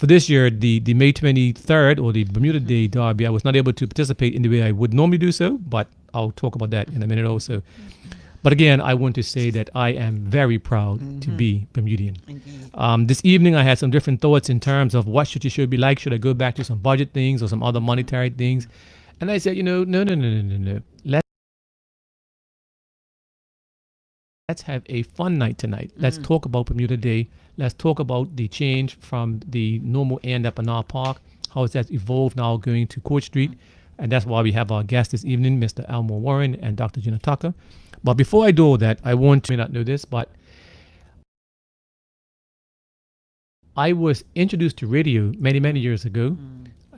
for this year, the May 23rd or the Bermuda Day Derby, I was not able to participate in the way I would normally do so, but I'll talk about that in a minute also. But again, I want to say that I am very proud to be Bermudian. This evening, I had some different thoughts in terms of what should the show be like. Should I go back to some budget things or some other monetary things? And I said, no. Let's have a fun night tonight. Let's talk about Bermuda Day. Let's talk about the change from the normal end at Bernard Park, how has that evolved now going to Court Street. And that's why we have our guest this evening, Mr. Elmore Warren and Dr. Gina Tucker. But before I do all that, I want to, may not know this, but I was introduced to radio many, many years ago.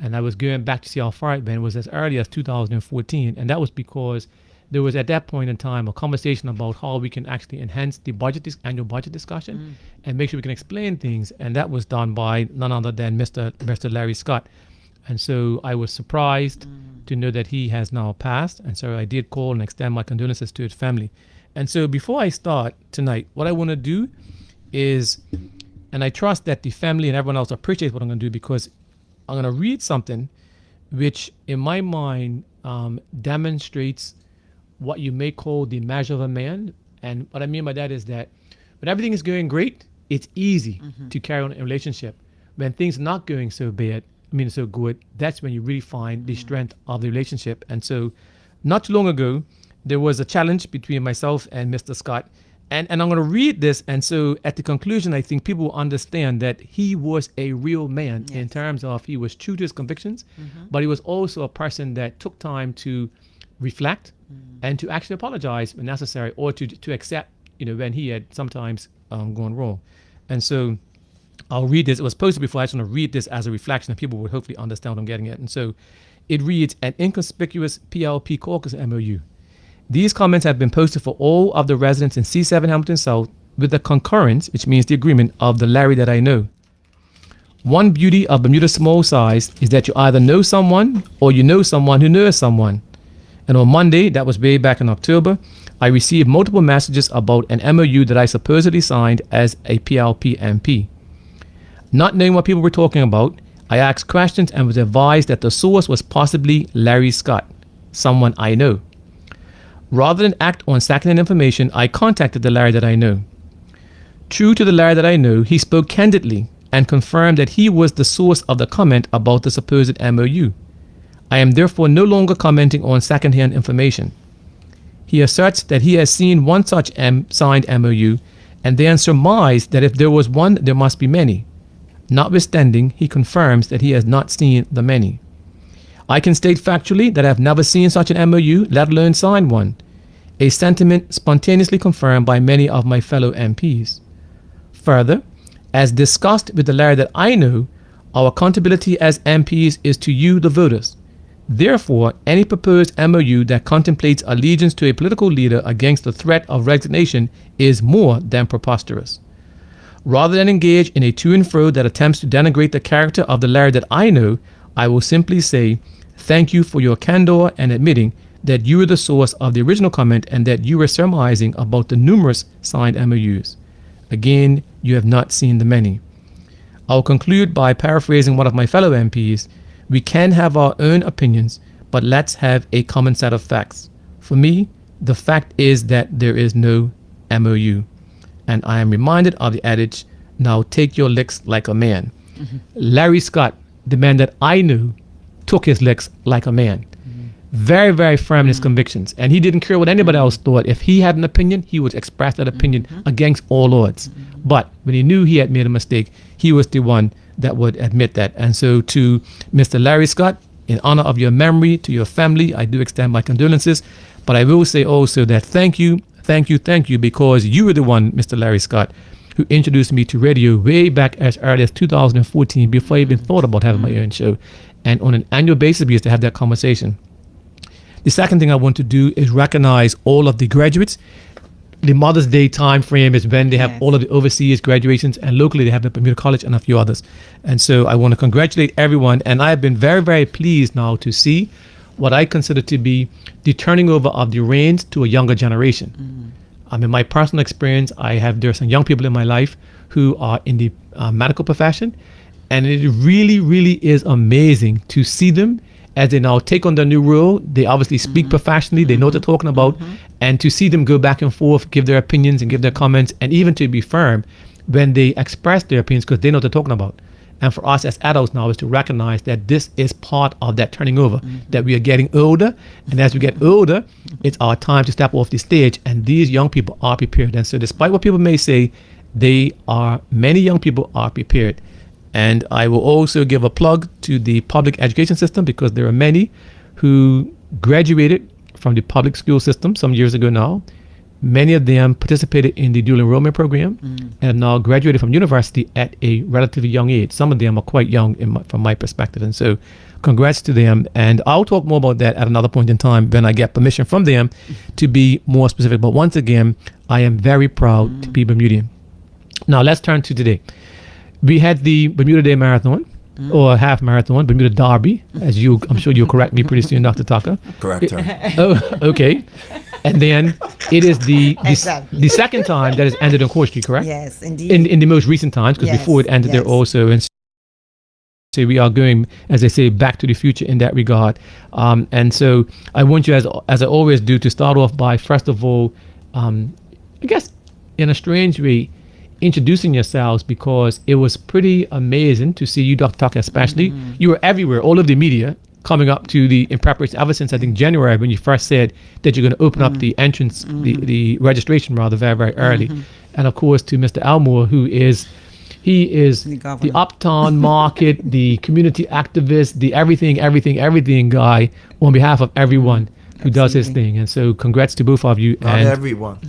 And I was going back to see how far it went. It was as early as 2014. And that was because there was at that point in time a conversation about how we can actually enhance the annual budget discussion and make sure we can explain things. And that was done by none other than Mr. Larry Scott. And so I was surprised to know that he has now passed. And so I did call and extend my condolences to his family. And so before I start tonight, what I want to do is, and I trust that the family and everyone else appreciates what I'm going to do, because I'm going to read something which in my mind demonstrates what you may call the measure of a man. And what I mean by that is that when everything is going great, it's easy to carry on a relationship. When things are not going so bad, so good, that's when you really find the strength of the relationship. And so not too long ago, there was a challenge between myself and Mr. Scott. And I'm going to read this. And so at the conclusion, I think people will understand that he was a real man in terms of he was true to his convictions, but he was also a person that took time to reflect and to actually apologize when necessary, or to accept, when he had sometimes gone wrong. And so I'll read this. It was posted before. I just want to read this as a reflection, and people would hopefully understand what I'm getting at. And so it reads, an inconspicuous PLP caucus MOU. These comments have been posted for all of the residents in C7 Hamilton South with the concurrence, which means the agreement, of the Larry that I know. One beauty of Bermuda's small size is that you either know someone or you know someone who knows someone. And on Monday, that was way back in October, I received multiple messages about an MOU that I supposedly signed as a PLP MP. Not knowing what people were talking about, I asked questions and was advised that the source was possibly Larry Scott, someone I know. Rather than act on secondhand information, I contacted the Larry that I know. True to the Larry that I know, he spoke candidly and confirmed that he was the source of the comment about the supposed MOU. I am therefore no longer commenting on secondhand information. He asserts that he has seen one such signed MOU and then surmised that if there was one, there must be many. Notwithstanding, he confirms that he has not seen the many. I can state factually that I have never seen such an MOU, let alone signed one, a sentiment spontaneously confirmed by many of my fellow MPs. Further, as discussed with the Larry that I know, our accountability as MPs is to you, the voters. Therefore, any proposed MOU that contemplates allegiance to a political leader against the threat of resignation is more than preposterous. Rather than engage in a to and fro that attempts to denigrate the character of the Larry that I know, I will simply say, thank you for your candor and admitting that you were the source of the original comment and that you were surmising about the numerous signed MOUs. Again, you have not seen the many. I'll conclude by paraphrasing one of my fellow MPs. We can have our own opinions, but let's have a common set of facts. For me, the fact is that there is no MOU. And I am reminded of the adage, now take your licks like a man. Larry Scott, the man that I knew, took his licks like a man. Very, very firm in his convictions. And he didn't care what anybody else thought. If he had an opinion, he would express that opinion against all odds. But when he knew he had made a mistake, he was the one that would admit that. And so to Mr. Larry Scott, in honor of your memory, to your family, I do extend my condolences. But I will say also that thank you, because you were the one, Mr. Larry Scott, who introduced me to radio way back as early as 2014, before I even thought about having my own show. And on an annual basis, we used to have that conversation. The second thing I want to do is recognize all of the graduates. The Mother's Day time frame is when they have all of the overseas graduations, and locally they have the Bermuda College and a few others. And so I want to congratulate everyone. And I have been very, very pleased now to see what I consider to be the turning over of the reins to a younger generation. In my personal experience, there are some young people in my life who are in the medical profession, And it really, really is amazing to see them as they now take on the new role. They obviously speak professionally. They know what they're talking about. And to see them go back and forth, give their opinions and give their comments, and even to be firm when they express their opinions because they know what they're talking about. And for us as adults now is to recognize that this is part of that turning over, that we are getting older. And as we get older, it's our time to step off the stage. And these young people are prepared. And so despite what people may say, many young people are prepared. And I will also give a plug to the public education system because there are many who graduated from the public school system some years ago now. Many of them participated in the dual enrollment program and now graduated from university at a relatively young age. Some of them are quite young from my perspective. And so congrats to them. And I'll talk more about that at another point in time when I get permission from them to be more specific. But once again, I am very proud to be Bermudian. Now let's turn to today. We had the Bermuda Day Marathon, or half marathon, Bermuda Derby, as I'm sure you'll correct me pretty soon, Dr. Tucker. Correct her. Oh, okay. And then it is the second time that has ended on Court Street, correct? Yes, indeed. In the most recent times, because before it ended there also. And so we are going, as I say, back to the future in that regard. And so I want you, as I always do, to start off by, first of all, I guess in a strange way, introducing yourselves, because it was pretty amazing to see you, Dr. Tucker, especially. You were everywhere, all of the media coming up to in preparation, ever since I think January, when you first said that you're going to open up the entrance, the registration rather, very, very early. And of course to Mr. Elmore, he is the uptown market, the community activist, the everything guy on behalf of everyone who does his thing. And so congrats to both of you. Not everyone.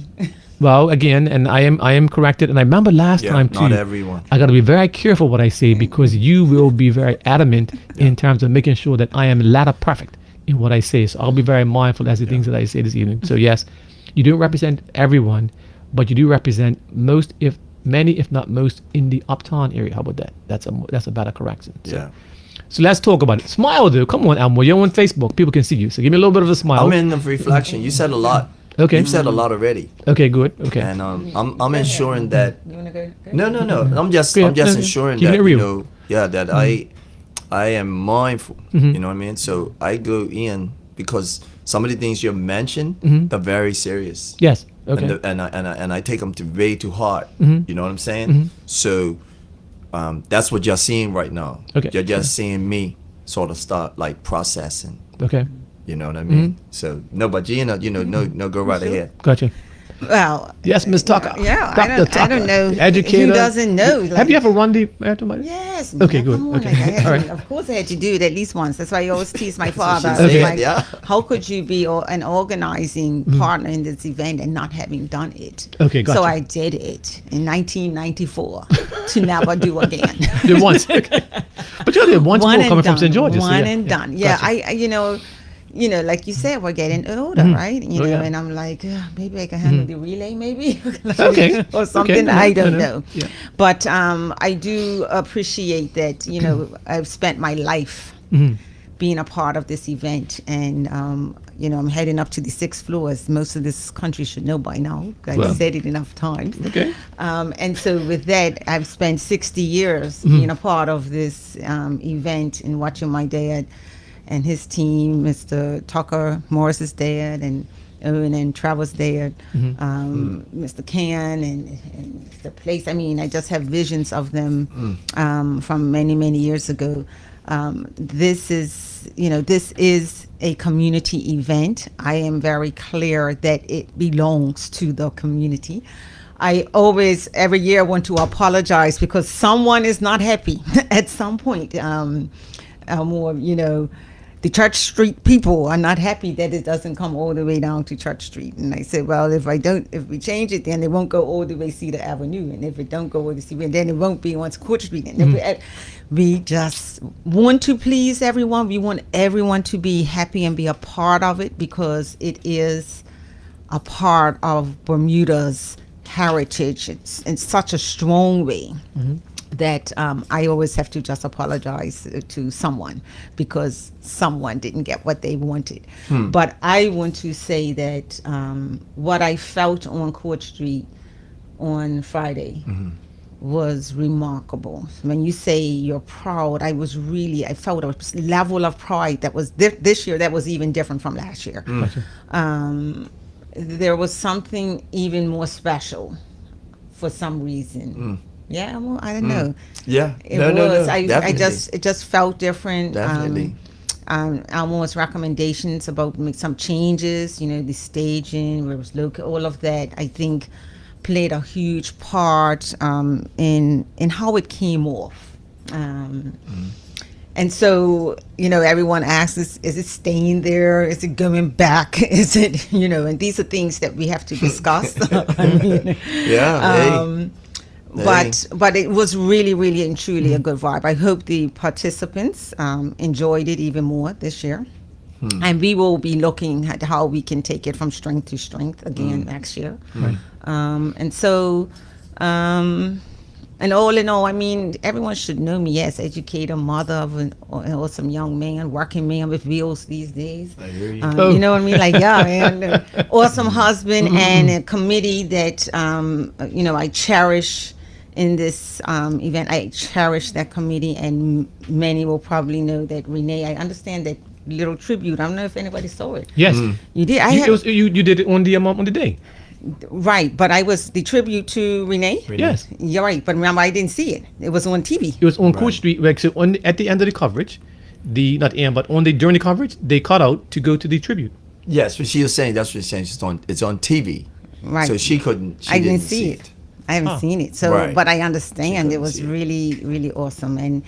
Well, again, and I am corrected. And I remember last time too. Not everyone. I got to be very careful what I say because you will be very adamant in terms of making sure that I am ladder perfect in what I say. So I'll be very mindful as the things that I say this evening. So yes, you don't represent everyone, but you do represent many, if not most, in the uptown area. How about that? That's a better correction. So let's talk about it. Smile, though. Come on, Elmore. You're on Facebook. People can see you. So give me a little bit of a smile. I'm in the reflection. You said a lot. Okay. You've said a lot already. Okay, good. Okay. And I'm ensuring that. You want to go? No. I'm just ensuring that that I am mindful. You know what I mean? So I go in because some of the things you mentioned are very serious. Yes. Okay. And I take them way too hard. You know what I'm saying? So that's what you're seeing right now. Okay. You're just seeing me sort of start like processing. Okay. You know what I mean? So no, but Gina, no, go right ahead. Gotcha. Well, Yes, Ms. Tucker. yeah, Dr. I don't know the educator. who doesn't know. Have you ever run the marathon? Yes. Okay, man, good. come on, Okay. like, I had All to- right. Of course, I had to do it at least once. That's why I always tease my father. she said, Like, yeah. how could you be an organizing partner in this event and not having done it? Okay, gotcha. So I did it in 1994 to never do again. Did once. Okay. But you did once more coming from St. George's. One so and done. Yeah, Gotcha. I like you said, we're getting older, right? yeah. And I'm like, maybe I can handle the relay, maybe, Okay. or something. Okay. I don't No. know. Yeah. But I do appreciate that. I've spent my life being a part of this event, and I'm heading up to the 6th floor, as most of this country should know by now. I've Well. said it enough times. Okay. And so with that, I've spent 60 years being a part of this event and watching my dad and his team, Mr. Tucker, Morris's dad, and Owen and Trevor's dad, Mr. Can and the place. I mean, I just have visions of them from many, many years ago. This is a community event. I am very clear that it belongs to the community. I always, every year, want to apologize because someone is not happy at some point. The Church Street people are not happy that it doesn't come all the way down to Church Street. And I said, well, if we change it, then it won't go all the way Cedar Avenue. And if it don't go all the way Cedar, then it won't be on Court Street. And we just want to please everyone. We want everyone to be happy and be a part of it because it is a part of Bermuda's heritage. It's in such a strong way. That I always have to just apologize to someone because someone didn't get what they wanted. But I want to say that what I felt on Court Street on Friday was remarkable. When you say you're proud, I felt a level of pride that was this year that was even different from last year. There was something even more special for some reason. Yeah, well, I don't know. Yeah, It was. I definitely. it just felt different. Definitely. Elmore's recommendations about make some changes, the staging, where it was local, all of that, I think played a huge part in how it came off. And so, everyone asks, is it staying there? Is it going back? Is it, and these are things that we have to discuss. I mean, Yeah. but it was really, really and truly a good vibe. I hope the participants enjoyed it even more this year. And we will be looking at how we can take it from strength to strength again next year. Right. And so, and all in all, I mean, everyone should know me as educator, mother of an awesome young man, working man with wheels these days. I hear you. You know what I mean? Like, yeah, and awesome husband and a committee that, I cherish in this event. I cherish that committee, and many will probably know that Renee, I understand that little tribute. I don't know if anybody saw it. Yes. You did? You did it on the day. Right, but I was the tribute to Renee. Yes. You're right, but remember, I didn't see it. It was on TV. It was on Coach Street. Like, so at the end of the coverage, during the coverage, they cut out to go to the tribute. Yes, but she was saying, that's what she's saying. It's on TV. Right. So she didn't see it. I haven't seen it. So, Right. but I understand it was see it. really, really awesome. And,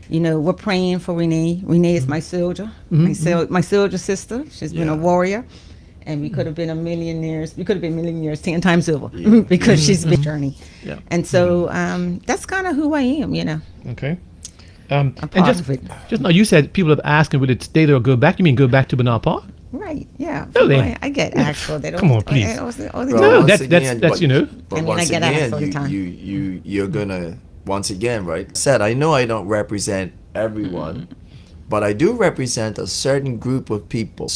we're praying for Renee. Renee is my soldier, my soldier sister. She's been a warrior. And we could have been millionaires 10 times over because she's been journey. Yeah. And so that's kind of who I am, Okay. I'm And part just, of it. just now, you said people have asked, will it stay there or go back? You mean go back to Bernard Park? Right, yeah. Really? I get asked for that. Come on, please. All the Well, time. No, once that's again, that's but I mean, once I get asked again, all the time. you're gonna once again, right? Said I know I don't represent everyone, but I do represent a certain group of people.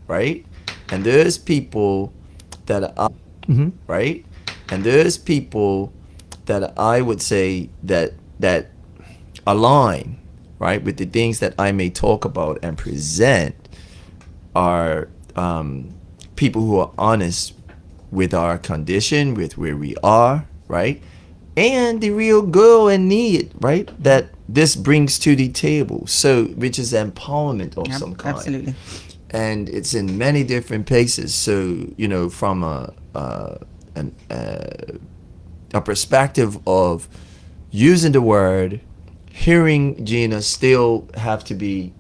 Right? And there's people that right? And there's people that I would say that align, right, with the things that I may talk about and present are people who are honest with our condition, with where we are, right? And the real goal and need, right, that this brings to the table. So, which is empowerment of some kind. Absolutely. And it's in many different places. So, from a perspective of using the word, hearing Gina still have to be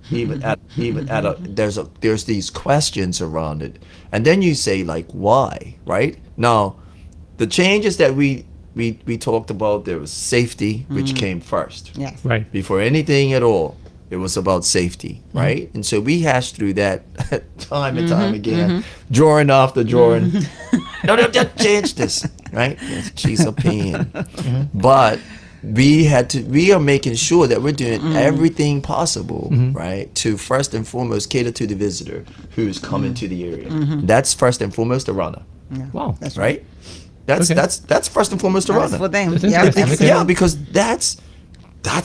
there's these questions around it, and then you say like why, right? Now, the changes that we talked about, there was safety, which came first. Yes. Right. Before anything at all, it was about safety, right? And so we hashed through that time and time again, drawing after drawing. No, just change this, right? Yes, she's a pain. But we are making sure that we're doing everything possible, right, to first and foremost cater to the visitor who's coming to the area. That's first and foremost the runner, Wow. That's right? That's Okay. that's first and foremost the That's runner. for them. That's Yeah, interesting. absolutely. Yeah, because that's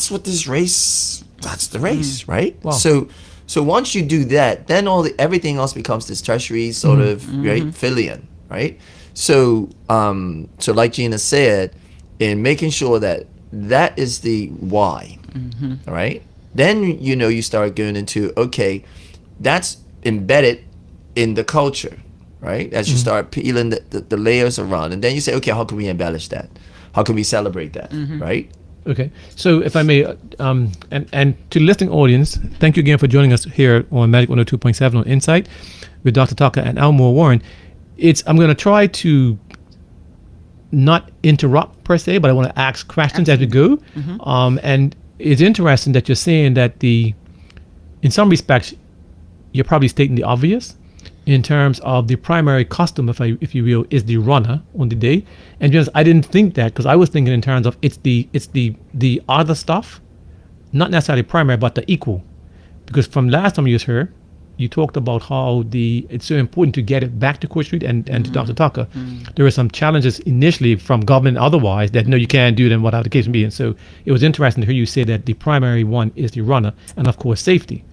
what this race. That's the race, right? Wow. So once you do that, then everything else becomes this tertiary sort of right fill-in, right? So like Gina said, in making sure that is the why, all right? Then you start going into that's embedded in the culture, right? As you start peeling the layers around, and then you say, okay, how can we embellish that? How can we celebrate that, right? Okay. So if I may, and to the listening audience, thank you again for joining us here on Magic 102.7 on Insight with Dr. Tucker and Elmore Warren. I'm going to try to not interrupt per se, but I want to ask questions as we go. And it's interesting that you're saying that in some respects, you're probably stating the obvious in terms of the primary customer, if you will, is the runner on the day. And just I didn't think that, because I was thinking in terms of it's the other stuff, not necessarily primary, but the equal. Because from last time you was here, you talked about how it's so important to get it back to Court Street and to Dr. Tucker. There were some challenges initially from government and otherwise that no, you can't do them, whatever the case may be. And so it was interesting to hear you say that the primary one is the runner and of course safety.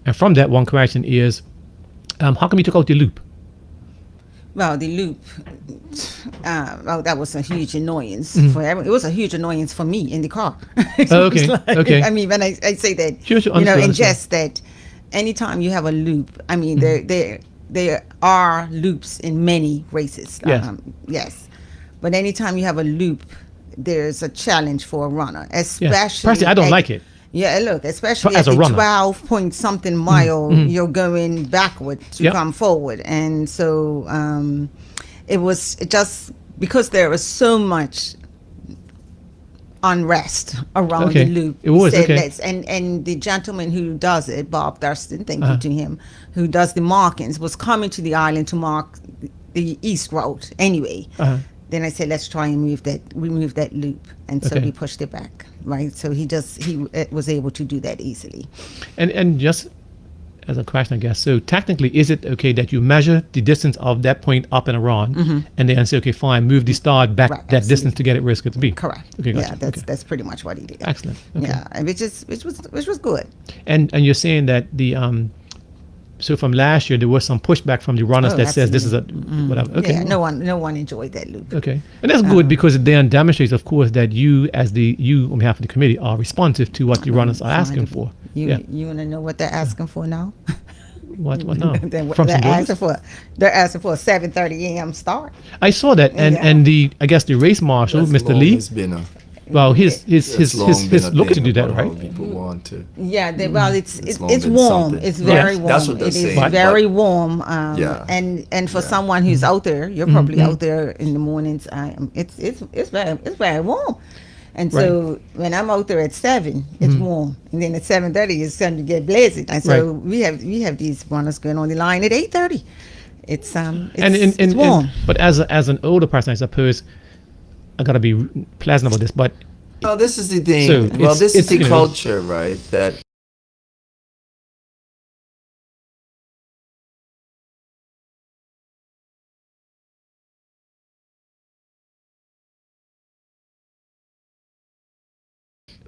And from that, one question is, how come you took out the loop? Well, the loop, that was a huge annoyance for everyone. It was a huge annoyance for me in the car. Oh, okay, okay. I mean, when I say that, Sure, in understood. jest that anytime you have a loop, I mean, there are loops in many races. Yes. Yes. But anytime you have a loop, there's a challenge for a runner, Yeah. especially. Personally, I don't like it. Yeah, look, especially As at a the runner. 12 point something mile, you're going backward to Yep. come forward. And so it was just because there was so much unrest around Okay. the loop. It was, said, okay. and the gentleman who does it, Bob Thurston, thank you to him, who does the markings, was coming to the island to mark the east road anyway. Then I said, let's try and remove that loop. And so Okay. we pushed it back, right? So he was able to do that easily. And just as a question, I guess, so technically, is it okay that you measure the distance of that point up and around and then say, okay, fine, move the start back Right, that absolutely. distance to get it where it's going to be? Correct. Okay, gotcha. Yeah, Okay. that's pretty much what he did. Excellent. Okay. Yeah, and which was good. And you're saying that so from last year, there was some pushback from the runners Oh, that says this is a whatever. Okay. Yeah, no one enjoyed that loop. Okay. And that's good because it then demonstrates, of course, that you on behalf of the committee are responsive to what the runners are asking for. You Yeah. you want to know what they're asking for now? What now? Then what From they're some asking for, they're asking for a 7:30 a.m. start. I saw that, and Yeah. and I guess the race marshal, That's Mr. long Lee. as been a- Well, his that's long been a looking to thing do that, about how right? people want to. Yeah, well, it's long it's been warm. something. It's very Yes. warm. That's what they're It is saying, very but- warm. Yeah. And for someone who's out there, you're probably out there in the mornings. It's very warm. And so when I'm out there at 7, it's warm, and then at 7:30 it's starting to get blazing. And so we have these runners going on the line at 8:30. It's it's warm. But as an older person, I suppose I gotta be pleasant about this. But Well, this is the thing. So Well, it's- this is it's, the you know- culture, right? That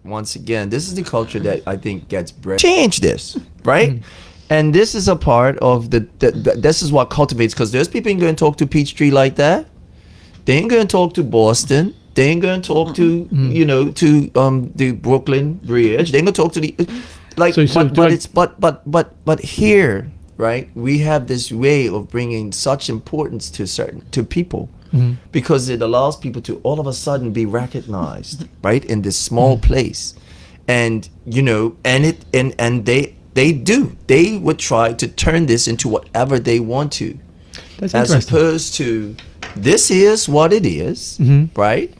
once again, this is the culture that I think gets bred. Change this, right? And this is a part of this is what cultivates, because there's people ain't going to talk to Peachtree like that. They ain't going to talk to Boston. They ain't going to talk to the Brooklyn Bridge. They ain't going to talk to the like. But here, right? We have this way of bringing such importance to people. Because it allows people to all of a sudden be recognized, right, in this small place, and they would try to turn this into whatever they want to, that's as interesting. opposed to this is what it is, right,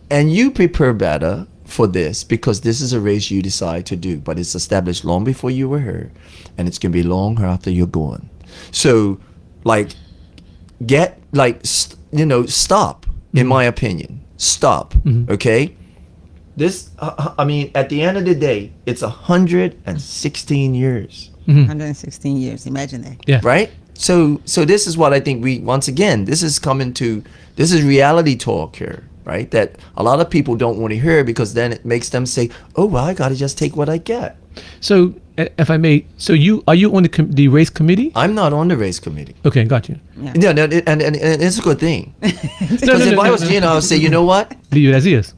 and you prepare better for this because this is a race you decide to do, but it's established long before you were here, and it's gonna be long after you're gone. So, like, stop, in my opinion. Stop, okay? This, I mean, at the end of the day, it's 116 years, 116 years. Imagine that. Yeah. right? So this is what I think once again, this is reality talk here, right? That a lot of people don't want to hear because then it makes them say, oh, well, I got to just take what I get. So, if I may, so are you on the race committee? I'm not on the race committee. Okay, got you. Yeah. Yeah, no, and it's a good thing. Because if I was Gina, I would say, you know what? Leave it as is.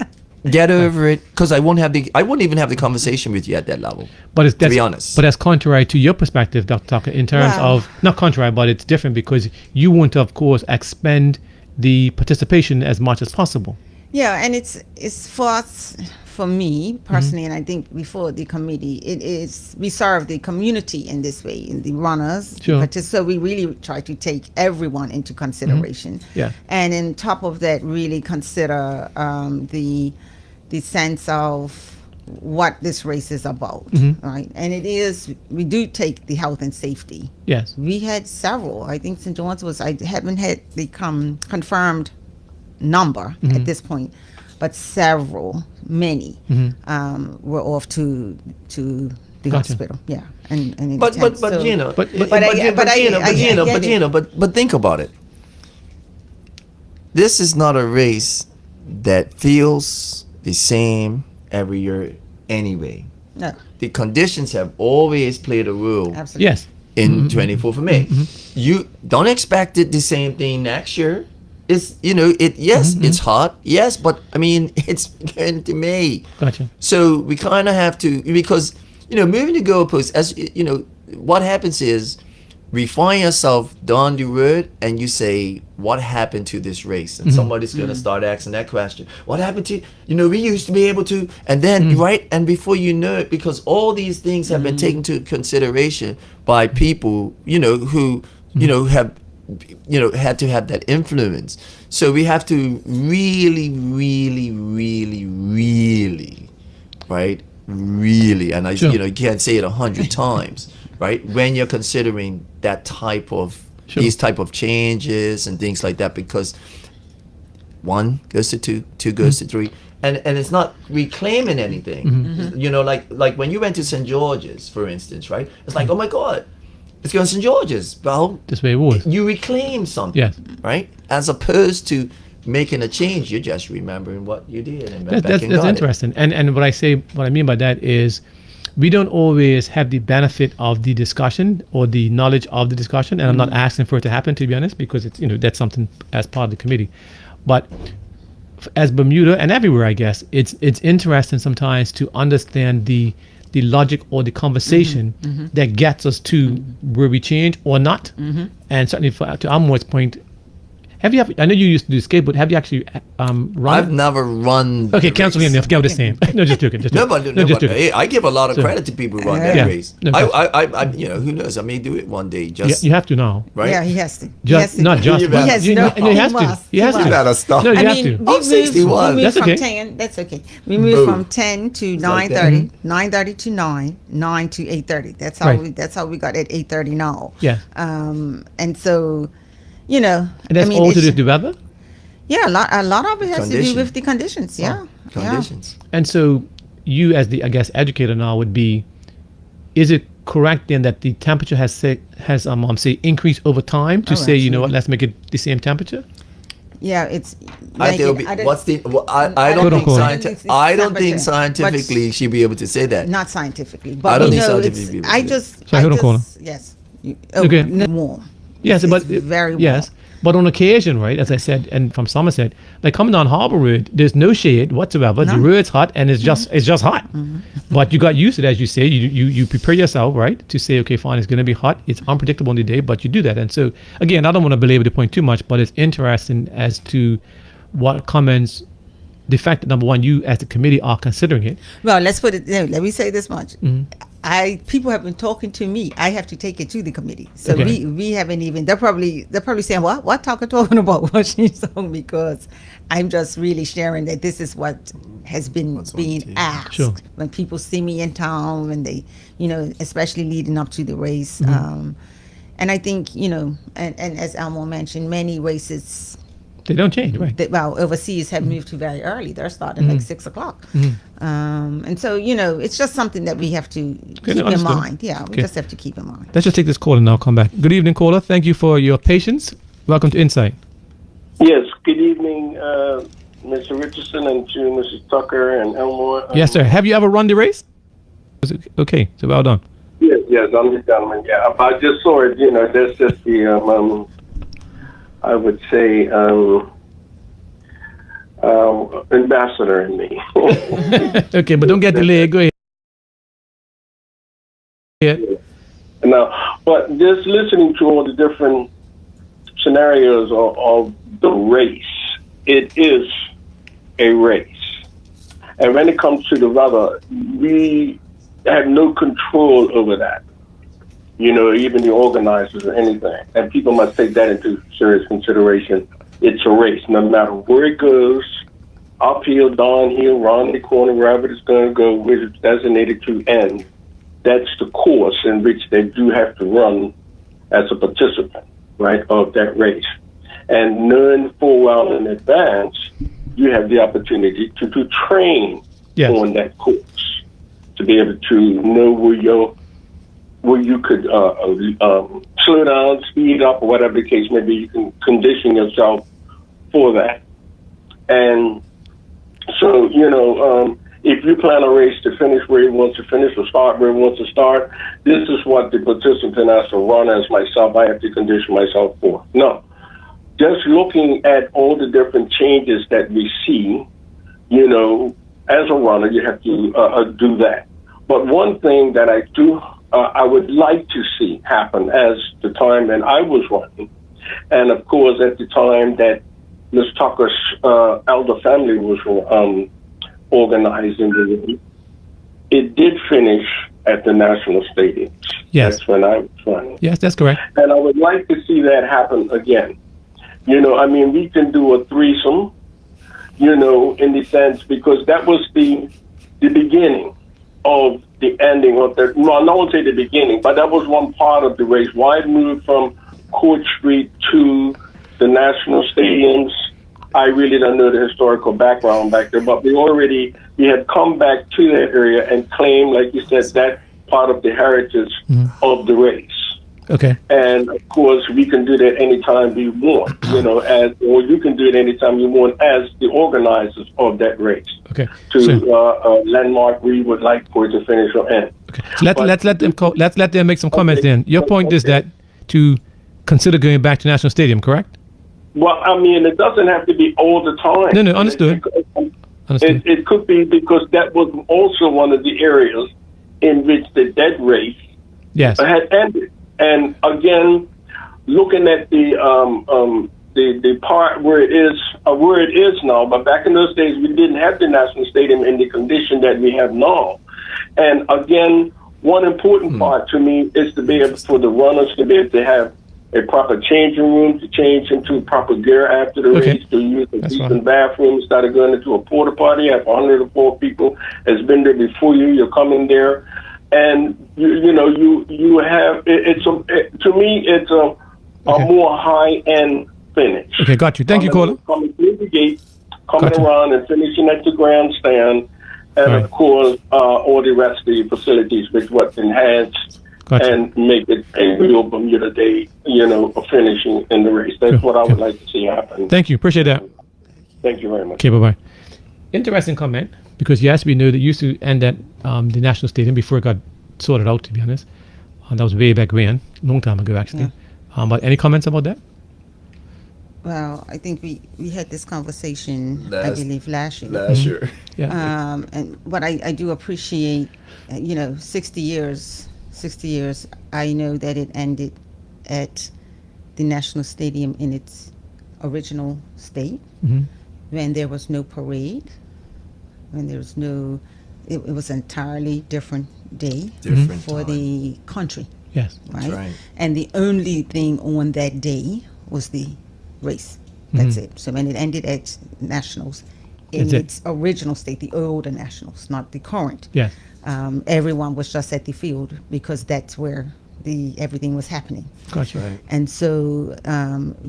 Get over it, because I wouldn't even have the conversation with you at that level. But to be honest. But that's contrary to your perspective, Dr. Tucker, in terms Wow. of, not contrary, but it's different because you want to, of course, expend the participation as much as possible. Yeah, and it's for us, for me personally, and I think before the committee, we serve the community in this way, in the runners. Sure. But so we really try to take everyone into consideration. Yeah. And on top of that, really consider the sense of what this race is about, right? And we do take the health and safety. Yes. We had several. I think St. John's I haven't had the confirmed number at this point, but many were off to the Gotcha. hospital. Yeah, and in But tent. So- Gina, But- but think about it. This is not a race that feels the same every year anyway. no, The conditions have always played a role absolutely. Yes. in 24th of May. You don't expect it the same thing next year. It's it's hot, yes, but I mean it's getting to May. Gotcha. So we kind of have to, because moving the goalposts, as what happens is we find yourself down the road and you say, what happened to this race? And somebody's going to start asking that question. What happened to, we used to be able to, and then, right? And before you know it, because all these things have been taken into consideration by people, who, have, had to have that influence. So we have to really, really, really, really, right? Really, and Sure. you can't say it 100 times, right? When you're considering that type of Sure. these type of changes and things like that, because 1 goes to 2, 2 goes to 3, and it's not reclaiming anything. Like when you went to St. George's, for instance, right? It's like, oh my God, it's going to St. George's. Well, This way it was. you reclaim something, Yes. right? As opposed to making a change, you're just remembering what you did and went back That's and got it. interesting. And what I mean by that is, we don't always have the benefit of the discussion or the knowledge of the discussion. And I'm not asking for it to happen, to be honest, because it's that's something as part of the committee. But as Bermuda and everywhere, I guess it's interesting sometimes to understand the logic or the conversation that gets us to where we change or not. And certainly to Elmore's point, have you ever, I know you used to do skateboard, have you actually run? I've never run. Okay, the cancel race. me. I forget what it's saying. No, just joking. Just No, joking. but, just joking. hey, I give a lot of credit to people who run that Yeah. race. No, I who knows? I may do it one day. Just You have to now. right. Yeah, he has to. He Just, has to. not just. He but has you to. know, He he has to. must. He has He to. must. Gotta stop. No, you I have mean, to. we I'm moved, 61. we moved That's from okay. 10. That's okay. We moved Move. from 10 to like 9:30, 9:30 to 9, 9 to 8:30. That's how Right. That's how we got at 8:30 now. Yeah. And so, And that's all to do it's- with the weather. Yeah, a lot of it has to do Condition. with the conditions. Yeah. Conditions. And so you, as the, I guess, educator now would be, is it correct then that the temperature has say increased over time to Oh, say, you know what, absolutely. let's make it the same temperature? Yeah, it's. I like think it- I don't- what's the? Well, I I don't don't think think it's I don't think temperature, scientifically she'd be able to say that. Not scientifically, I but don't you think know, scientifically it's. people I do. just. Sorry, I hold on, caller. just yes. Okay. Warm. Yes, It's but very warm. yes, but on occasion, right? As I said, and from Somerset, like coming down Harbour Road, there's no shade whatsoever. The No. road's hot, and it's just hot. But you got used to it, as you say. You prepare yourself, right, to say, okay, fine, it's going to be hot. It's unpredictable in the day, but you do that. And so, again, I don't want to belabor the point too much, but it's interesting as to what comments. The fact that number one, you as the committee are considering it. Well, let's put it. Let me say this much. Mm-hmm. People have been talking to me. I have to take it to the committee. So Okay. we haven't even. They're probably saying what talking about what she's talking, because I'm just really sharing that this is what has been What's on being TV. asked Sure. when people see me in town, when they, especially leading up to the race. Mm-hmm. And I think and as Elmore mentioned, many races They don't change, right? that overseas have moved to very early. They're starting Mm-hmm. like 6:00. And so it's just something that we have to keep in understood. mind. Yeah, we Okay. just have to keep in mind. Let's just take this call and now come back. Good evening, caller. Thank you for your patience. Welcome to Insight. Yes, good evening, Mr. Richardson, and to Mrs. Tucker and Elmore. Yes, sir. Have you ever run the race? Okay, so well done. Yes, I'm the gentleman. Yeah, I just saw it. That's just the I would say ambassador in me. Okay, but don't get delayed. Go ahead. Yeah. Now, but just listening to all the different scenarios of the race, it is a race. And when it comes to the weather, we have no control over that. Even the organizers or anything. And people must take that into serious consideration. It's a race. No matter where it goes, uphill, downhill, round the corner, wherever it's going to go, where it's designated to end, that's the course in which they do have to run as a participant, right, of that race. And knowing full well in advance, you have the opportunity to train Yes. on that course. to be able to know where you could slow down, speed up, or whatever the case may be. You can condition yourself for that. And so, if you plan a race to finish where you want to finish or start where you want to start, this is what the participant as a runner, as myself, I have to condition myself for. No. Just looking at all the different changes that we see, as a runner, you have to do that. But one thing that I would like to see happen as the time that I was running, and of course at the time that Ms. Tucker's elder family was organizing the race, it did finish at the National Stadium. Yes. That's when I was running. Yes, that's correct. And I would like to see that happen again. We can do a threesome, in the sense, because that was the beginning of the ending of the, well, I won't say the beginning, but that was one part of the race. Why it moved from Court Street to the National Stadiums, I really don't know the historical background back there, but we had come back to that area and claimed, like you said, that part of the heritage of the race. Okay. And of course, we can do that anytime we want, or you can do it anytime you want as the organizers of that race. Okay. To landmark where you would like for it to finish or end. Okay. So let's let them make some comments. Then your point is that to consider going back to National Stadium, correct? Well, it doesn't have to be all the time. No, understood. It could be because that was also one of the areas in which the dead race had ended. And again, looking at the part where it is now, but back in those days we didn't have the National Stadium in the condition that we have now. And again, one important part to me is to be able for the runners to be able to have a proper changing room, to change into proper gear after the race, to use a decent bathroom instead of going into a porta potty. If 104 people has been there before you, you're coming there. And you have to me it's a more high end finish. Okay, got you. Thank you, caller. Coming through the gate, coming around and finishing at the grandstand, and of course all the rest of the facilities which what enhance and make it a real Bermuda Day, finishing in the race. That's what I would like to see happen. Thank you. Appreciate that. Thank you very much. Okay, bye-bye. Interesting comment, because yes, we know that used to end at the National Stadium before it got sorted out, to be honest. That was way back when, long time ago, actually. Yeah. But any comments about that? Well, I think we had this conversation, I believe, last year. Last year. Yeah. And what I do appreciate, 60 years, I know that it ended at the National Stadium in its original state, when there was no parade, when there was no, it was an entirely different day for the country. Yes. Right? That's right. And the only thing on that day was the race. That's it. So when it ended at Nationals, in its original state, the older Nationals, not the current. Yes. Everyone was just at the field because that's where everything was happening. Gotcha. Right. And so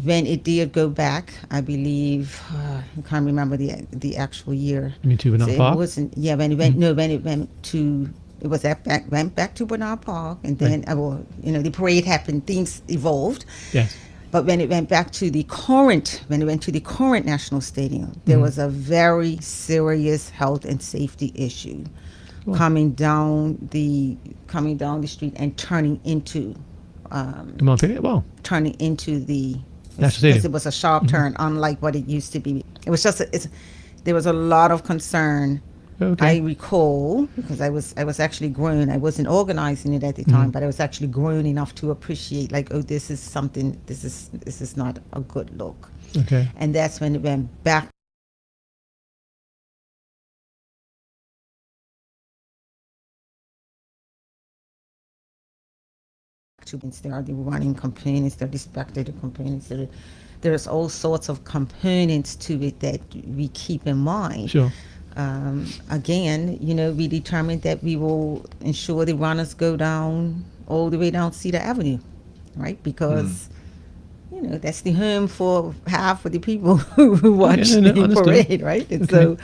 when it did go back, I believe I can't remember the actual year. You mean to Bernard Park? It wasn't. Yeah, when it went to. It was went back to Bernard Park, and then the parade happened. Things evolved. Yes. But when it went back to the current, National Stadium, there was a very serious health and safety issue coming down the street and turning into turning into the National Stadium. Because it was a sharp turn, unlike what it used to be. It was just there was a lot of concern. Okay. I recall, because I was actually grown. I wasn't organizing it at the time, but I was actually grown enough to appreciate, this is something. This is not a good look. Okay. And that's when it went back. There are the running components, there are the spectator components, there's all sorts of components to it that we keep in mind. Sure. Again, we determined that we will ensure the runners go down all the way down Cedar Avenue, right? Because that's the home for half of the people who watch the parade, right? And so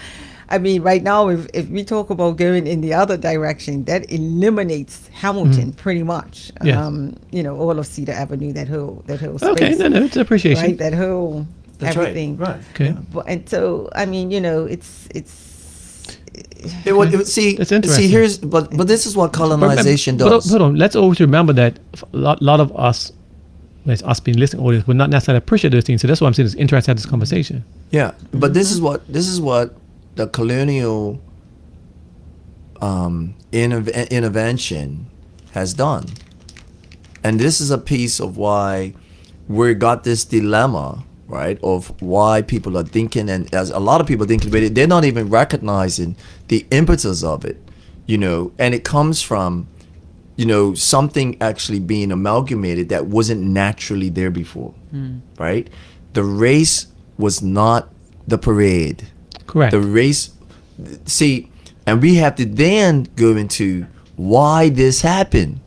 I mean, right now, if we talk about going in the other direction, that eliminates Hamilton pretty much. Yes. All of Cedar Avenue, that whole space. Okay, no, it's appreciation. Right, that whole That's everything. right. Okay. And so, I mean, it's. See, That's interesting. here's but this is what colonization But does. hold on, let's always remember that a lot of us, like us being listening audience, would not necessarily appreciate those things. So that's why I'm saying it's interesting to have this conversation. Yeah, but this is what the colonial intervention has done, and this is a piece of why we got this dilemma, right? Of why people are thinking, and as a lot of people thinking about it, they're not even recognizing the impetus of it, and it comes from, something actually being amalgamated that wasn't naturally there before, right? The race was not the parade. Correct. The race, see, and we have to then go into why this happened.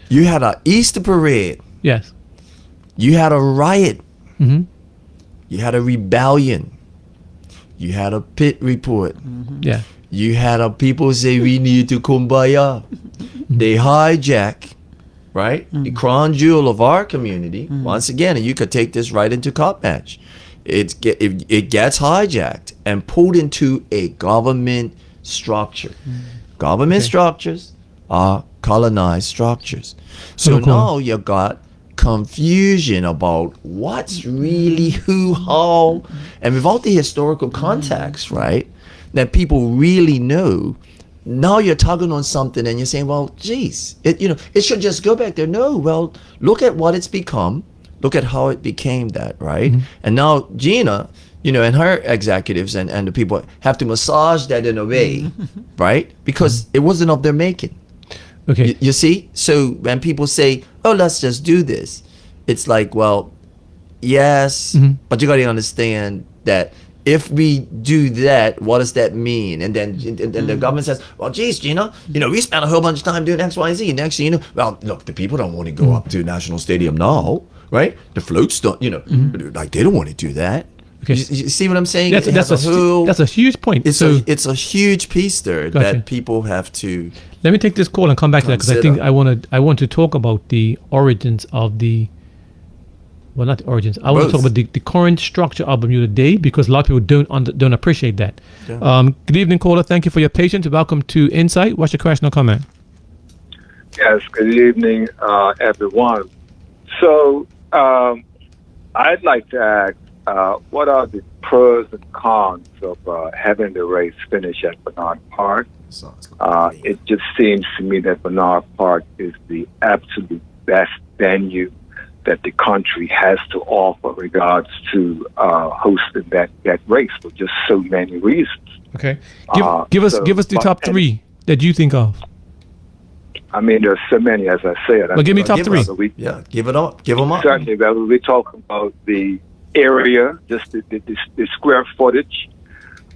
You had an Easter parade. Yes. You had a riot. Mm-hmm. You had a rebellion. You had a pit report. Yeah. You had a people say we need to kumbaya. They hijack, right? The crown jewel of our community. Once again, and you could take this right into cop match. It gets hijacked and pulled into a government structure. Government structures are colonized structures. So now you got confusion about what's really who, how, and without the historical context, right, that people really know. Now you're tugging on something and you're saying, well, geez, it should just go back there. No, well, look at what it's become. Look at how it became that, right? And now Gina, and her executives and the people have to massage that in a way, right? Because it wasn't of their making. Okay. You see? So when people say, oh, let's just do this, it's like, well, yes, but you got to understand that if we do that, what does that mean? And then the government says, well, geez, Gina, we spent a whole bunch of time doing X, Y, and Z. Next thing well, look, the people don't want to go up to National Stadium now, right? The floats don't, like they don't want to do that. Okay. You see what I'm saying? That's a huge point. It's a huge piece there that people have to. Let me take this call and come back to that, because I think I want to talk about the origins of the. Well, not the origins. I want to talk about the current structure of Bermuda Day, because a lot of people don't appreciate that. Yeah. Good evening, caller. Thank you for your patience. Welcome to Insight. What's your question or comment? Yes. Good evening, everyone. So I'd like to ask, what are the pros and cons of having the race finish at Bernard Park? It just seems to me that Bernard Park is the absolute best venue that the country has to offer regards to hosting that race for just so many reasons. Okay. Give us the top three that you think of. I mean, there's so many, as I said. Well, give me top three. Give it up. Give them up. Certainly, we're talking about the area, just the square footage,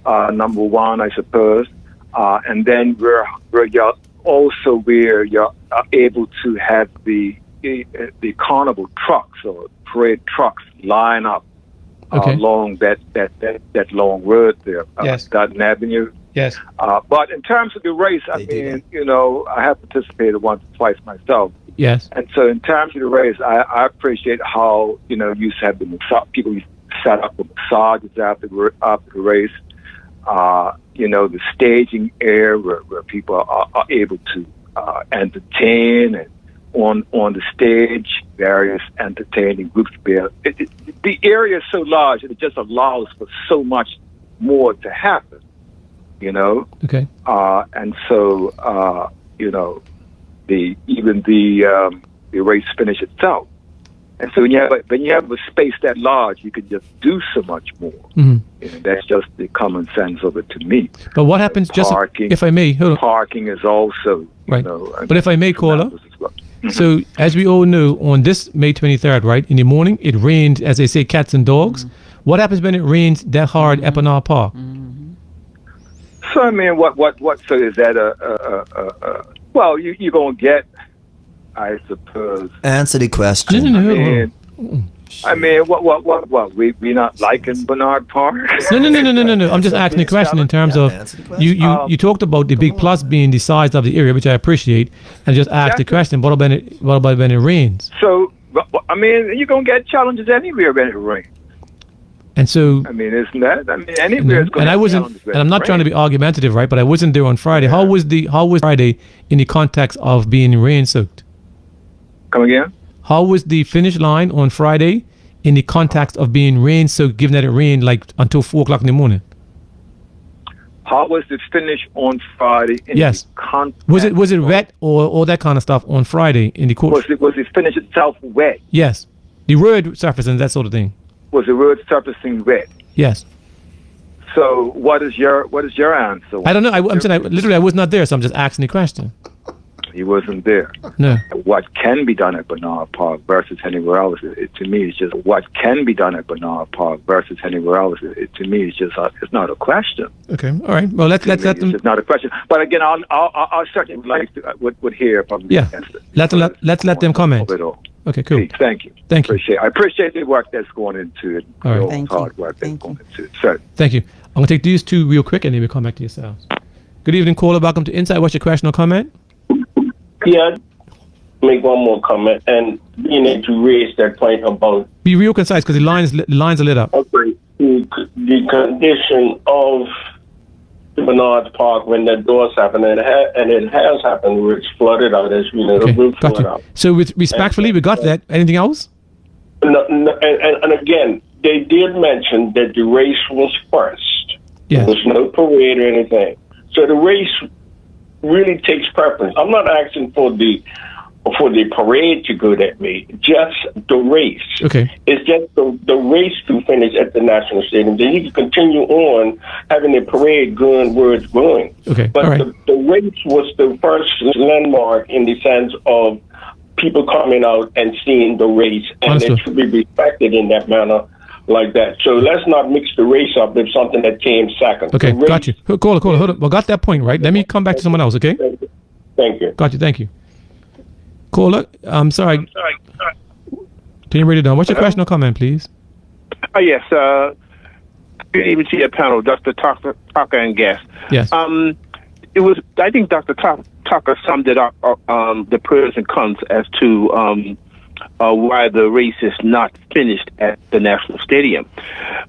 number one, I suppose. And then where you're also where you're able to have the carnival trucks or parade trucks line up along that long road there, Dutton Avenue. Yes. But in terms of the race, I mean, I have participated once or twice myself. Yes. And so in terms of the race, I appreciate how, you used to have people used to set up the massages after the race. The staging area where people are able to entertain, and on the stage, various entertaining groups. The area is so large, and it just allows for so much more to happen, Okay. And so, the race finish itself. And so when you have a space that large, you can just do so much more. Mm-hmm. That's just the common sense of it to me. But what happens, parking, if I may, hold on. Parking is also, right. But if I may, caller, well. So as we all know, on this May 23rd, right, in the morning, it rains, as they say, cats and dogs. What happens when it rains that hard at Bernard Park? So I mean, what? So is that well, you're gonna get, I suppose. Answer the question. No. I mean, what? We not liking Bernard Park? No. I'm just asking a question in terms of you talked about the big plus being the size of the area, which I appreciate, and just asked the question: what about when it rains? So, I mean, you're gonna get challenges anywhere when it rains. And so, I mean, isn't that? I mean, anywhere. And I wasn't, and I'm not trying to be argumentative, right? But I wasn't there on Friday. Yeah. How was Friday in the context of being rain soaked? Come again? How was the finish line on Friday in the context of being rain soaked, given that it rained like until 4:00 in the morning? How was the finish on Friday? Yes. Was it wet or all that kind of stuff on Friday in the court? Was the finish itself wet? Yes. The road surface and that sort of thing. Was the road surfacing wet? Yes. So what is your answer? I don't know. I'm saying I was not there, so I'm just asking the question. He wasn't there. No. What can be done at Bernard Park versus anywhere else? To me, it's just what can be done at Bernard Park versus anywhere else. To me, it's just it's not a question. Okay. All right. Well, let's let them. It's not a question. But again, I'll certainly would like to would hear from yeah. Let's let them comment. Okay. Cool. Thank you. Thank you. I appreciate the work that's going into it. All right. Thank hard you. work that's Thank going you. into it. Sir. Thank you. I'm gonna take these two real quick, and then we'll come back to yourselves. Good evening, caller. Welcome to Insight. What's your question or comment? Yeah, make one more comment, and you need to raise that point about. Be real concise, because the lines are lit up. Okay, the condition of Bernard Park when that doors happened, and it has happened where it's flooded out, as we know, the roof got flooded you. out. So, with respectfully, we got that. Anything else? No, and again, they did mention that the race was first. Yes. There was no parade or anything. So the race really takes preference. I'm not asking for the parade to go that way, just the race. Okay. It's just the race to finish at the National Stadium. Then you can continue on having a parade going where it's going. Okay. But all right. the race was the first landmark in the sense of people coming out and seeing the race, and Understood. it should be respected in that manner like that. So let's not mix the race up with something that came second. Okay, got you. Caller, hold on. Well, got that point, right? Let me come back to someone else, okay? Thank you. Got you, thank you. Caller, I'm sorry. Can you read it down? What's your question or comment, please? Yes. Good evening to your panel, Dr. Tucker and guest. Yes. It was. I think Dr. Tucker summed it up. The pros and cons as to why the race is not finished at the National Stadium.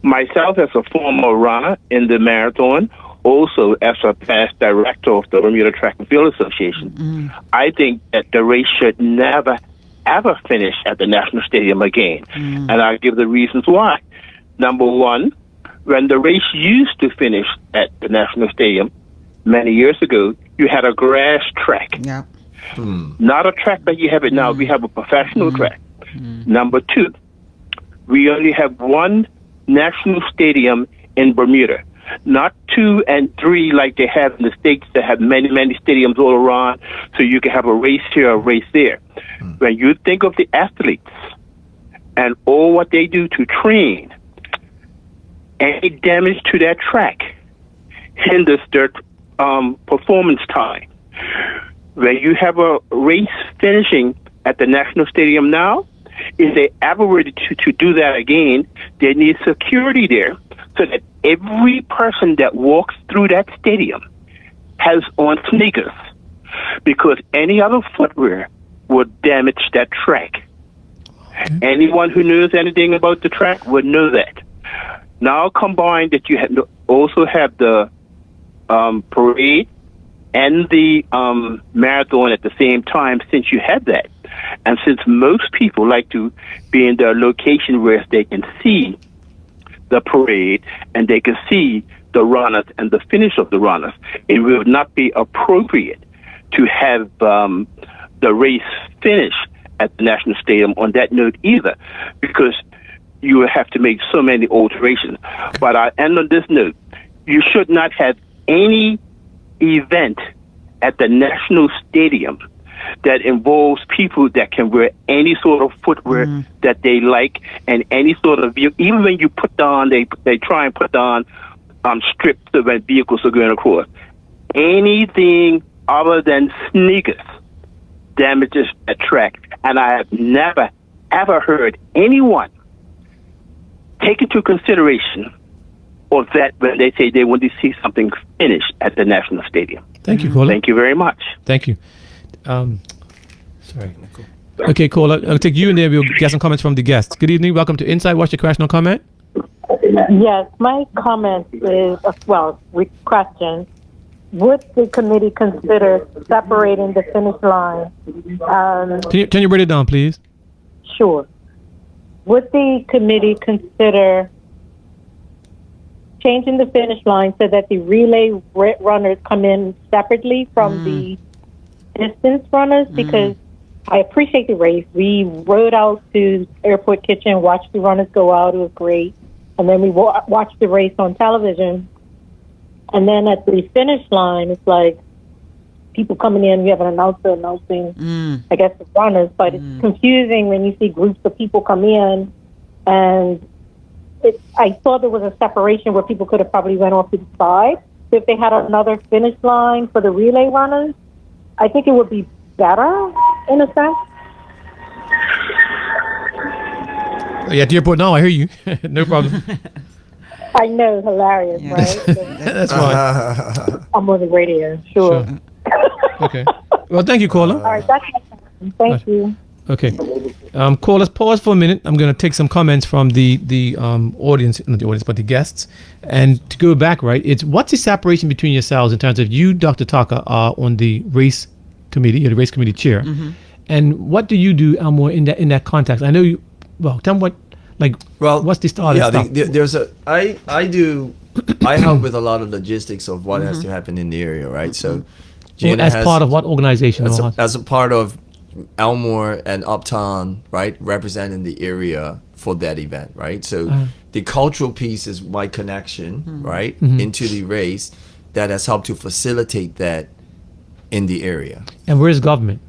Myself, as a former runner in the marathon, also as a past director of the Bermuda Track and Field Association, I think that the race should never, ever finish at the National Stadium again. And I'll give the reasons why. Number one, when the race used to finish at the National Stadium many years ago, you had a grass track. Yeah. Not a track that you have it now. We have a professional track. Number two, we only have one national stadium in Bermuda, not 2 and 3 like they have in the States that have many, many stadiums all around, so you can have a race here, a race there. When you think of the athletes and all what they do to train, any damage to that track hinders their performance time. When you have a race finishing at the National Stadium now, if they ever were to do that again, they need security there so that every person that walks through that stadium has on sneakers, because any other footwear would damage that track. Anyone who knows anything about the track would know that. Now combine that you also have the parade and the marathon at the same time, since you had that. And since most people like to be in their location where they can see the parade and they can see the runners and the finish of the runners, it would not be appropriate to have the race finish at the National Stadium on that note either, because you would have to make so many alterations. But I end on this note. You should not have any event at the National Stadium that involves people that can wear any sort of footwear that they like, and any sort of vehicle. Even when you put on, they try and put on strips so when vehicles are going across. Anything other than sneakers damages a track. And I have never, ever heard anyone take into consideration of that when they say they want to see something finished at the National Stadium. Thank you, caller. Thank you very much. Thank you. Sorry. Okay, caller. I'll take you and then we'll get some comments from the guests. Good evening. Welcome to Insight. What's your question or comment? Yes, my comment is, question. Would the committee consider separating the finish line? Can you break it down, please? Sure. Would the committee consider changing the finish line so that the relay runners come in separately from the distance runners? Because I appreciate the race. We rode out to Airport Kitchen, watched the runners go out. It was great. And then we watched the race on television. And then at the finish line, it's like people coming in, we have an announcer announcing, I guess, the runners. But it's confusing when you see groups of people come in. And I thought there was a separation where people could have probably went off to the side. So if they had another finish line for the relay runners, I think it would be better in a sense. Yeah, at the airport now, I hear you. No problem. I know, hilarious, right? That's fine. I'm on the radio, sure. Okay. Well, thank you, caller. All right, that's thank you. Okay. Callers, pause for a minute. I'm going to take some comments from the audience, not the audience, but the guests. And to go back, right, it's what's the separation between yourselves in terms of you, Dr. Tucker, are on the race committee, you're the race committee chair. And what do you do, Elmore, in that context? I know you, well, tell me what, like, what's the start of stuff? There's I help with a lot of logistics of what has to happen in the area, right? So Gina as part of what organization? As a part of Elmore and Uptown, right, representing the area for that event, right? So the cultural piece is my connection, right, into the race that has helped to facilitate that in the area. And where's government?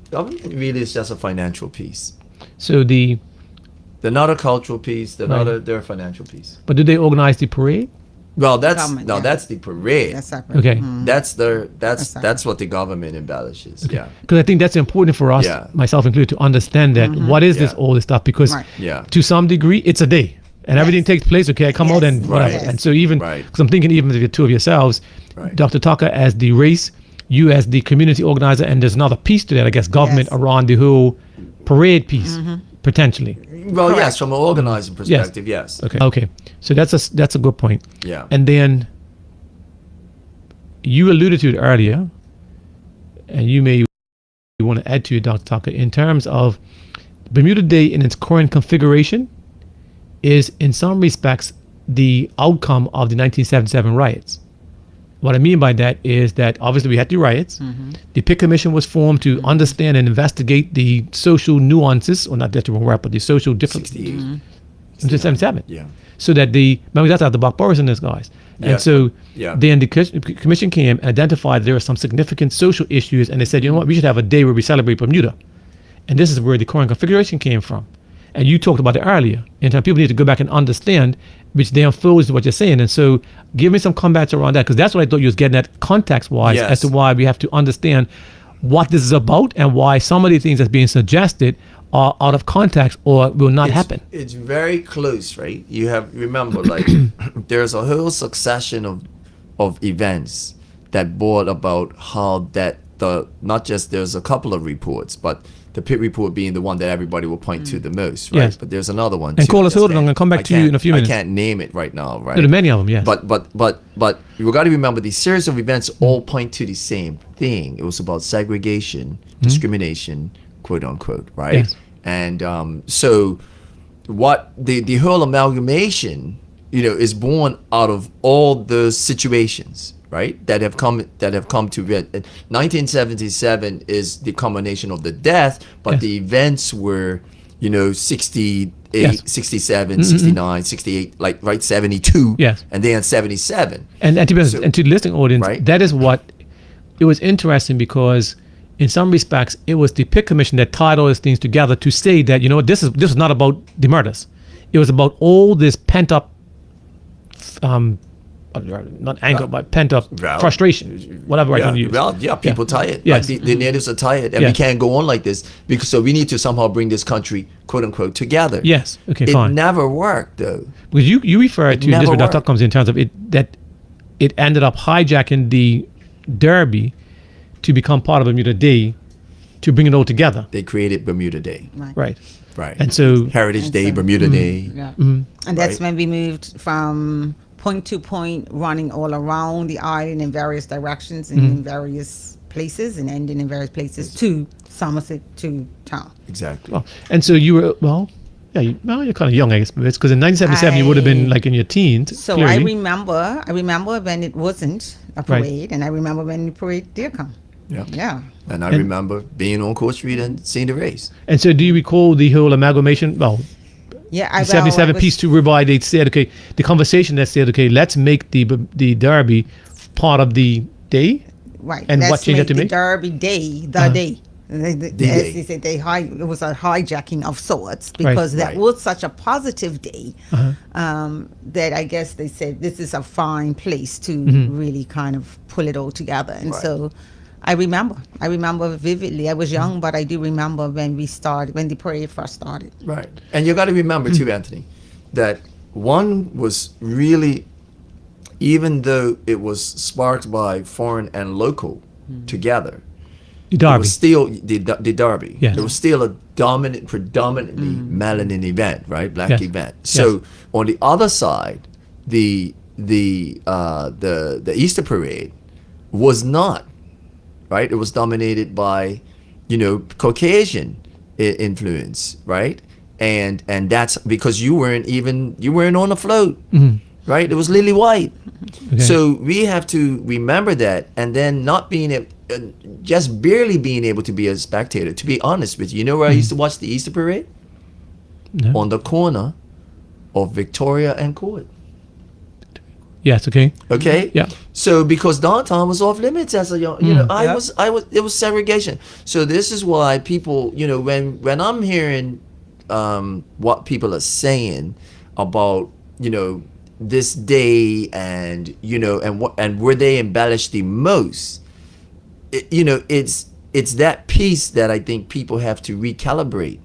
Government really is just a financial piece. So they're not a cultural piece. They're a financial piece. But do they organize the parade? Well, that's the parade. That's separate. Okay. That's what the government embellishes. Okay. Yeah. Because I think that's important for us, myself included, to understand that what is this all this stuff? Because to some degree, it's a day. And everything takes place. Okay, I come out and whatever. Yes. And so even, because I'm thinking even if the two of yourselves, Dr. Tucker as the race, you as the community organizer, and there's another piece to that, I guess, government around the whole parade piece, potentially. Well, yes, from an organizing perspective, yes. Okay. So that's a good point. Yeah. And then you alluded to it earlier, and you may want to add to it, Dr. Tucker, in terms of Bermuda Day in its current configuration is in some respects the outcome of the 1977 riots. What I mean by that is that obviously we had the riots. The PIC Commission was formed to understand and investigate the social nuances, or not that's the wrong word, but the social differences. 1977. Yeah. So that remember that's how the Buck Boris and those guys. And so then the commission came and identified there were some significant social issues, and they said, you know what, we should have a day where we celebrate Bermuda. And this is where the current configuration came from. And you talked about it earlier. And people need to go back and understand, which then flows to what you're saying. And so give me some comments around that, because that's what I thought you was getting at context-wise as to why we have to understand what this is about and why some of the things that's being suggested are out of context or will not happen. It's very close, right? You have, remember, like, there's a whole succession of events that brought about how that not just there's a couple of reports, but the PIT report being the one that everybody will point to the most, right? Yes. But there's another one. And call us hold on, I'm going to come back to you in a few minutes. I can't name it right now, right? There are many of them, yes. But you got to remember the series of events all point to the same thing. It was about segregation, discrimination, quote unquote, right? Yes. And so what the whole amalgamation, is born out of all those situations, right? That have come to it. 1977 is the culmination of the death, but the events were, 68, 67, 69, 68, like, right, 72, and then 77. And to be honest, and to the listening audience, that is what, it was interesting because in some respects, it was the PIC Commission that tied all these things together to say that, this is not about the murders. It was about all this pent up not anger, but pent up frustration, whatever I can use. Well, people tired. Yes. Like the natives are tired, and we can't go on like this because so we need to somehow bring this country, quote unquote, together. Yes. Okay. It Fine. never worked though. Because you referred to this, never where Dr. worked. comes in terms of it that it ended up hijacking the Derby to become part of Bermuda Day to bring it all together. They created Bermuda Day, Right. right? And so Heritage Day, so- Bermuda Day. Yeah. And that's Right. when we moved from point to point, running all around the island in various directions and in various places and ending in various places to Somerset to town. Exactly. well, and so you were you're kind of young, I guess, because in 1977 you would have been I- like in your teens. So clearly. I remember when it wasn't a Right. parade, and I remember when the parade did come. Yeah. Yeah. And I And- remember being on Court Street and seeing the race. And so do you recall the whole amalgamation? Well, Yeah, the 77 piece to whereby they said, okay, the conversation that said, okay, let's make the Derby part of the day. Right. And let's what change you have to the make? Derby Day, the Uh-huh. day. As day. they said, it was a hijacking of sorts because that Right. was such a positive day Uh-huh. that I guess they said this is a fine place to really kind of pull it all together. And Right. so I remember vividly. I was young, but I do remember when the parade first started. Right. And you got to remember too, Anthony, that one was really, even though it was sparked by foreign and local together, The it Derby. was still the Derby. Yes. It was still a predominantly melanin event, right? Black Yes. event. So on the other side, the Easter parade was not, right? It was dominated by, Caucasian influence, right? And that's because you weren't on the float, right? It was lily white. Okay. So we have to remember that, and then not being just barely being able to be a spectator. To be honest with you, where I used to watch the Easter parade? No. On the corner of Victoria and Court. Yes. Okay. Okay. Yeah. So because downtown was off limits as a young, it was segregation. So this is why people, when I'm hearing what people are saying about, this day and and where they embellish the most, it's that piece that I think people have to recalibrate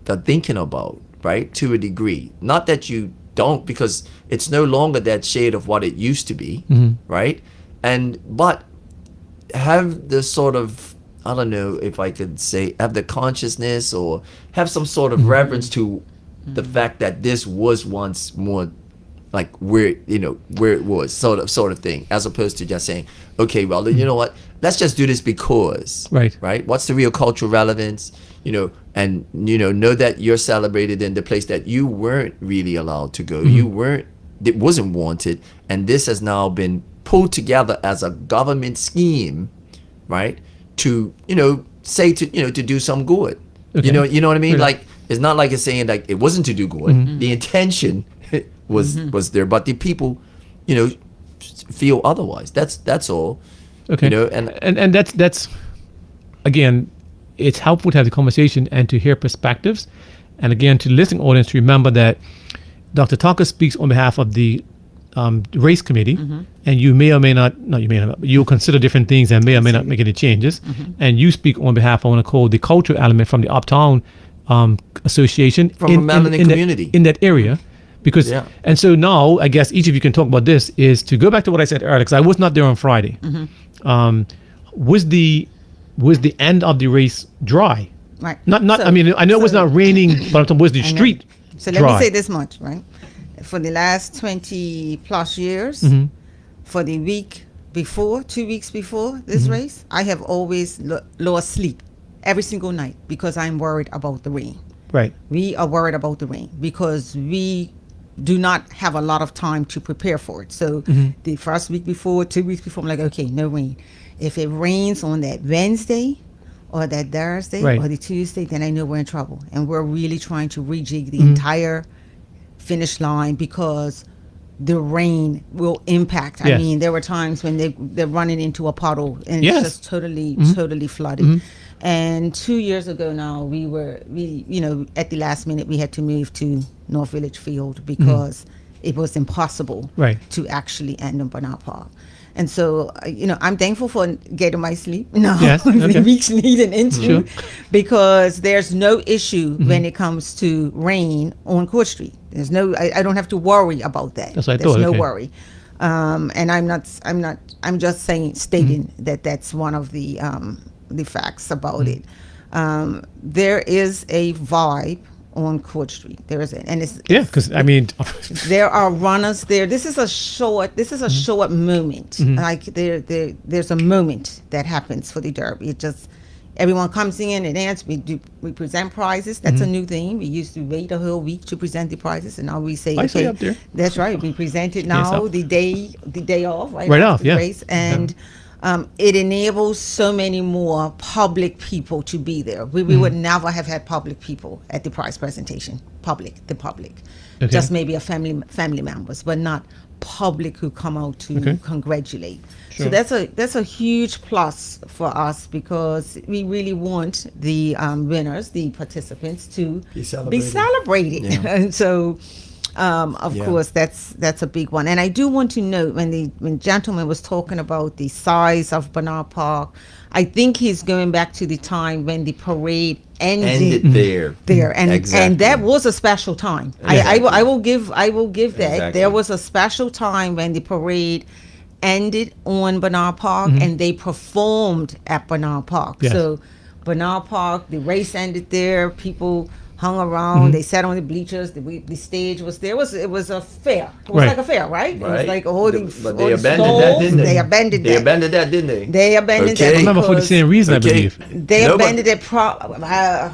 the thinking about, right, to a degree. Not that you don't, because it's no longer that shade of what it used to be, right? But have the sort of, I don't know if I could say, have the consciousness or have some sort of reverence to the fact that this was once more like where it was sort of thing, as opposed to just saying, okay, well, you know what, let's just do this because, right? What's the real cultural relevance, and know that you're celebrated in the place that you weren't really allowed to go. It wasn't wanted, and this has now been pulled together as a government scheme, right, to say to do some good. Okay. You know what I mean? Right. Like, it's not like it's saying like it wasn't to do good. The intention was there, but the people feel otherwise. That's all. Okay. And that's again, it's helpful to have the conversation and to hear perspectives, and again to the listening audience to remember that Dr. Tucker speaks on behalf of the race committee, and you may or may not, you'll consider different things and may or may not make any changes, and you speak on behalf, I want to call the cultural element from the Uptown Association From a melanin community. in that area. Because and so now I guess each of you can talk about this, is to go back to what I said earlier, because I was not there on Friday. Was the end of the race dry? Right. Not So- I mean, I know it was so- not raining, but I'm talking, was the I know. street So dry? let me say this much, right? For the last 20 plus years, for the week before, 2 weeks before this race, I have always lost sleep every single night because I'm worried about the rain. Right. We are worried about the rain because we do not have a lot of time to prepare for it. So the first week before, 2 weeks before, I'm like, okay, no rain. If it rains on that Wednesday or that Thursday Right. or the Tuesday, then I know we're in trouble. And we're really trying to rejig the entire finish line because the rain will impact. I Yes. mean, there were times when they're running into a puddle and Yes. it's just totally flooded. And 2 years ago now, we at the last minute we had to move to North Village Field because it was impossible Right. to actually end in Bernard Park. And so, I'm thankful for getting my sleep now, Yes, okay. weeks leading into, Sure. because there's no issue when it comes to rain on Court Street. There's no, I don't have to worry about that. That's what I There's thought, no okay. worry. And I'm just stating that that's one of the facts about it. There is a vibe on Court Street. There is, and it's because I mean, there are runners there. This is a short moment. Like there's a moment that happens for the Derby. It just, everyone comes in and answers. We present prizes. That's a new thing. We used to wait a whole week to present the prizes, and now we say, I see up there. That's right. We present it now up. the day off, right Right after off, the yeah. race, and it enables so many more public people to be there. We would never have had public people at the prize presentation. The public, Okay. just maybe a family members, but not public who come out to congratulate. Sure. So that's a huge plus for us, because we really want the winners, the participants, to be celebrated. Yeah. And so, of course, that's a big one. And I do want to note, when gentleman was talking about the size of Bernard Park, I think he's going back to the time when the parade ended there, and Exactly. and that was a special time. Exactly. I will give that. Exactly. There was a special time when the parade ended on Bernard Park, and they performed at Bernard Park. Yes. So Bernard Park, the race ended there. People hung around. They sat on the bleachers. The stage was there. It was a fair. It was Right. like a fair, right? It was like all the But all they the abandoned that, stalls. didn't they? They abandoned They that. abandoned that, didn't they? They abandoned Okay. that. I remember for the because same reason, I Okay. believe. They No, but- abandoned it.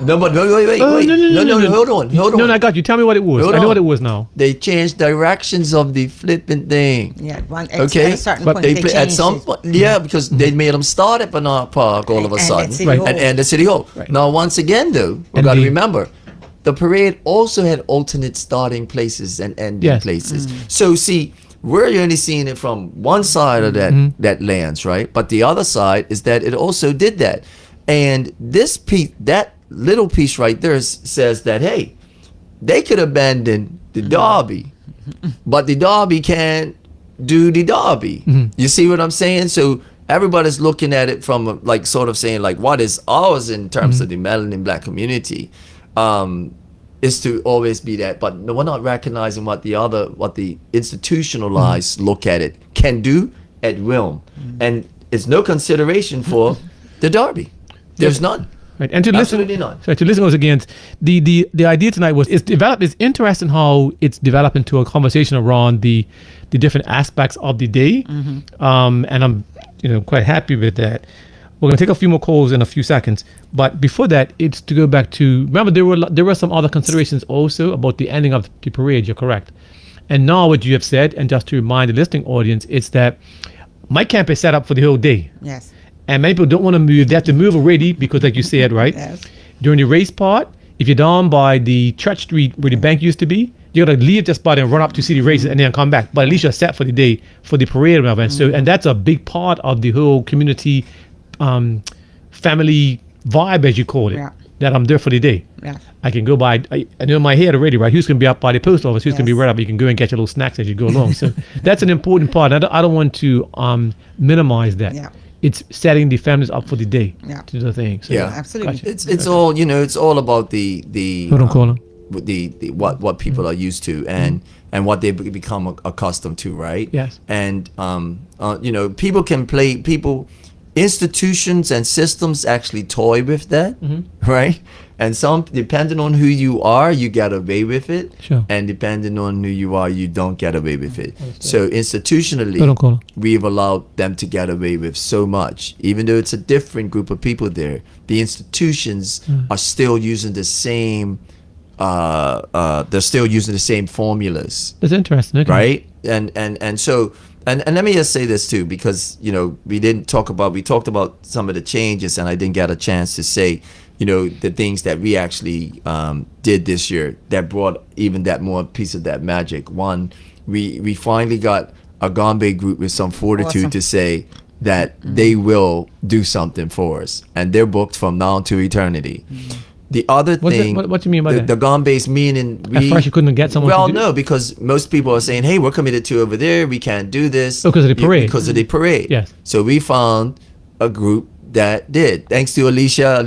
No, but wait. Oh, No, hold on. No, I got you. Tell me what it was. Hold I know on. what it was now. They changed directions of the flipping thing. Yeah, Okay, at a certain But point they they put, at changed some it. point, because they made them start at Bernard Park all of a And at sudden, City Right. Hall. and the City Hall. Right. Now, once again, though, we And got to the- remember, the parade also had alternate starting places and ending Yes. places. So, see, we're only seeing it from one side of that lands, right? But the other side is that it also did that, and this piece, that little piece right there, says that hey, they could abandon the Derby, but the Derby can't do the Derby. You see what I'm saying? So everybody's looking at it from like sort of saying like, what is ours in terms of the melanin black community, is to always be that. But no, we're not recognizing what the institutionalized look at it can do at will, and it's no consideration for the Derby. There's none. Right. And to Absolutely listen, not. sorry, to listeners again, the idea tonight was it's developed. It's interesting how it's developed into a conversation around the different aspects of the day, and I'm quite happy with that. We're gonna take a few more calls in a few seconds, but before that, it's to go back to remember there were some other considerations also about the ending of the parade. You're correct, and now what you have said, and just to remind the listening audience, it's that my camp is set up for the whole day. Yes. And many people don't want to move. They have to move already because, like you said, right? Yes. During the race part, if you're down by the Church Street where the bank used to be, you got to leave the spot and run up to see the races and then come back. But at least you're set for the day for the parade, whatever. And so, and that's a big part of the whole community, family vibe, as you call it. Yeah. That I'm there for the day. Yeah. I can go by. I know in my head already, right? Who's going to be up by the post office? Who's going to be Yes. right up? You can go and get your little snacks as you go along. So that's an important part. I don't want to minimize that. Yeah. It's setting the families up for the day Yeah. to do the thing. So, Yeah. Absolutely. Gotcha. It's all it's all about the Hold on, caller. with the what people are used to and what they become accustomed to, right? Yes. And people can play institutions and systems actually toy with that, right? And some, depending on who you are, you get away with it. Sure. And depending on who you are, you don't get away with it. So institutionally, Hold on, caller. we've allowed them to get away with so much, even though it's a different group of people there. The institutions are still using the same. They're still using the same formulas, That's interesting. Okay. right? And so. And let me just say this too, because we talked about some of the changes, and I didn't get a chance to say the things that we actually did this year that brought even that more piece of that magic. One, we finally got a Gombe group with some fortitude Awesome. to say that they will do something for us, and they're booked from now to eternity. The other thing, what do you mean by that? The gone base meaning At first you couldn't get someone Well, to do no, because most people are saying, "Hey, we're committed to over there. We can't do this." Oh, because of the parade. Because of the parade. Yes. So we found a group that did. Thanks to Alicia,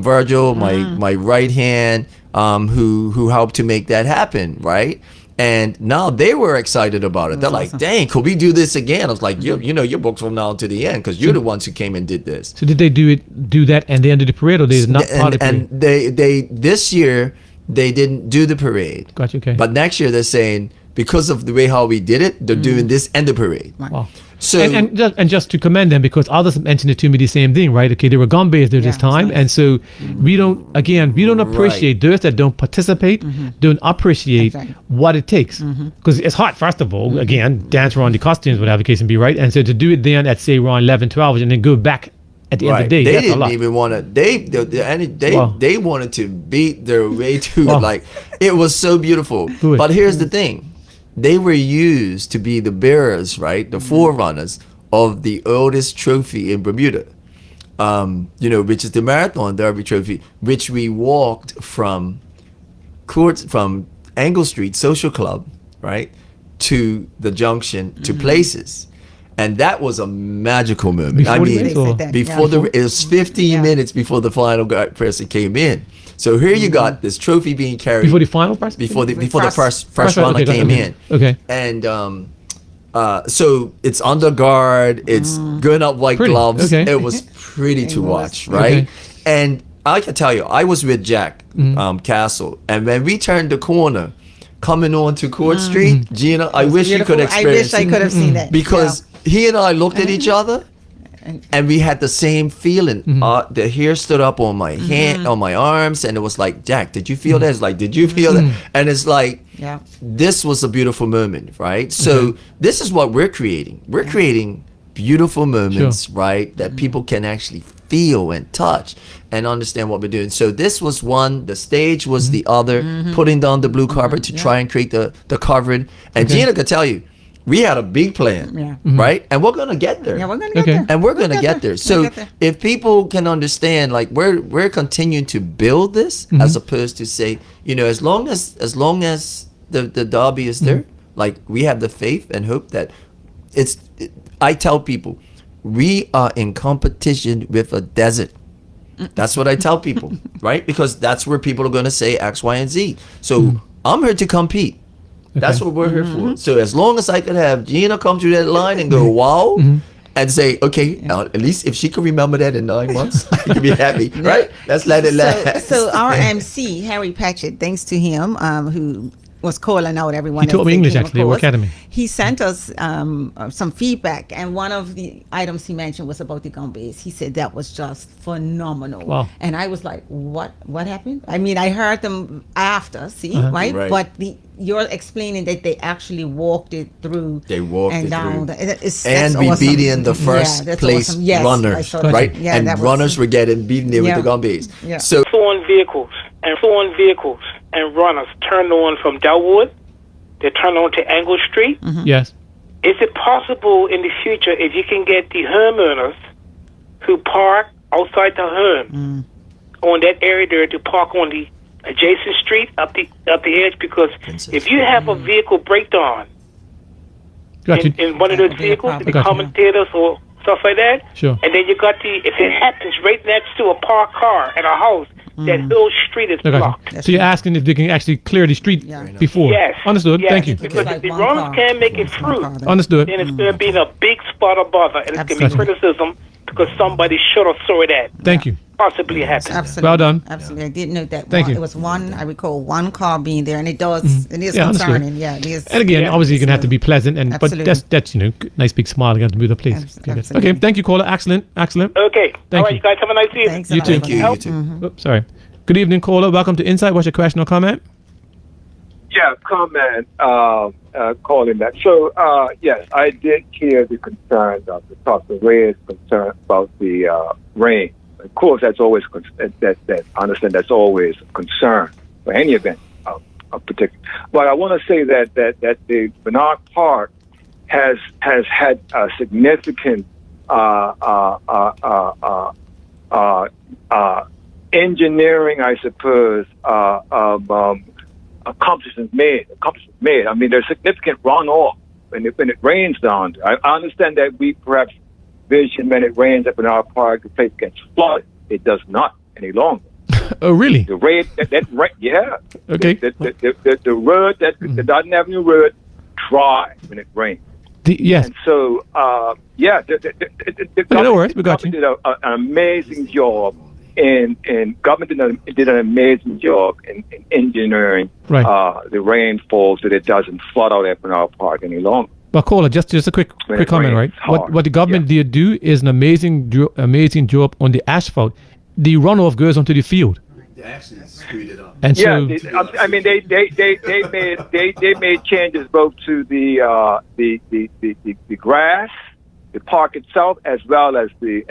Virgil, my right hand, who helped to make that happen, right? And now they were excited about it. They're like, "Dang, could we do this again?" I was like, "You know, your book's from now to the end because you're the ones who came and did this." So did they do that and they ended the parade, or they did not part of the parade? And they this year they didn't do the parade. Gotcha. Okay. But next year they're saying because of the way how we did it, they're doing this and the parade. Wow. So and just to commend them, because others mentioned it to me the same thing, right? Okay, they were gone based there this time, and so we don't appreciate those that don't participate, don't appreciate what it takes, because it's hard. First of all, again, dance around the costumes, whatever the case may be, right? And so to do it then at say around 11, 12, and then go back at the end of the day, they that's a didn't lot. even want to. They wanted to beat their way to like it was so beautiful. Good. But here's the thing. They were used to be the bearers, right? The forerunners of the oldest trophy in Bermuda, which is the Marathon Derby Trophy, which we walked from Angle Street Social Club, right, to the junction to Places. And that was a magical moment. It was 15 minutes before the final person came in. So here you got this trophy being carried Before the final person? Before the first runner came in. Okay. And so it's under guard. It's going up white gloves. Okay. It was pretty to watch, right? Okay. And I can tell you, I was with Jack Castle, and when we turned the corner, coming on to Court Street, Gina, I wish you could experience it. I wish I could have seen that because he and I looked at each other. And we had the same feeling. The hair stood up on my hand, on my arms, and it was like, Jack, did you feel that? It's like, did you feel that? And it's like, this was a beautiful moment, right? So this is what we're creating. We're creating beautiful moments, right? That people can actually feel and touch and understand what we're doing. So this was one. The stage was the other. Putting down the blue carpet to try and create the covering. And Gina could tell you, we had a big plan, right? And we're gonna get there. Yeah, we're gonna get there. And we're gonna get there. So if people can understand, like we're continuing to build this, as opposed to say, as long as the derby is there, like we have the faith and hope that I tell people, we are in competition with a desert. That's what I tell people, right? Because that's where people are gonna say X, Y, and Z. So I'm here to compete. That's what we're here for. So as long as I could have Gina come through that line and go, wow, and say, okay, at least if she can remember that in 9 months, I can be happy, right? Let's let it last. So our MC, Harry Patchett, thanks to him, who was calling out everyone. He taught me English, actually, at War Academy. He sent us some feedback, and one of the items he mentioned was about the gum base. He said that was just phenomenal. Wow. And I was like, what happened? I mean, I heard them after, right? But you're explaining that they actually walked it through. They walked and it down. through. And we beat in the first place runners, right? Yeah, and runners were getting beaten there with the gum base. Yeah. So on vehicles and runners turned on from Delwood. They turned on to Angle Street. Yes. Is it possible in the future if you can get the homeowners who park outside the home on that area there to park on the adjacent street up the edge? Because if you have a vehicle breakdown in one of those vehicles, the commentators or stuff like that, and then you got if it happens right next to a parked car at a house, that whole street is blocked. So you're asking if they can actually clear the street before? Yes. Understood. Yes. Thank you. Because if the runners can't make it through, Understood. then it's going to be in a big spot of bother, and it's going to be criticism because somebody should have saw that. Thank you. Possibly happened. Absolutely. Well done. Absolutely. I did note that. Thank you. It was I recall one car being there, and it is concerning. Yeah, it is. And again, obviously, you're going to have to be pleasant, but that's nice big smile again to be the place. Okay, thank you, caller. Excellent. Okay. Thank you guys have a nice evening. Thanks. You too. you too. Oops, sorry. Good evening, caller. Welcome to Insight. What's your question or comment? Yeah, comment, calling that. So, yes, I did hear the concerns of the talk. The Ray is concerned about the rain. Of course, that's always that I understand that's always a concern for any event of particular. But I want to say that the Bernard Park has had a significant engineering, I suppose, accomplishments made. I mean, there's significant runoff when it rains down. I understand that we perhaps vision when it rains up in our park, the place gets flooded. It does not any longer. Oh, really? The rain, yeah. Okay. The road, the Dodden Avenue road, dry when it rains. Yes. And so, the no worries, we got you. did an amazing job in government did an amazing job in engineering the rainfall so that it doesn't flood out up in our park any longer. But Caller, just a quick comment, right? What the government did do is an amazing job on the asphalt. The runoff goes onto the field. They actually screwed it up. And so, I mean, they made changes both to the grass, the park itself, as well as the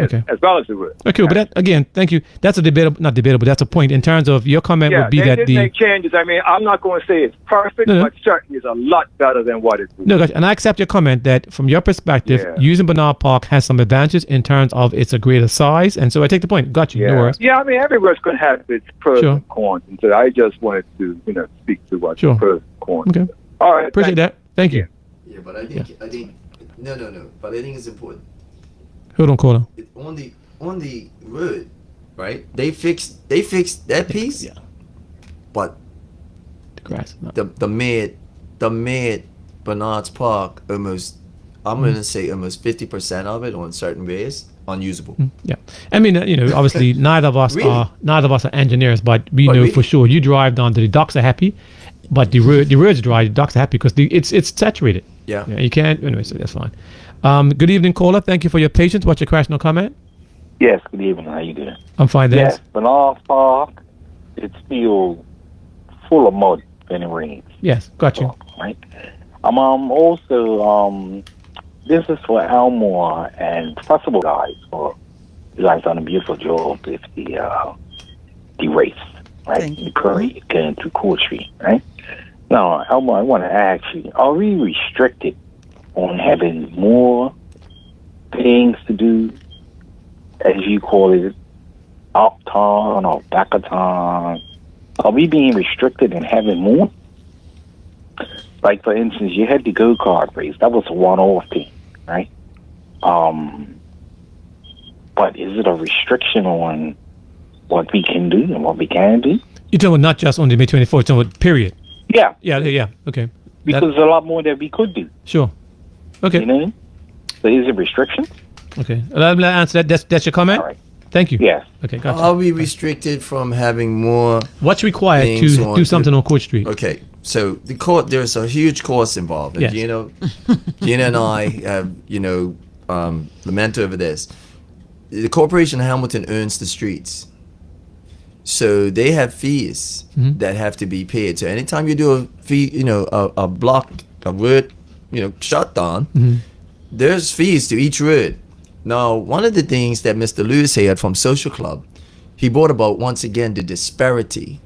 road. Okay, but that, again, thank you. That's a not debatable. That's a point in terms of your comment would be that they did make changes. I mean, I'm not going to say it's perfect, but certainly it's a lot better than what it was. No, gotcha. And I accept your comment that from your perspective, using Bernard Park has some advantages in terms of it's a greater size, and so I take the point. Got you. No worries. Yeah, I mean, everywhere's going to have its pros and cons, and so I just wanted to, speak to what the pros and cons. Okay. All right. Appreciate that. Thank you. Yeah, but I think no. But I think it's important. Hold on, Caller. On the road, right? They fixed that piece. Yeah. But the grass. No. The mid Bernard's Park almost. I'm gonna say almost 50% of it on certain ways unusable. Yeah, I mean, obviously neither of us are engineers, but we know for sure. You drive down to the docks are happy, but the roads dry. The docks are happy because it's saturated. Yeah, you can't. Anyway, so that's fine. Good evening, caller. Thank you for your patience. What's your question or comment? Yes, good evening. How you doing? I'm fine, thanks. Yes, Bernard Park, it's still full of mud when it rains. Yes, got you. Right. Also, this is for Elmore and Festival guys. For you guys done a beautiful job with the race, right? The Curry getting to Court Street, right? Now, Elmore, I want to ask you: are we restricted on having more things to do, as you call it, uptown or back of town? Are we being restricted in having more? Like, for instance, you had the go-kart race. That was a one-off thing, right? But is it a restriction on what we can do and what we can do? You're talking about not just on the May 24th, you're talking about period. Yeah. Yeah. Okay. Because there's a lot more that we could do. Sure. Okay. You know? So is it restrictions? Okay. Let me answer that. That's your comment? All right. Thank you. Yes. Okay, gotcha. Are we restricted from having more? What's required to do something on Court Street? Okay, so the court, there's a huge cost involved. And yes. Gina and I have, lament over this. The Corporation of Hamilton owns the streets. So they have fees that have to be paid. So anytime you do a fee, a block, a road, shut down, there's fees to each road. Now, one of the things that Mr. Lewis had from Social Club, he brought about once again the disparity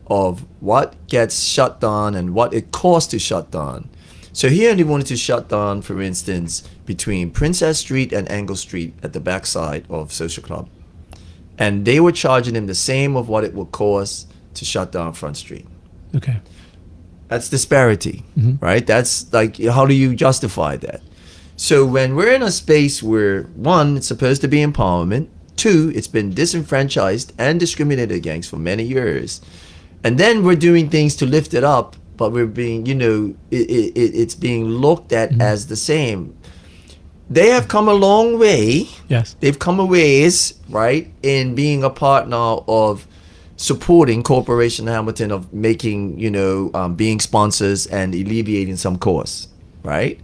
of what gets shut down and what it costs to shut down. So he only wanted to shut down, for instance, between Princess Street and Angle Street at the backside of Social Club. And they were charging him the same of what it would cost to shut down Front Street. Okay. That's disparity, right? That's like, how do you justify that? So when we're in a space where, one, it's supposed to be empowerment, two, it's been disenfranchised and discriminated against for many years, and then we're doing things to lift it up, but we're being, it's being looked at as the same. They have come a long way. Yes. They've come a ways, right, in being a partner of supporting Corporation Hamilton, of making, being sponsors and alleviating some costs, right?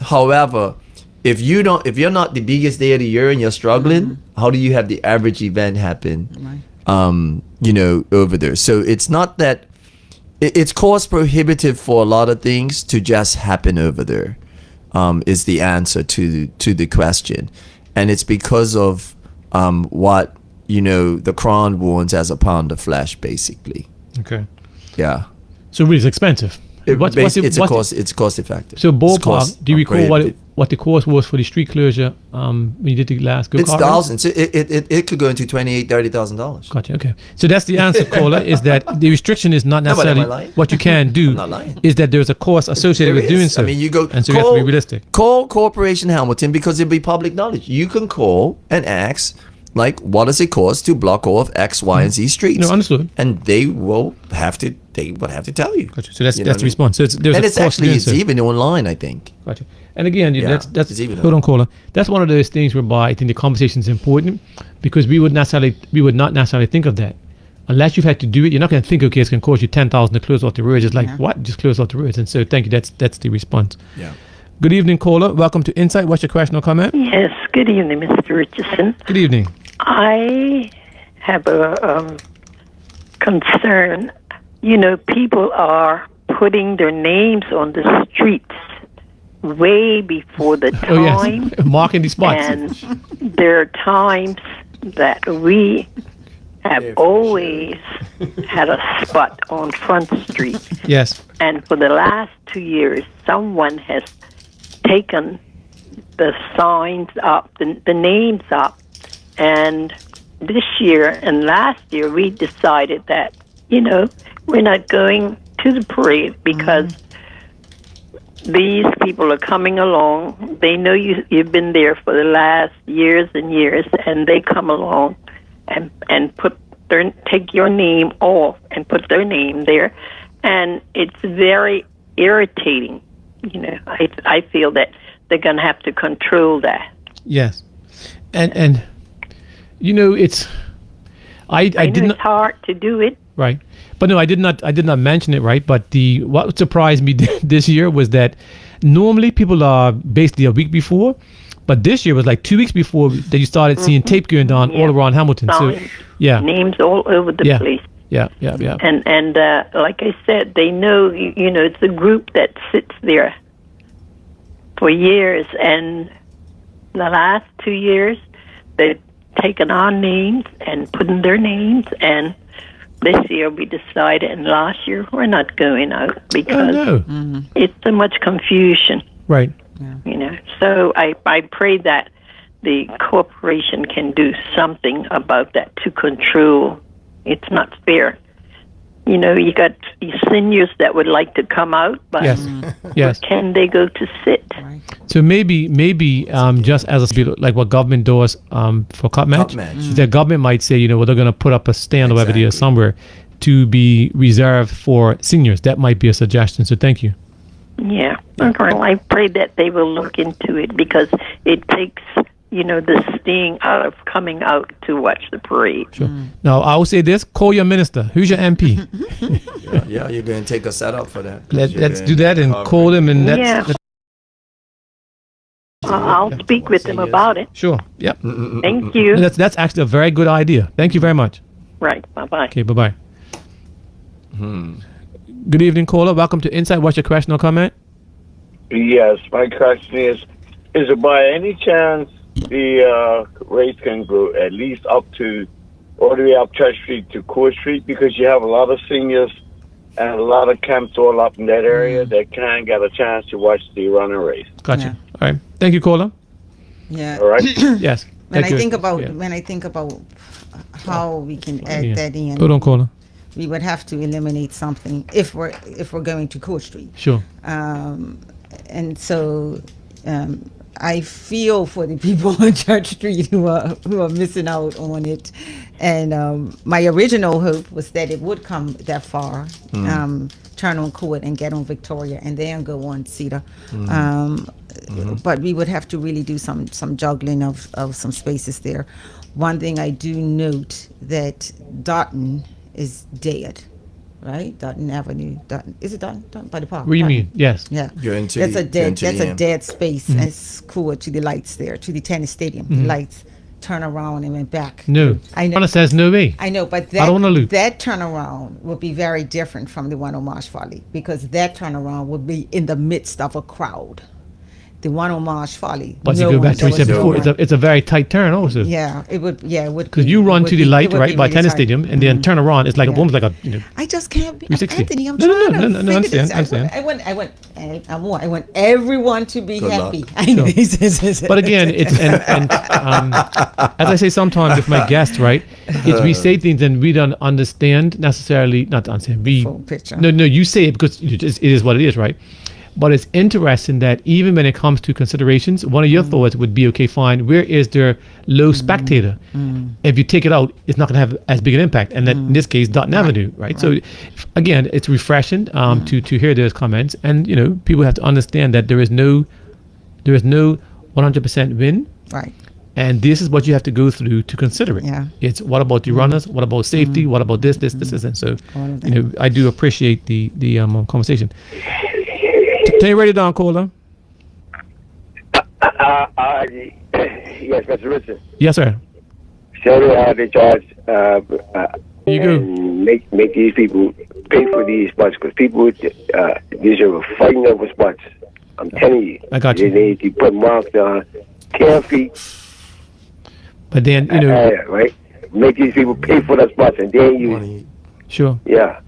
However, if you're not the biggest day of the year and you're struggling, how do you have the average event happen, over there? So it's not that it's cost prohibitive for a lot of things to just happen over there, is the answer to the question. And it's because of what, the Crown warns as a pound of flesh, basically. Okay. Yeah. So really it's expensive. It's cost effective. So ballpark, do you recall what the cost was for the street closure when you did the last go-kart? It's thousands. It could go into $28,000-$30,000. Gotcha. Okay. So that's the answer, caller. Is that the restriction is not necessarily what you can do. I'm not lying. Is that there's a cost associated with doing so. I mean, you go. And so you have to be realistic. Call Corporation Hamilton because it'll be public knowledge. You can call and ask, like, what does it cost to block off X, Y, and Z streets? No, understood. And they will have to. They would have to tell you. Gotcha. So that's the response. So it's even online, I think. Gotcha. And again, that's even hold on, caller. That's one of those things whereby I think the conversation is important because we would not necessarily think of that unless you've had to do it. You're not going to think, okay, it's going to cost you $10,000 to close off the roads. It's like what? Just close off the roads. And so, thank you. That's the response. Yeah. Good evening, caller. Welcome to Insight. What's your question or comment? Yes. Good evening, Mr. Richardson. Good evening. I have a concern. You know, people are putting their names on the streets way before the time. Oh, yes. Marking the spots. And there are times that we have always had a spot on Front Street. Yes. And for the last 2 years, someone has taken the signs up, the names up. And this year and last year, we decided that, you know, we're not going to the parade because these people are coming along. They know you've been there for the last years and years, and they come along and take your name off and put their name there. And it's very irritating. You know, I feel that they're going to have to control that. Yes. And you know, it's it's hard to do it. Right. But no, I did not mention it, right? But what surprised me this year was that normally people are basically a week before, but this year was like 2 weeks before that you started seeing tape going down all around Hamilton. Signs, so yeah, names all over the place. Yeah. And like I said, they know, you know, it's a group that sits there for years, and the last 2 years they've taken our names and put in their names, and this year we decided, and last year we're not going out because it's so much confusion. Right. Yeah. You know, so I pray that the corporation can do something about that to control. It's not fair. You know, you got seniors that would like to come out, but yes. Can they go to sit? Right. So maybe just as like what government does for cup match, the government might say, you know, well, they're going to put up a stand or whatever it is somewhere to be reserved for seniors. That might be a suggestion. So thank you. Yeah. Okay. Well, I pray that they will look into it because it takes, you know, the sting out of coming out to watch the parade. Sure. Now, I will say this, call your minister. Who's your MP? Yeah, you're going to take a setup for that. Let's do that and call them. And I'll speak with them about it. Sure. Yep. Thank you. That's actually a very good idea. Thank you very much. Right. Bye-bye. Okay, bye-bye. Good evening, caller. Welcome to Insight. What's your question or comment? Yes, my question is it by any chance the race can go at least up to, all the way up Church Street to Court Street, because you have a lot of seniors and a lot of camps all up in that area that can't get a chance to watch the running race. Gotcha. Yeah. All right. Thank you, caller. Yeah. All right. Yes. When I think about how we can add that in, Hold on, caller. we would have to eliminate something if we're going to Court Street. Sure. And so I feel for the people on Church Street who are missing out on it. And my original hope was that it would come that far, turn on Court and get on Victoria, and then go on Cedar. But we would have to really do some juggling of some spaces there. One thing I do note that Dotton is dead. Right, Dutton Avenue. Is it Dutton by the park? What do you mean? Yes. Yeah. That's a dead space. And it's cool to the lights there, to the tennis stadium. The lights turn around and went back. No. I know. Honest says no way. I know, but I don't want to lose. That turnaround would be very different from the one on Marsh Valley, because that turnaround would be in the midst of a crowd. the one on Marsh Folly. But you go back to what you said before, it's a very tight turn also. Yeah, it would. Because you run to the light, right, by tennis stadium, and then turn around. It's like almost like a. I just can't be. 360. Anthony, I'm trying to I understand. I want everyone to be Good happy. luck. I know. But again, it's and as I say sometimes with my guests, right, it's we say things and we don't understand necessarily. Not understand. Full picture. No, you say it because it is what it is, right? But it's interesting that even when it comes to considerations, one of your thoughts would be, okay, fine, where is there low spectator? If you take it out, it's not going to have as big an impact. And that in this case, Dotton Avenue, right? So again, it's refreshing to hear those comments. And, people have to understand that there is no 100% win. Right. And this is what you have to go through to consider it. Yeah. It's what about the runners? What about safety? What about this? And so, I do appreciate the conversation. Can you write it down, caller? Yes, Mr. Richard. Yes, sir. Show me how they charge. You go. Make these people pay for these spots because people, these are fighting over spots. I'm telling you. I got you. They need to put marks on 10 feet. But then, right? Make these people pay for the spots and then you. Sure. Yeah.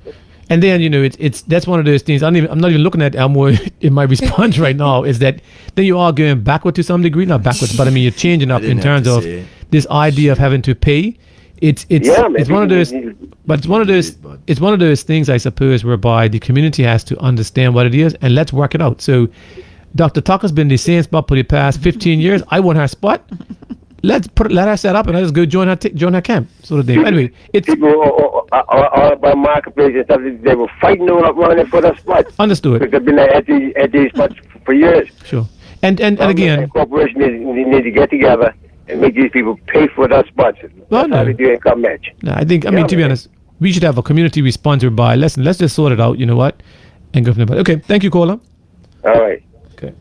And then it's that's one of those things. I'm not even looking at Elmore in my response right now. Is that then you are going backward to some degree, not backwards, but I mean you're changing up in terms of this idea of having to pay. It's one of those, but it's one of those things I suppose whereby the community has to understand what it is and let's work it out. So, Dr. Tucker's been the same spot for the past 15 years. I want her spot. Let her set up and let's go join her camp, sort of thing. Anyway, it's people all by marketplace and stuff. They were fighting around for the spots. Understood. Because they've been at these spots for years. Sure. And again, corporations need to get together and make these people pay for the spots. That's how they do income match. No, I mean, to be honest, we should have a community response whereby let's just sort it out. You know what? And go from there. Okay, thank you, caller. All right. Okay.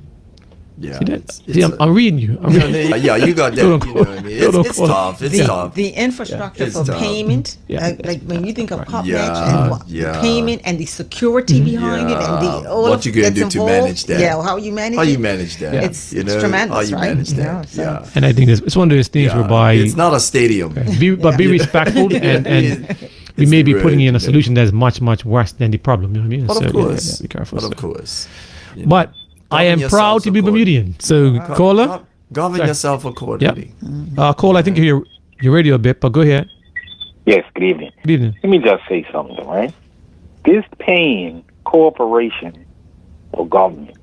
Yeah. See, I'm reading you. Yeah, you got that. You know what I mean? It's tough. It's tough. The infrastructure for payment, like when you think of pop Yeah, the payment and the security behind it, and the all what you gonna do to manage that? Yeah, how you manage that? Yeah. It's tremendous, how you right? manage that? Yeah. And I think it's one of those things whereby it's not a stadium. Be respectful and we may be putting in a solution that's much worse than the problem. You know what I mean? But of course, be careful. But of course. But I am proud to be Bermudian. So, caller, govern yourself accordingly. Caller, I think you hear your radio a bit, but go ahead. Yes, good evening. Good evening. Let me just say something, right? This paying corporation or government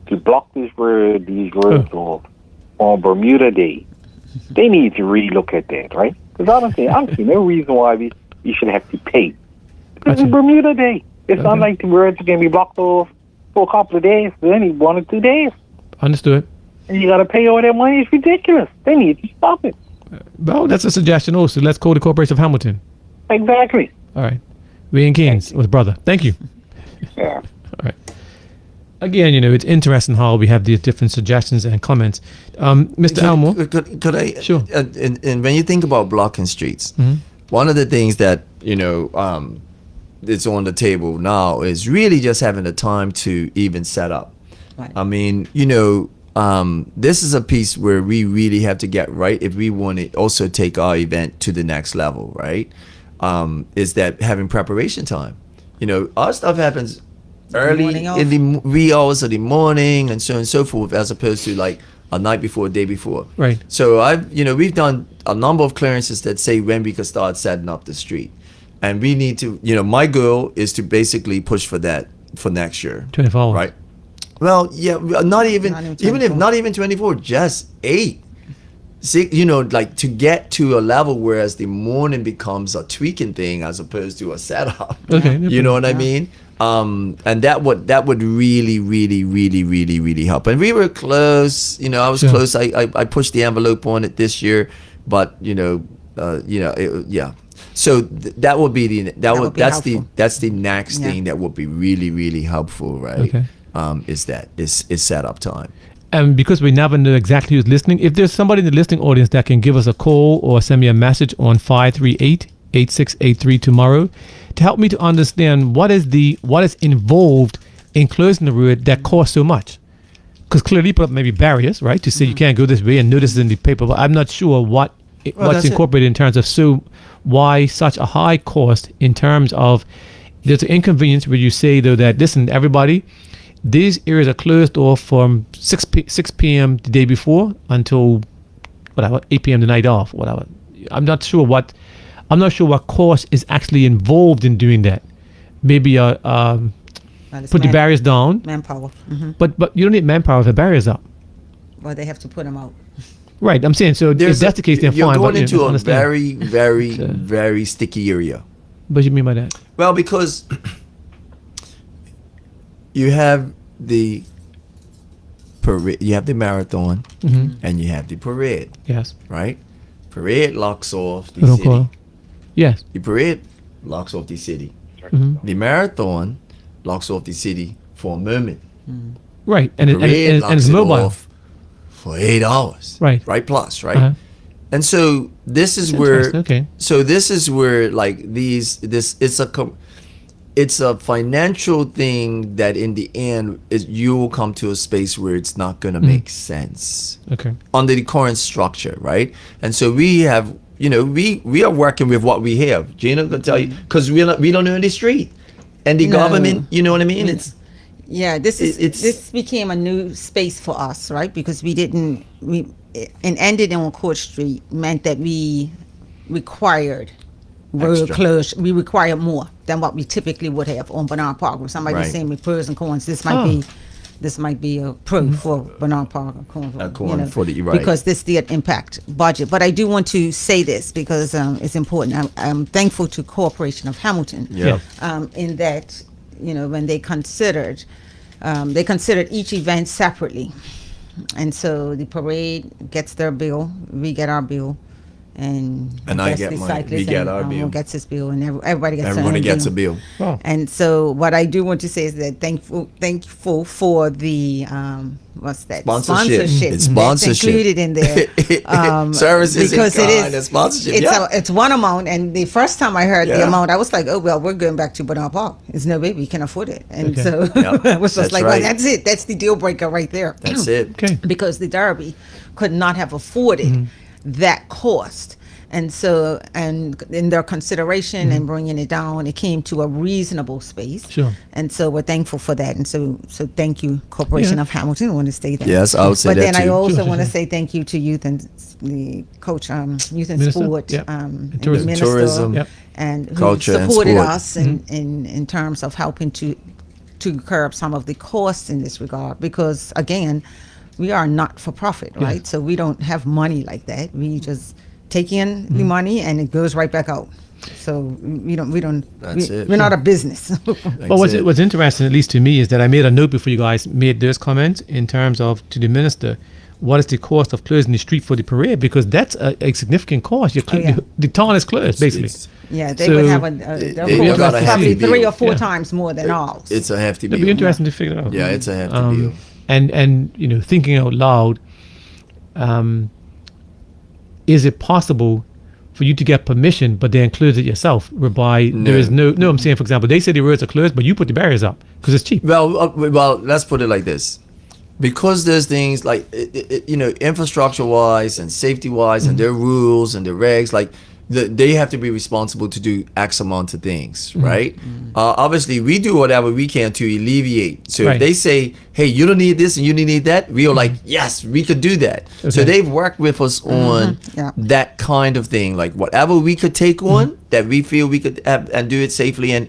to block these roads off on Bermuda Day, they need to relook at that, right? Because I don't see no reason why you should have to pay. This is Bermuda Day. It's not like the roads are going to be blocked off for a couple of days, only 1 or 2 days. Understood. And you got to pay all that money. It's ridiculous. They need to stop it. Well, that's a suggestion also. Let's call the Corporation of Hamilton. Exactly. All right. Wayne Keynes was brother. Thank you. Yeah. All right. Again, it's interesting how we have these different suggestions and comments. Mr. Elmore? Could I? Sure. And when you think about blocking streets, one of the things that, it's on the table now is really just having the time to even set up. Right. I mean, this is a piece where we really have to get right if we want to also take our event to the next level, right? Is that having preparation time. Our stuff happens early in the wee hours of the morning and so on and so forth, as opposed to like a night before, a day before. Right. So we've done a number of clearances that say when we could start setting up the street. And we need to, my goal is to basically push for that for next year. 24 hours. Right. Well, yeah, not even 24, just 8. 6, like to get to a level whereas the morning becomes a tweaking thing as opposed to a setup. Okay. You know what I mean? And that would really, really, really, really, really help. And we were close. I was close. I pushed the envelope on it this year, but yeah. So that would be that's the next thing that would be really, really helpful, right? Okay. Is setup time. And because we never know exactly who's listening, if there's somebody in the listening audience that can give us a call or send me a message on 538-8683 tomorrow to help me to understand what is involved in closing the road that costs so much. because clearly put up maybe barriers, right, to say you can't go this way, and notice in the paper. But I'm not sure what's incorporated in terms of why such a high cost in terms of there's an inconvenience where you say though that listen everybody, these areas are closed off from 6 p.m. the day before until whatever 8 p.m. the night off, whatever. I'm not sure what cost is actually involved in doing that. Maybe put the barriers down. Manpower. Mm-hmm. But you don't need manpower if the barriers up. Well, they have to put them out. Right, I'm saying so. If that's the case, then you're fine. going into a understand. very sticky area. What do you mean by that? Well, because you have the parade, you have the marathon, and you have the parade. Yes. Right. Parade locks off the city. Yes. The parade locks off the city. Mm-hmm. The marathon locks off the city for a moment. Right, and it's mobile off for 8 hours. Right. Right plus, right? Uh-huh. And so this is where like it's a financial thing that in the end is you will come to a space where it's not going to make sense. Okay. Under the current structure, right? And so we have, we are working with what we have. Gina can tell you because we don't know the street, and the government, you know what I mean? This became a new space for us, right? Because and ended on Court Street meant that we required road closure. We required more than what we typically would have on Bernard Park. If somebody was saying with pros and cons, this might be a pro for Bernard Park, because this did impact budget. But I do want to say this because it's important. I'm thankful to Corporation of Hamilton in that when they considered each event separately. And so the parade gets their bill, we get our bill, and I get mine. We get our bill. Gets his bill, and everybody gets a bill. Oh. And so what I do want to say is that thankful for the sponsorship. It's sponsorship that's included in there. Services because in kind and sponsorship. It's one amount, and the first time I heard the amount, I was like, oh well, we're going back to Bernard Park. There's no way we can afford it, and so I was just like, well, that's it. That's the deal breaker right there. That's it. Okay. Because the Derby could not have afforded that cost. And so, and in their consideration and bringing it down, it came to a reasonable space. Sure. And so we're thankful for that. And so thank you, Corporation of Hamilton. I want to say that. Yes, I would say that too. But then I also want to say thank you to youth and the coach, youth and sport, and tourism, and who culture supported and us in terms of helping to curb some of the costs in this regard. Because again, we are not for profit, right? So we don't have money like that. We just take in the money and it goes right back out. So we're not a business. But what's interesting, at least to me, is that I made a note before you guys made those comments in terms of to the minister, what is the cost of closing the street for the parade? Because that's a significant cost. The town is closed, basically. They would have probably 3 or 4 times more than ours. It's a hefty bill. It'd be interesting to figure it out. Yeah, it's a hefty bill. And thinking out loud, is it possible for you to get permission but then close it yourself, whereby there is no I'm saying, for example, they say the roads are closed but you put the barriers up because it's cheap? Well, let's put it like this. Because there's things like infrastructure wise and safety wise and their rules and their regs, like they have to be responsible to do X amount of things, right? Obviously, we do whatever we can to alleviate. So if they say, hey, you don't need this and you don't need that, we are like, yes, we could do that. Okay. So they've worked with us on that kind of thing, like whatever we could take on that we feel we could have and do it safely. And,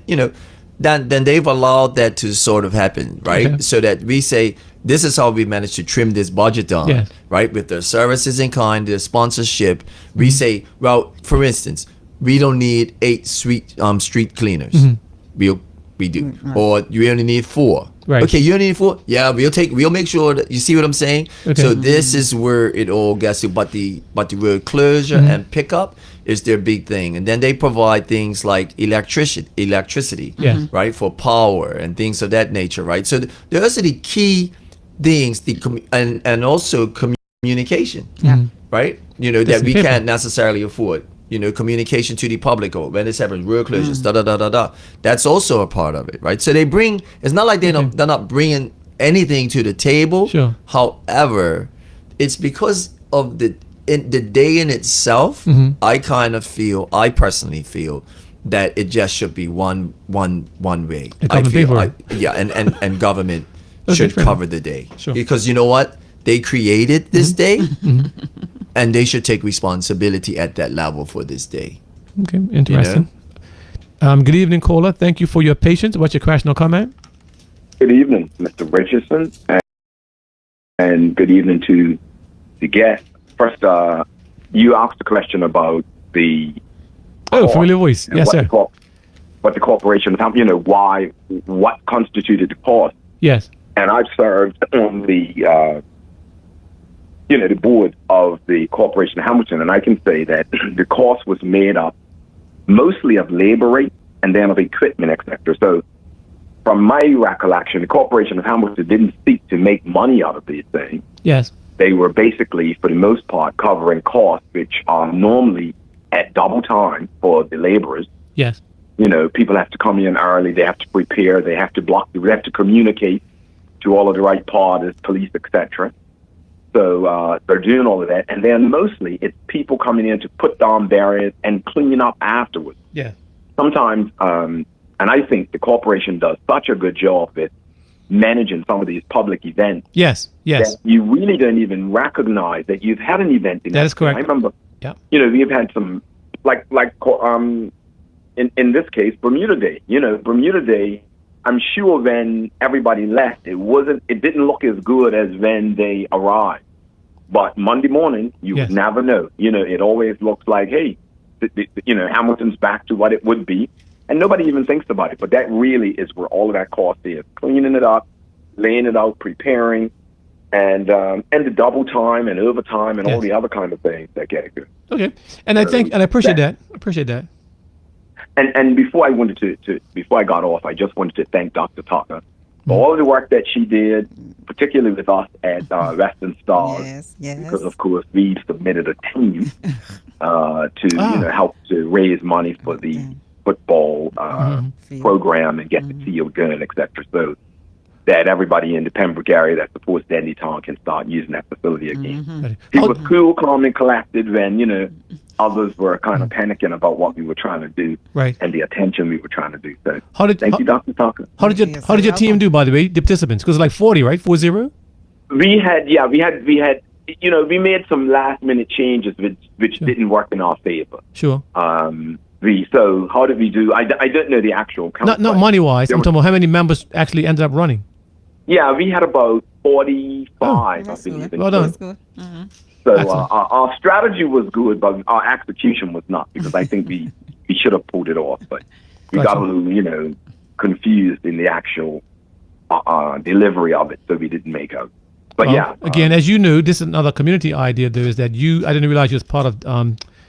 then they've allowed that to sort of happen, right? Okay. So that we say, this is how we managed to trim this budget down, right? With the services in kind, the sponsorship. We say, well, for instance, we don't need 8 street cleaners. We do. Or you only need 4. Right. Okay, you only need 4? Yeah, we'll make sure that, you see what I'm saying? Okay. So this is where it all gets to, but the road closure and pickup is their big thing. And then they provide things like electricity, right? For power and things of that nature, right? So those are the key things, and also communication, right? That we can't necessarily afford. Communication to the public, or when it's happening, road closures, That's also a part of it, right? So they bring. It's not like they're not bringing anything to the table. Sure. However, it's because of the day in itself. I personally feel that it just should be one way. I feel, and government should cover the day. Sure. Because you know what? They created this day, and they should take responsibility at that level for this day. Okay, interesting. Good evening, caller. Thank you for your patience. What's your question or comment? Good evening, Mr. Richardson, and good evening to the guest. First, you asked a question about the familiar voice. Yes, sir. What the corporation, what constituted the cost. Yes. And I've served on the the board of the Corporation of Hamilton, and I can say that the cost was made up mostly of labor rate and then of equipment, etc. So from my recollection, the Corporation of Hamilton didn't seek to make money out of these things. Yes. They were basically, for the most part, covering costs, which are normally at double time for the laborers. Yes. People have to come in early, they have to prepare, they have to communicate to all of the right parties, police, etc. So they're doing all of that. And then mostly it's people coming in to put down barriers and clean up afterwards. Yeah. Sometimes, and I think the corporation does such a good job at managing some of these public events. Yes. That you really don't even recognize that you've had an event. That is correct. I remember, we've had some, in this case, Bermuda Day. Bermuda Day, I'm sure when everybody left, it didn't look as good as when they arrived. But Monday morning, you would never know. It always looks like, hey, Hamilton's back to what it would be. And nobody even thinks about it. But that really is where all of that cost is. Cleaning it up, laying it out, preparing, and the double time and overtime and all the other kind of things that get it good. Okay. And I appreciate that. And before I got off, I just wanted to thank Dr. Tucker for all of the work that she did, particularly with us at Western Stars. Yes. Because of course we submitted a team to help to raise money for the football program and get the field going, etc. So that everybody in the Pembroke area that supports Dandytown can start using that facility again. It was cool, calm, and collected when others were kind of panicking about what we were trying to do and the attention we were trying to do. So thank you, Dr. Tucker. How did your team do, by the way, the participants? Because like 40, right? 40? We made some last minute changes which didn't work in our favor. Sure. So how did we do? I don't know the actual count. Not money wise. I'm talking about how many members actually ended up running. Yeah, we had about 45. I believe. Well done. So our strategy was good, but our execution was not, because I think we should have pulled it off, but we got a little, confused in the actual delivery of it, so we didn't make out. But again, as you knew, this is another community idea. There is that I didn't realize you was part of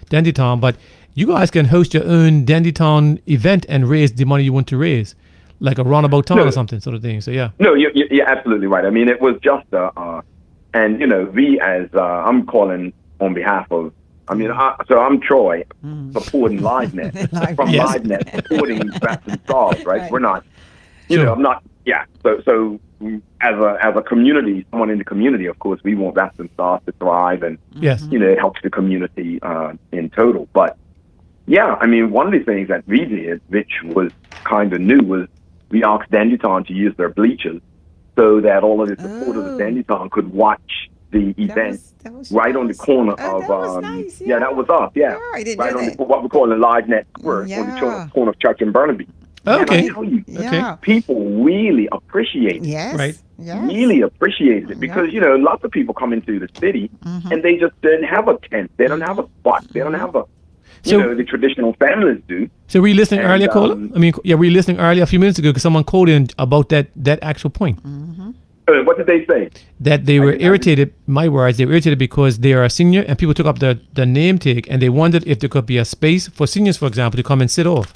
Dandytown, but you guys can host your own Dandytown event and raise the money you want to raise, like a roundabout town or something, sort of thing. So yeah. No, you're absolutely right. I mean, it was just and we as I'm calling on behalf of. So I'm Troy supporting LiveNet from LiveNet supporting Western Stars, right? We're not, I'm not. Yeah. So as a community, someone in the community, of course, we want Western Stars to thrive and it helps the community in total. But yeah, one of the things that we did, which was kind of new, was we asked Dandytown to use their bleachers so that all of the supporters of Dandytown could watch the event right on the corner of that was us. Yeah, I didn't right know on that. what we call the LiveNet Square on the corner of Church and Burnaby. Okay. And I tell you, people really appreciate it. Yes. Right. Yes. Really appreciated it because lots of people come into the city and they just didn't have a tent. They don't have a spot. They don't have the traditional families do. So were you listening earlier, caller? Were you listening earlier a few minutes ago? Because someone called in about that actual point. What did they say? That they were irritated. My words, they were irritated because they are a senior and people took up the name tag and they wondered if there could be a space for seniors, for example, to come and sit off.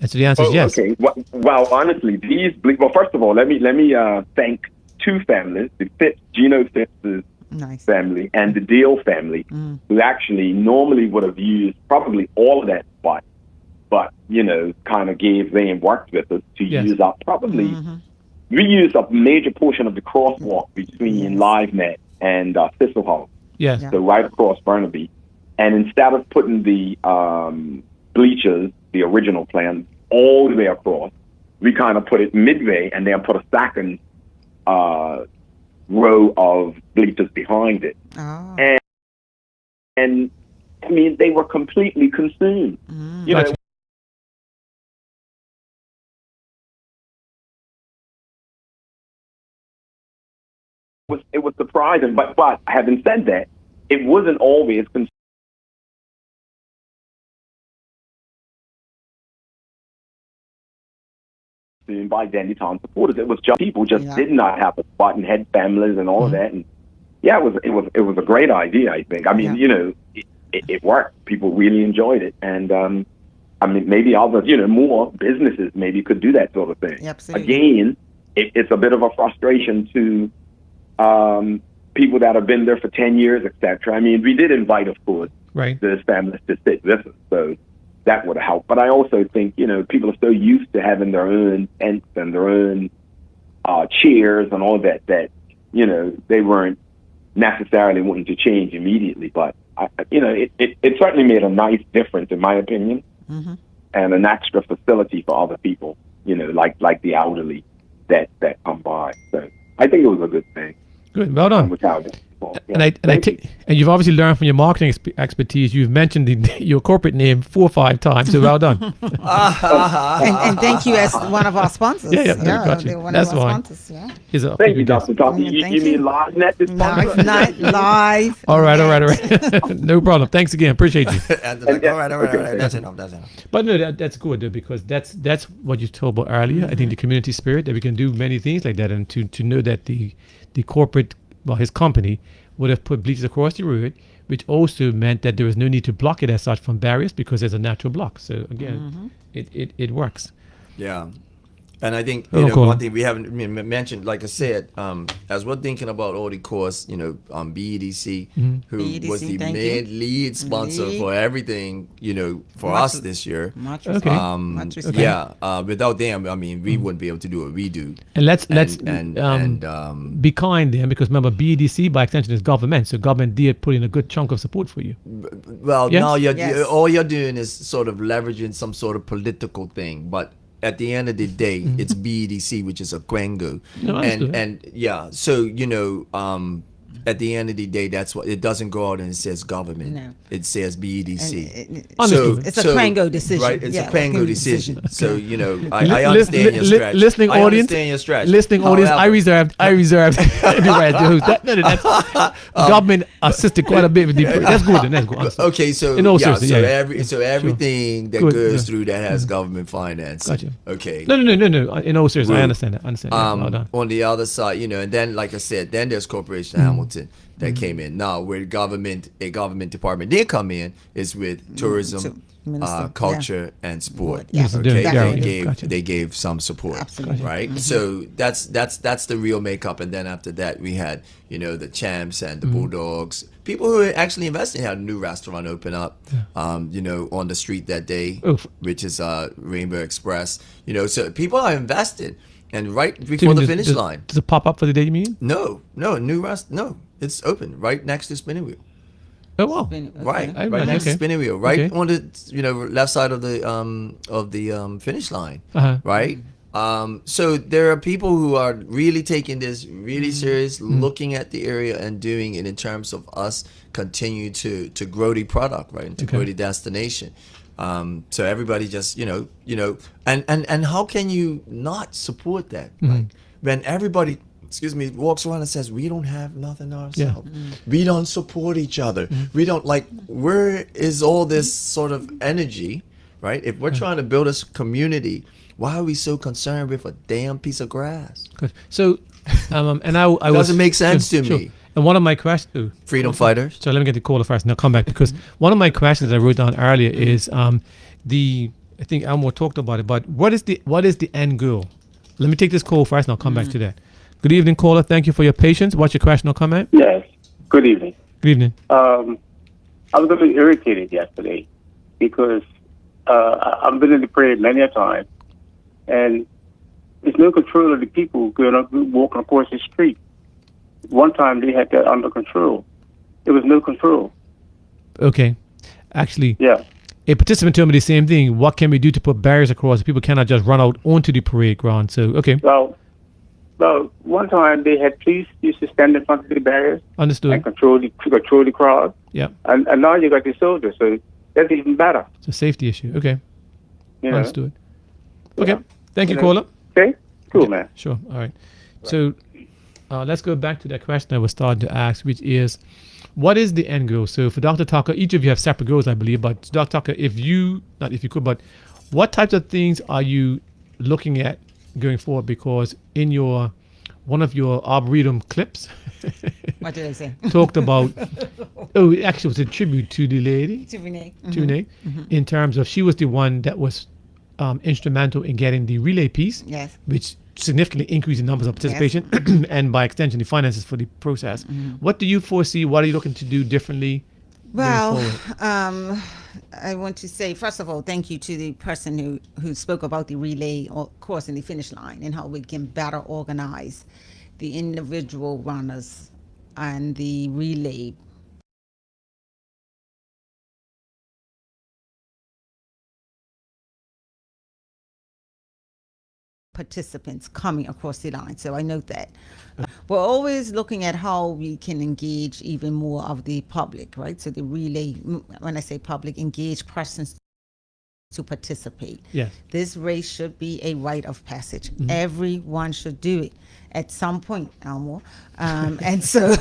And so the answer is yes. Okay. Well, honestly, first of all, let me thank two families: the Gina Phipps's family and the Deal family, who actually normally would have used probably all of that spot, but kind of gave they and worked with us to use up probably we used a major portion of the crosswalk between LiveNet and Thistle House. Yes. So right across Burnaby. And instead of putting the bleachers, the original plan, all the way across, we kind of put it midway and then put a second row of bleachers behind it. Oh. And I mean, they were completely consumed. You know, it was surprising, but having said that, it wasn't always consumed by Dandytown supporters. It was just people just did not have a spot and had families and all of that. And yeah, it was a great idea. I think. I mean, you know, it worked. People really enjoyed it, and I mean, maybe others, you know, more businesses maybe could do that sort of thing. Absolutely. Again, it's a bit of a frustration to people that have been there for 10 years, etc. I mean, we did invite, of course, those families to sit with us, so that would have helped. But I also think, you know, people are so used to having their own tents and their own chairs and all that, you know, they weren't necessarily wanting to change immediately. But, you know, it certainly made a nice difference, in my opinion, and an extra facility for other people, you know, like the elderly that come by. So I think it was a good thing. Good, well done. And you've obviously learned from your marketing expertise. You've mentioned your corporate name 4 or 5 times, so well done. and thank you as one of our sponsors. That's why. Thank you, Dr. Talk. You mean LiveNet this sponsor? Live. All right. No problem. Thanks again. Appreciate you. All right. That's enough. But no, that's good, though, because that's what you told about earlier. I think the community spirit, that we can do many things like that, and to know that the corporate, well, his company would have put bleachers across the road, which also meant that there was no need to block it as such from barriers because there's a natural block. So again, it works. Yeah. And I think one thing we haven't mentioned, like I said, as we're thinking about all the course, you know, BEDC, who was the main lead sponsor for everything, you know, for us this year. Without them, I mean, we wouldn't be able to do what we do. And let's be kind there, because remember, BEDC by extension is government, so government did put in a good chunk of support for you. Well, now all you're doing is sort of leveraging some sort of political thing, but at the end of the day, it's BEDC, which is a Quengo. So, you know, at the end of the day, that's what it doesn't go out and it says government. No. It says BEDC. It's a Quengo decision. Right, it's a Quengo decision. So, you know, I understand your strategy. Listening audience, I reserved the right to host. That's government assisted quite a bit with the. That's good. That's good. Honestly. Okay, so everything that goes through that has government finance. Gotcha. Okay. No. In all seriousness, I understand that. On the other side, you know, and then, like I said, then there's Corporation Hamilton that came in. Now, where a government department did come in is with tourism, culture, and sport. They gave some support. Absolutely. Right. So that's the real makeup. And then after that, we had, you know, the Champs and the Bulldogs. People who are actually investing had a new restaurant open up, you know, on the street that day, which is Rainbow Express. You know, so people are invested. And right before the finish line. Does it pop up for the day, you mean? No, it's open right next to spinning wheel. Oh wow! Right next to spinning wheel, right on the left side of the finish line, right. So there are people who are really taking this really serious, looking at the area and doing it in terms of us continue to grow the product, right, and to grow the destination. So everybody just, you know, and how can you not support that? Like when everybody, walks around and says, we don't have nothing ourselves. We don't support each other. We don't, like, where is all this sort of energy, right? If we're trying to build a community, why are we so concerned with a damn piece of grass? So, and I doesn't make sense to me. And one of my questions, freedom fighters. So let me get the caller first, and I'll come back, because one of my questions I wrote down earlier is I think Elmore talked about it, but what is the end goal? Let me take this call first, and I'll come back to that. Good evening, caller. Thank you for your patience. What's your question or comment? Yes. Good evening. Good evening. I was a bit irritated yesterday because I've been in the parade many a time, and There's no control of the people walking across the street. One time they had that under control. There was no control. Okay. Actually, yeah. A participant told me the same thing. What can we do to put barriers across? People cannot just run out onto the parade ground. So, okay. Well, one time they had police used to stand in front of the barriers. Understood. And control the crowd. Yeah. And now you got the soldiers, so that's even better. It's a safety issue. Okay. You know? Understood. Okay. Yeah. Thank you, caller. Okay. Cool, okay. man. Sure. All right. So let's go back to that question I was starting to ask, which is, what is the end goal? So for Dr. Tucker, each of you have separate goals, I believe. But Dr. Tucker, but what types of things are you looking at going forward? Because in one of your Arboretum clips, what did I say? Talked about, it actually was a tribute to the lady, to Renee, in terms of she was the one that was instrumental in getting the relay piece, yes, which significantly increased the numbers of participation, yes. and by extension the finances for the process. What do you foresee? What are you looking to do differently? Well, I want to say, first of all, thank you to the person who spoke about the relay course and the finish line and how we can better organize the individual runners and the relay participants coming across the line. So I note that. We're always looking at how we can engage even more of the public, right? So the relay, when I say public, engage persons to participate. Yes. This race should be a rite of passage. Everyone should do it at some point, Elmore. And so,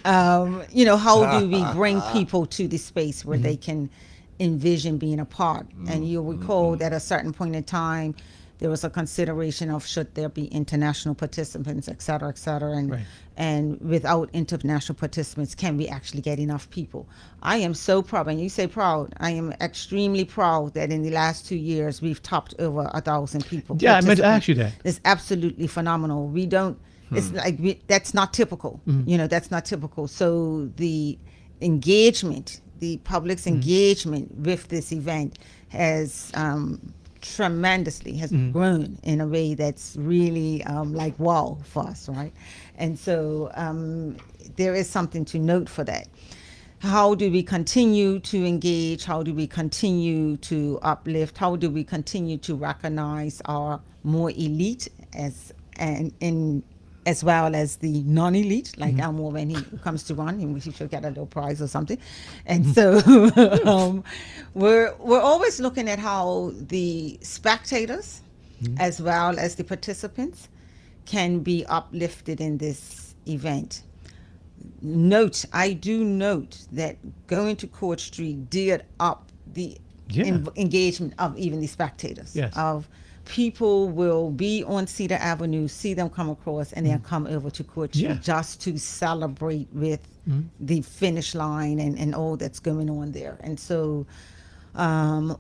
how do we bring people to the space where they can envision being a part? And you'll recall that at a certain point in time, there was a consideration of should there be international participants, et cetera, and right. And without international participants, can we actually get enough people? I am so proud, and you say proud, I am extremely proud that in the last 2 years, we've topped over 1,000 people. Yeah, I meant to ask you that. It's absolutely phenomenal. We don't, it's like, that's not typical. That's not typical. So the engagement, the public's engagement with this event has tremendously grown in a way that's really like wow for us, right? And so there is something to note for that. How do we continue to engage? How do we continue to uplift? How do we continue to recognize our more elite as well as the non-elite, like Elmore, when he comes to run, he should get a little prize or something. And so we're always looking at how the spectators, as well as the participants, can be uplifted in this event. I do note that going to Court Street did up the engagement of even the spectators. Yes. Of people will be on Cedar Avenue, see them come across, and then come over to Court Street just to celebrate with the finish line and all that's going on there. And so I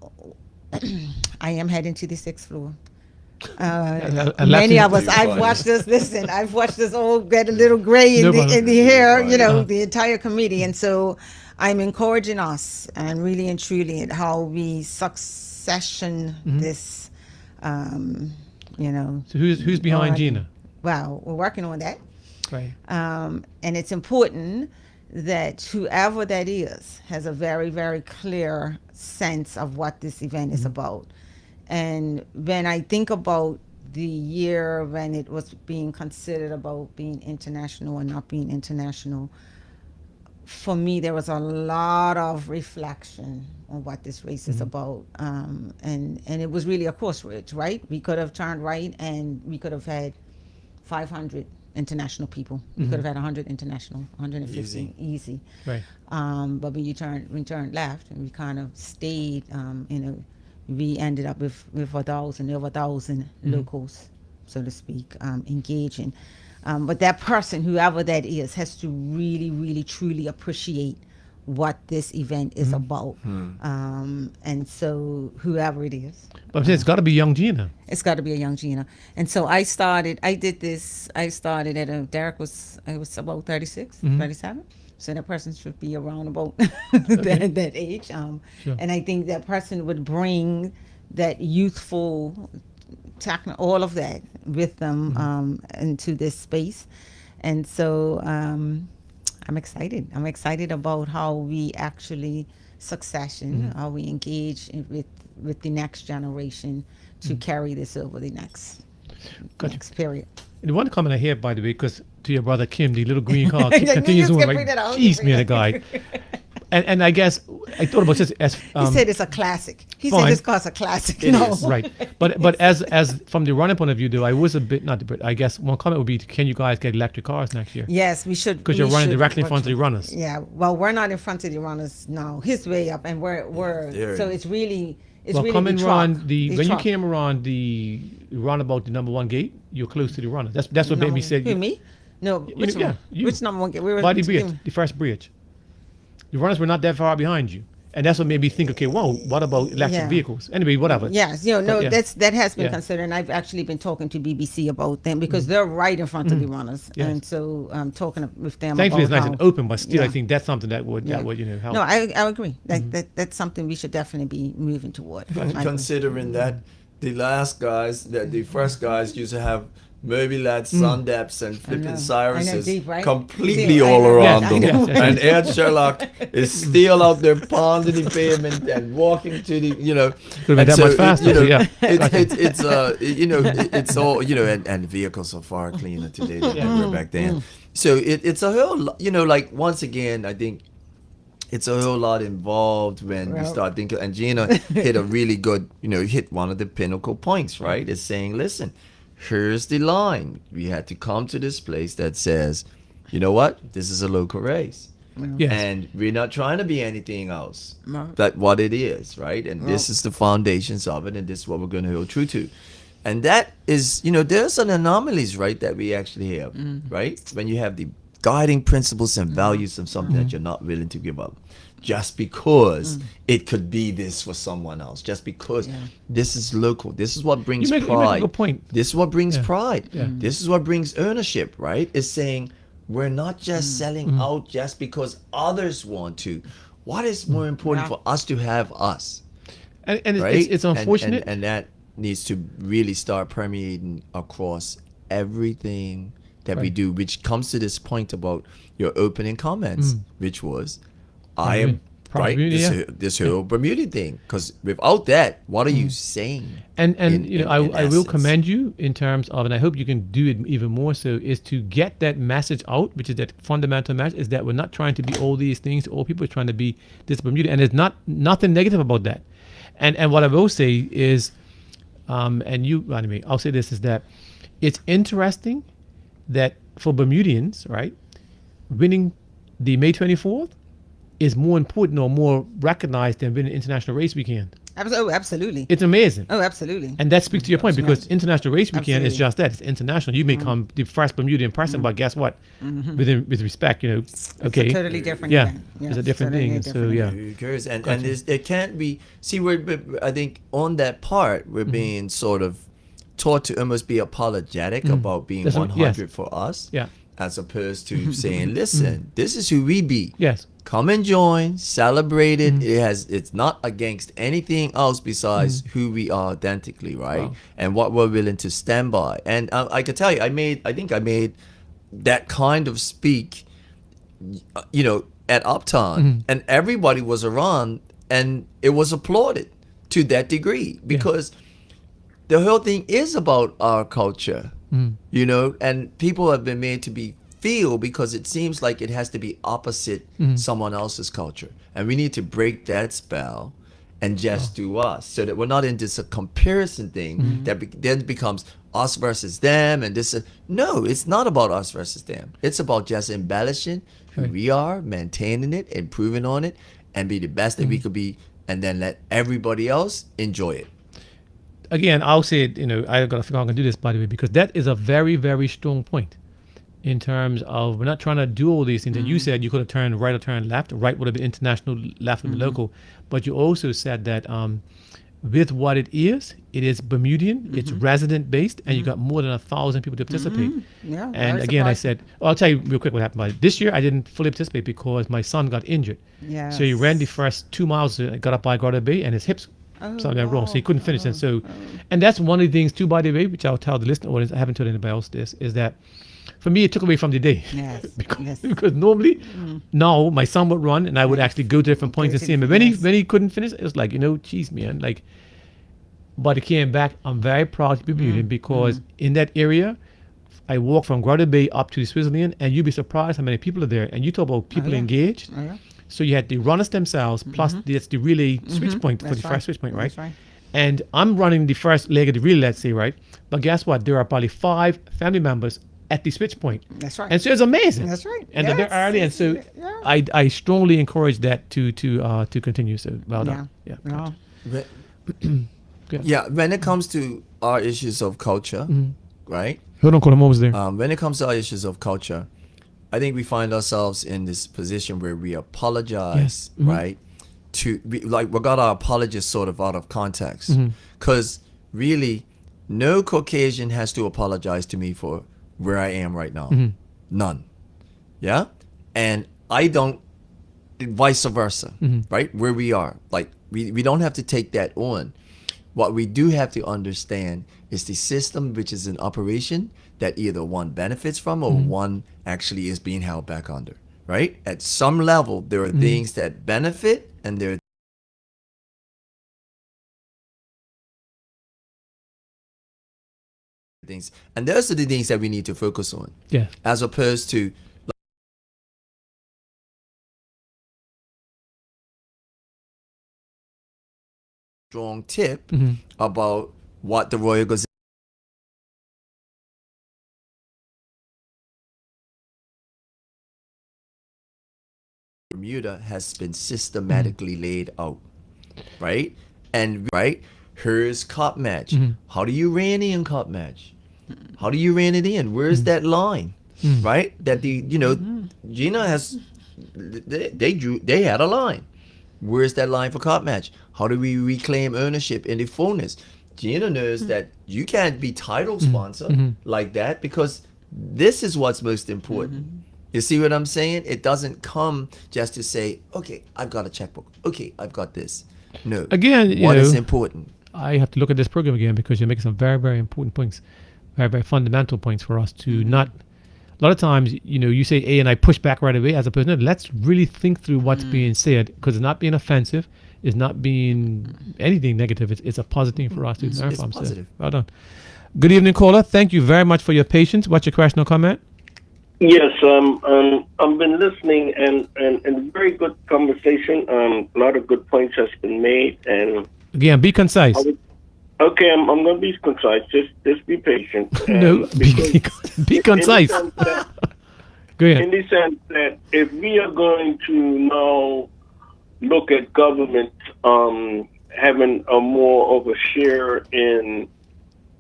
am heading to the 6th floor. Many of us, I've watched this all get a little gray in the hair, the entire committee. And so I'm encouraging us and really and truly at how we succession this. So who's behind Gina? Well, we're working on that. Right. And it's important that whoever that is has a very, very clear sense of what this event is about. And when I think about the year when it was being considered about being international and not being international, for me, there was a lot of reflection on what this race is about. And it was really a crossroads, right? We could have turned right and we could have had 500 international people. We could have had 100 international, 150 easy. Right. But when we turned left and we kind of stayed, we ended up with over 1,000 locals, so to speak, engaging. But that person, whoever that is, has to really, really, truly appreciate what this event is about. And so whoever it is. But it's got to be young Gina. It's got to be a young Gina. And so I started Derek was about 36, 37. So that person should be around about that age. Sure. And I think that person would bring that youthful tackling all of that with them into this space. And so I'm excited. I'm excited about how we actually succession, how we engage with the next generation to carry this over the next period. And one comment I hear, by the way, because to your brother Kim, the little green car continues on like, jeez, man, a guy. And I guess I thought about this as he said it's a classic. He fine. said this car's a classic. It is. Right, but as from the running point of view, though, I was a bit not, but I guess one comment would be, can you guys get electric cars next year? Yes, we should. Because you're running directly in front of the runners. Yeah, well, we're not in front of the runners now. He's way up, and we're so it's really. It's well, really come and the run truck. the when truck. you came around the roundabout, the number 1 gate, you're close to the runner. That's what made me say. Who, me? No, which one? Which number 1 gate? We were by the bridge, the first bridge. The runners were not that far behind you, and that's what made me think. Okay, whoa, what about electric vehicles? Anyway, whatever. Yes, that has been considered, and I've actually been talking to BBC about them because they're right in front of the runners, and so I'm talking with them. Thankfully, about it's nice and open, but still, I think that's something that would help. No, I agree. That's something we should definitely be moving toward. Considering that the first guys used to have Mobilad, Sundaps, and flipping Cyruses completely all around them. And Ed Sherlock is still out there pounding the pavement and walking to the, Could be that much faster. It's all, and vehicles are far cleaner today than they were back then. So it's a whole, like, once again, I think it's a whole lot involved when you start thinking, and Gina hit a really good, hit one of the pinnacle points, right? It's saying, listen, here's the line. We had to come to this place that says, you know what? This is a local race. Yes. And we're not trying to be anything else but what it is, right? And this is the foundations of it, and this is what we're going to hold true to. And that is, there's an anomalies, right, that we actually have, right? When you have the guiding principles and values of something that you're not willing to give up. Just because it could be this for someone else, just because this is local, this is what brings pride. You make a good point. This is what brings pride. This is what brings ownership, right? It's saying we're not just selling out just because others want to. What is more important for us to have us? And right? it's unfortunate. And that needs to really start permeating across everything that we do, which comes to this point about your opening comments, which was, I am right. This whole Bermuda thing, because without that, what are you saying? And I will commend you in terms of, and I hope you can do it even more so, is to get that message out, which is that fundamental message, is that we're not trying to be all these things. All people are trying to be this Bermuda, and there's nothing negative about that. And what I will say is, and you, anyway, I'll say this, is that it's interesting that for Bermudians, right, winning the May 24th is more important or more recognized than winning International Race Weekend. Oh, absolutely. It's amazing. Oh, absolutely. And that speaks to your point, because International Race Weekend is just that. It's international. You may come the first Bermudian person, but guess what? With respect, okay. It's a totally different event. It's a different thing. So, And it can't be, see, I think on that part, we're being sort of taught to almost be apologetic about being 100 for us. Yeah. As opposed to saying, listen, this is who we be. Yes. Come and join, celebrate it. It's not against anything else besides who we are authentically, right? Wow. And what we're willing to stand by. And I can tell you, I think I made that kind of speak, at Uptown, and everybody was around, and it was applauded to that degree, because the whole thing is about our culture. And people have been made to feel, because it seems like it has to be opposite someone else's culture. And we need to break that spell and just do us, so that we're not in this comparison thing that then becomes us versus them. And this, no, it's not about us versus them. It's about just embellishing who we are, maintaining it, improving on it, and be the best that we could be, and then let everybody else enjoy it. Again, I'll say it, I got to figure out how I can do this, by the way, because that is a very, very strong point in terms of, we're not trying to do all these things. And you said you could have turned right or turned left. Right would have been international, left would be local. But you also said that with what it is Bermudian, it's resident based, and you got more than 1,000 people to participate. Yeah. And again, I said, I'll tell you real quick what happened about it. This year, I didn't fully participate because my son got injured. Yeah. So he ran the first 2 miles, got up by Garter Bay, and his hips something wrong. So he couldn't finish. And so, and that's one of the things too, by the way, which I'll tell the listener audience, I haven't told anybody else this, is that for me, it took away from the day. Yes. because normally, now my son would run and I would actually go to different points and see him. But when he couldn't finish, it was like, geez, man, like, but he came back. I'm very proud to be Bermudian because in that area, I walk from Grotto Bay up to the Switzerland, and you'd be surprised how many people are there. And you talk about people engaged. Oh, yeah. So you had the runners themselves, plus that's the relay switch point for the first switch point, right? That's right. And I'm running the first leg of the relay, let's say, right? But guess what? There are probably 5 family members at the switch point. That's right. And so it's amazing. That's right. And they're there early, and so I strongly encourage that to continue. So well done. Yeah. Yeah, when it comes to our issues of culture, right? Hold on, call him almost there. When it comes to our issues of culture, I think we find ourselves in this position where we apologize, right? We got our apologies sort of out of context. Because really, no Caucasian has to apologize to me for where I am right now. None. Yeah? And I don't, vice versa, right? Where we are. Like, we don't have to take that on. What we do have to understand is the system which is in operation that either one benefits from or one actually is being held back under, right? At some level, there are things that benefit and there are things. And those are the things that we need to focus on. Yeah. As opposed to strong tip about what the Royal Gazette Bermuda has been systematically laid out, right? And here's cup match. How do you rein in cup match? How do you rein it in? Where's that line, right? That Gina has, they had a line. Where's that line for cup match? How do we reclaim ownership in the fullness? Gina knows that you can't be title sponsor like that because this is what's most important. You see what I'm saying? It doesn't come just to say, okay, I've got a checkbook. Okay, I've got this. No. Again, what is important? I have to look at this program again because you're making some very, very important points, very, very fundamental points for us to not. A lot of times, you say A and I push back right away as opposed to, no, let's really think through what's being said because it's not being offensive, it's not being anything negative. It's a positive thing for us to learn from. Positive. So, well done. Good evening, caller. Thank you very much for your patience. What's your question or comment? Yes, I've been listening and very good conversation. A lot of good points has been made, and again, be concise. Okay, I'm going to be concise. Just be patient. No, be concise. Go ahead. In the sense that if we are going to now look at government having a more of a share in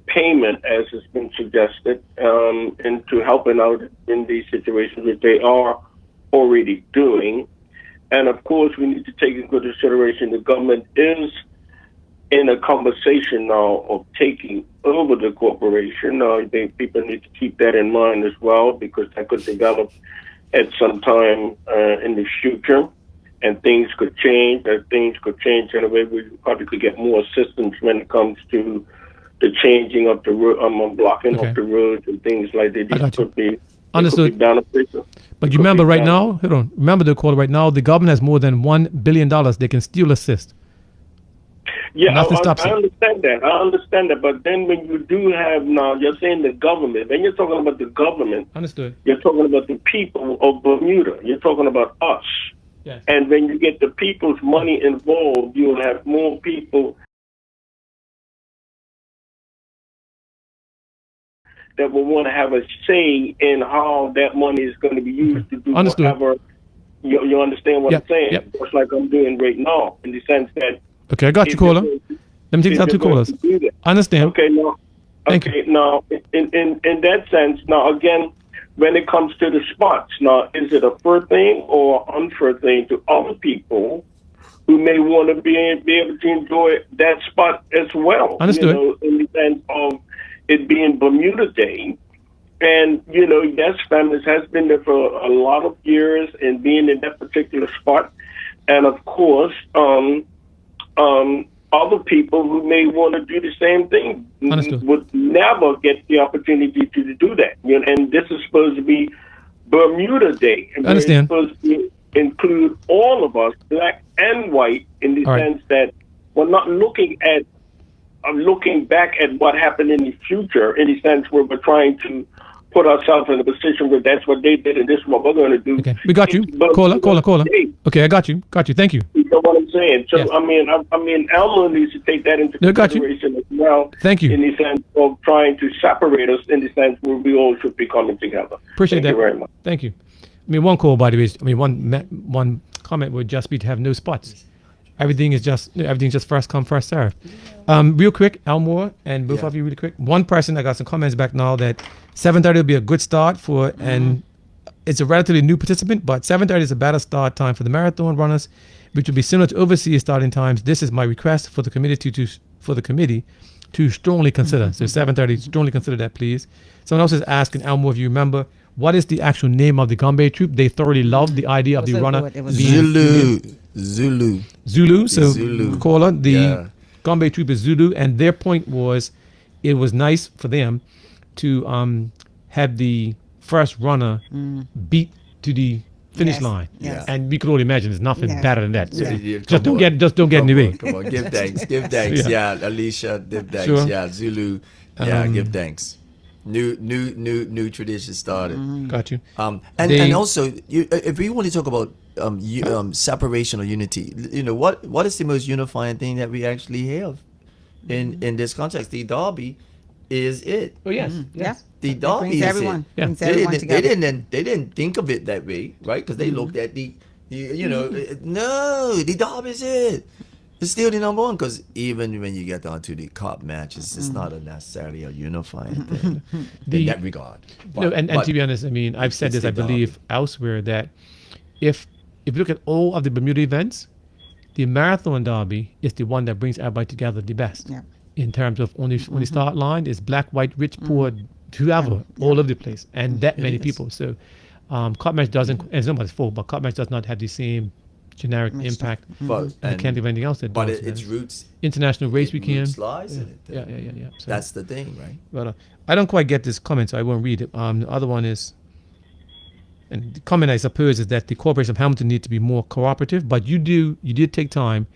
payment, as has been suggested, into helping out in these situations that they are already doing. And of course, we need to take into consideration the government is in a conversation now of taking over the corporation. I think people need to keep that in mind as well, because that could develop at some time in the future, and things could change. Things could change in a way we probably could get more assistance when it comes to the changing of the blocking of the roads and things like that. These could be understood. Beneficial. But you remember right now, hold on. Remember the call right now. The government has more than $1 billion. They can still assist. Yeah, Nothing I stops understand that. I understand that. But then when you do have now, you're saying the government. When you're talking about the government, understood. You're talking about the people of Bermuda. You're talking about us. Yes. And when you get the people's money involved, you'll have more people that will want to have a say in how that money is going to be used to do whatever. You understand what I'm saying? Yep. Just like I'm doing right now, in the sense that. Okay, I got you, caller. Let me take out 2 callers. I understand. Okay, now. Thank you. Now, in that sense, now again, when it comes to the spots, now is it a fair thing or unfair thing to other people who may want to be able to enjoy that spot as well? Understood. In the sense of it being Bermuda Day. And, yes, families has been there for a lot of years and being in that particular spot. And, of course, other people who may want to do the same thing Understood. would never get the opportunity to do that. And this is supposed to be Bermuda Day. And Understand. It's supposed to include all of us, black and white, in the All right. sense that we're not looking back at what happened in the future, in the sense where we're trying to put ourselves in a position where that's what they did and this is what we're going to do. Okay, we got you. Caller. Okay, I got you. Thank you. You know what I'm saying? So Yes. I mean, Elmore needs to take that into got you. consideration as well. Thank you. In the sense of trying to separate us, in the sense where we all should be coming together. Appreciate Thank that. you very much. Thank you. I mean, one call, by the way, one comment would just be to have no spots. Everything's just first come, first serve. Real quick, Elmore and both of you, really quick. One person, I got some comments back now that 7:30 will be a good start for, and it's a relatively new participant, but 7:30 is a better start time for the marathon runners, which will be similar to overseas starting times. This is my request for the committee to strongly consider. So 7:30, strongly consider that, please. Someone else is asking Elmore if you remember what is the actual name of the Gombe troop. They thoroughly loved the idea of the runner being Zulu. So Zulu. caller, the Gombe troop is Zulu, and their point was it was nice for them to have the first runner beat to the finish line. Yes. And we could only imagine there's nothing Yes. better than that. So Yeah, just don't get in the way. Come on, give thanks. Give thanks. Yeah, Alicia, give thanks. Sure. Yeah, Zulu. Yeah, give thanks. New tradition started. Got you. And also, if we want to talk about separation or unity, what is the most unifying thing that we actually have in this context? The Derby is it. Oh yes, Yeah. The Derby brings is everyone. it. Yeah. Brings They everyone didn't, together. they didn't think of it that way, right? Because they looked at no, the Derby is it. It's still the number one, because even when you get down to the cup matches, it's not necessarily a unifying thing in that regard. And to be honest, I mean, I've said it's this, I the believe, elsewhere, that if you look at all of the Bermuda events, the Marathon Derby is the one that brings everybody together the best. Yeah. In terms of on the start line, is black, white, rich, poor, whoever, all over the place, and that many people. So cup match doesn't, and it's nobody's fault, but cup match does not have the same generic impact. But I can't think of anything else that but does. its roots, International race weekend. roots lies in it. Yeah. So, That's the thing, right? but I don't quite get this comment, so I won't read it. The other one is, and the comment I suppose is that the Corporation of Hamilton need to be more cooperative, but you did take time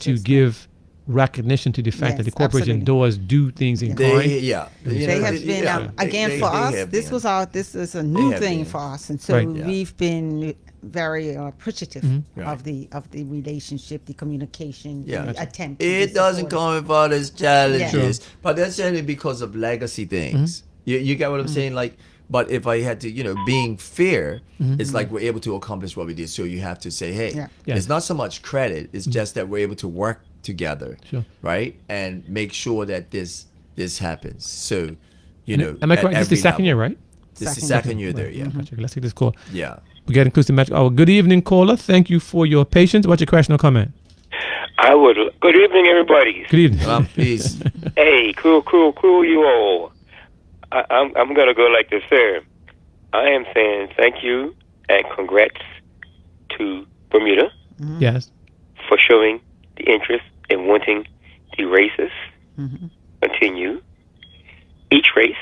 to give recognition to the fact that Yes, the corporation absolutely. does do things in They, kind. yeah. They have been again for us. This is a new have thing been. for us, and so Right. Yeah. we've been very appreciative Right. of the relationship, the communication, Yeah. the attempt. to It be doesn't supportive. come without its challenges, Yeah. but that's only because of legacy things. You get what I'm saying? Like, but if I had to, being fair, it's like we're able to accomplish what we did. So you have to say, hey, Yeah. Yeah. it's not so much credit; it's just that we're able to work together, Sure. right, and make sure that this happens. So, Am I correct? This is the second year, right? This is the second year there. Yeah, Gotcha. Let's take this call. yeah. We're getting close to match. Oh, good evening, caller. Thank you for your patience. What's your question or comment? Good evening, everybody. Good evening. Peace. Hey, cool, you all. I'm gonna go like this, sir. I am saying thank you and congrats to Bermuda Yes. for showing the interest in wanting the races continue. Each race,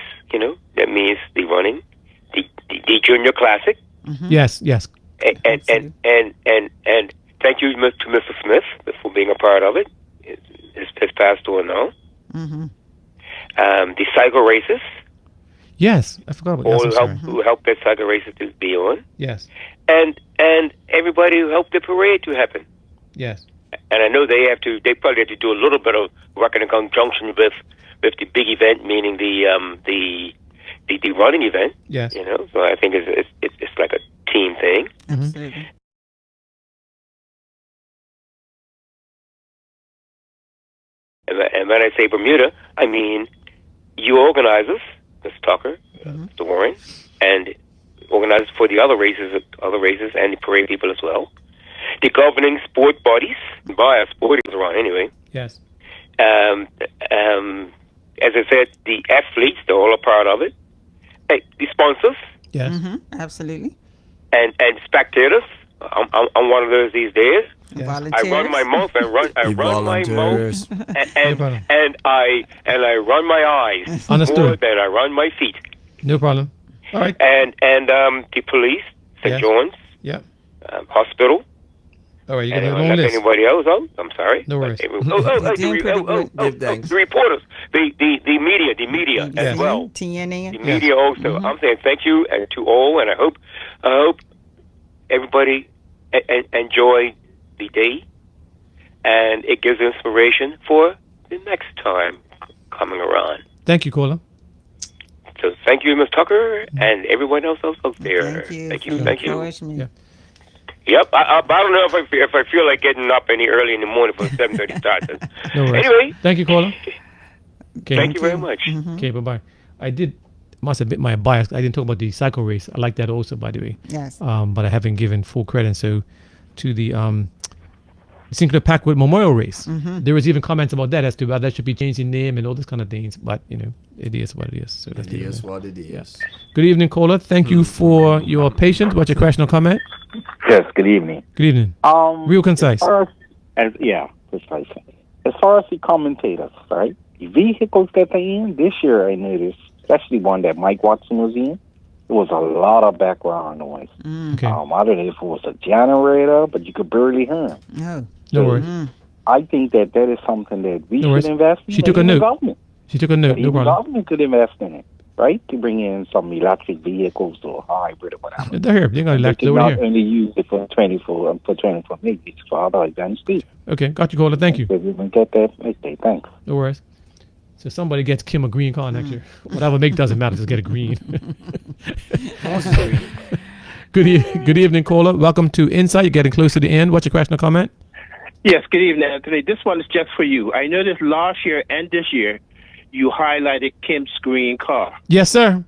that means the running, the Junior Classic, Yes. and thank you to Mr. Smith for being a part of it. It's passed on now. The cycle races, Yes. I forgot about that. all I'm sorry. who helped that cycle races to be on, Yes. and everybody who helped the parade to happen. Yes. And I know they probably have to do a little bit of work in conjunction with the big event, meaning the running event. Yes. So I think it's like a team thing. Absolutely. And when I say Bermuda, I mean you organizers, Mr. Tucker, Mr. Warren, and organizers for the other races and the parade people as well. The governing sport bodies, bias sport is around anyway. Yes. As I said, the athletes, they're all a part of it. Hey, the sponsors Yes. Absolutely. and spectators. I'm one of those these days. Volunteers. I run my mouth. I run my mouth, and I run my eyes Understood. more than I run my feet. No problem. All right. And the police, St. John's, hospital. All right, you got and a if long I left list. anybody else out, I'm sorry. No worries. The reporters, the media as well. TNA. The media also. I'm saying thank you to all, and I hope everybody enjoy the day, and it gives inspiration for the next time coming around. Thank you, caller. So thank you, Ms. Tucker, and everyone else out there. Thank you. Yeah. Yep, I don't know if I feel like getting up any early in the morning for 7:30 start. No worries. Anyway, thank you, caller. Okay. Thank you very much. Okay, bye. I must admit my bias. I didn't talk about the cycle race. I like that also, by the way. Yes. But I haven't given full credit. So to the Sinclair Packwood Memorial Race, there was even comments about that as to whether that should be changed in name and all this kind of things. But it is what it is. So it is what it is. Yeah. Good evening, caller. Thank you for your patience. What's your question or comment? Yes, good evening. Good evening. Real concise. Precisely. As far as the commentators, right? The vehicles that they in this year, I noticed, especially one that Mike Watson was in, there was a lot of background noise. Okay. I don't know if it was a generator, but you could barely hear him. No worries. I think that is something that we should invest in. She took a note. Government. She took a note. No problem. Government could invest in it, right? To bring in some electric vehicles or hybrid or whatever. They're here. They're going to electric over not here. only use it for 24 minutes, it's for other events too. Okay, got you, caller. Thank you. If we can get that, okay, thanks. No worries. So somebody gets Kim a green car next year. Whatever make doesn't matter. Just get a green. Good evening, caller. Welcome to Insight. You're getting close to the end. What's your question or comment? Yes, good evening, Anthony. This one is just for you. I noticed last year and this year, you highlighted Kim's green car. Yes, sir.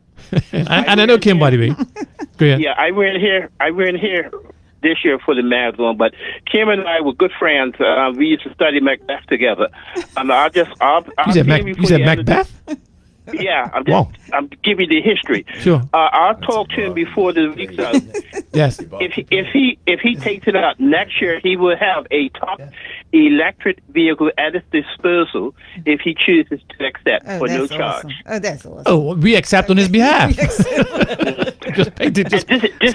and I know Kim, by the way. Go ahead. Yeah, I weren't here this year for the marathon, but Kim and I were good friends. We used to study Macbeth together. And You said Macbeth? Yeah, Wow. I'm giving you the history. Sure. I'll talk to him before the week's out. Yes. If he takes it out next year, he will have a top electric vehicle at his disposal if he chooses to accept for no charge. Oh, that's awesome. Oh, we accept on his behalf. Just paint it. This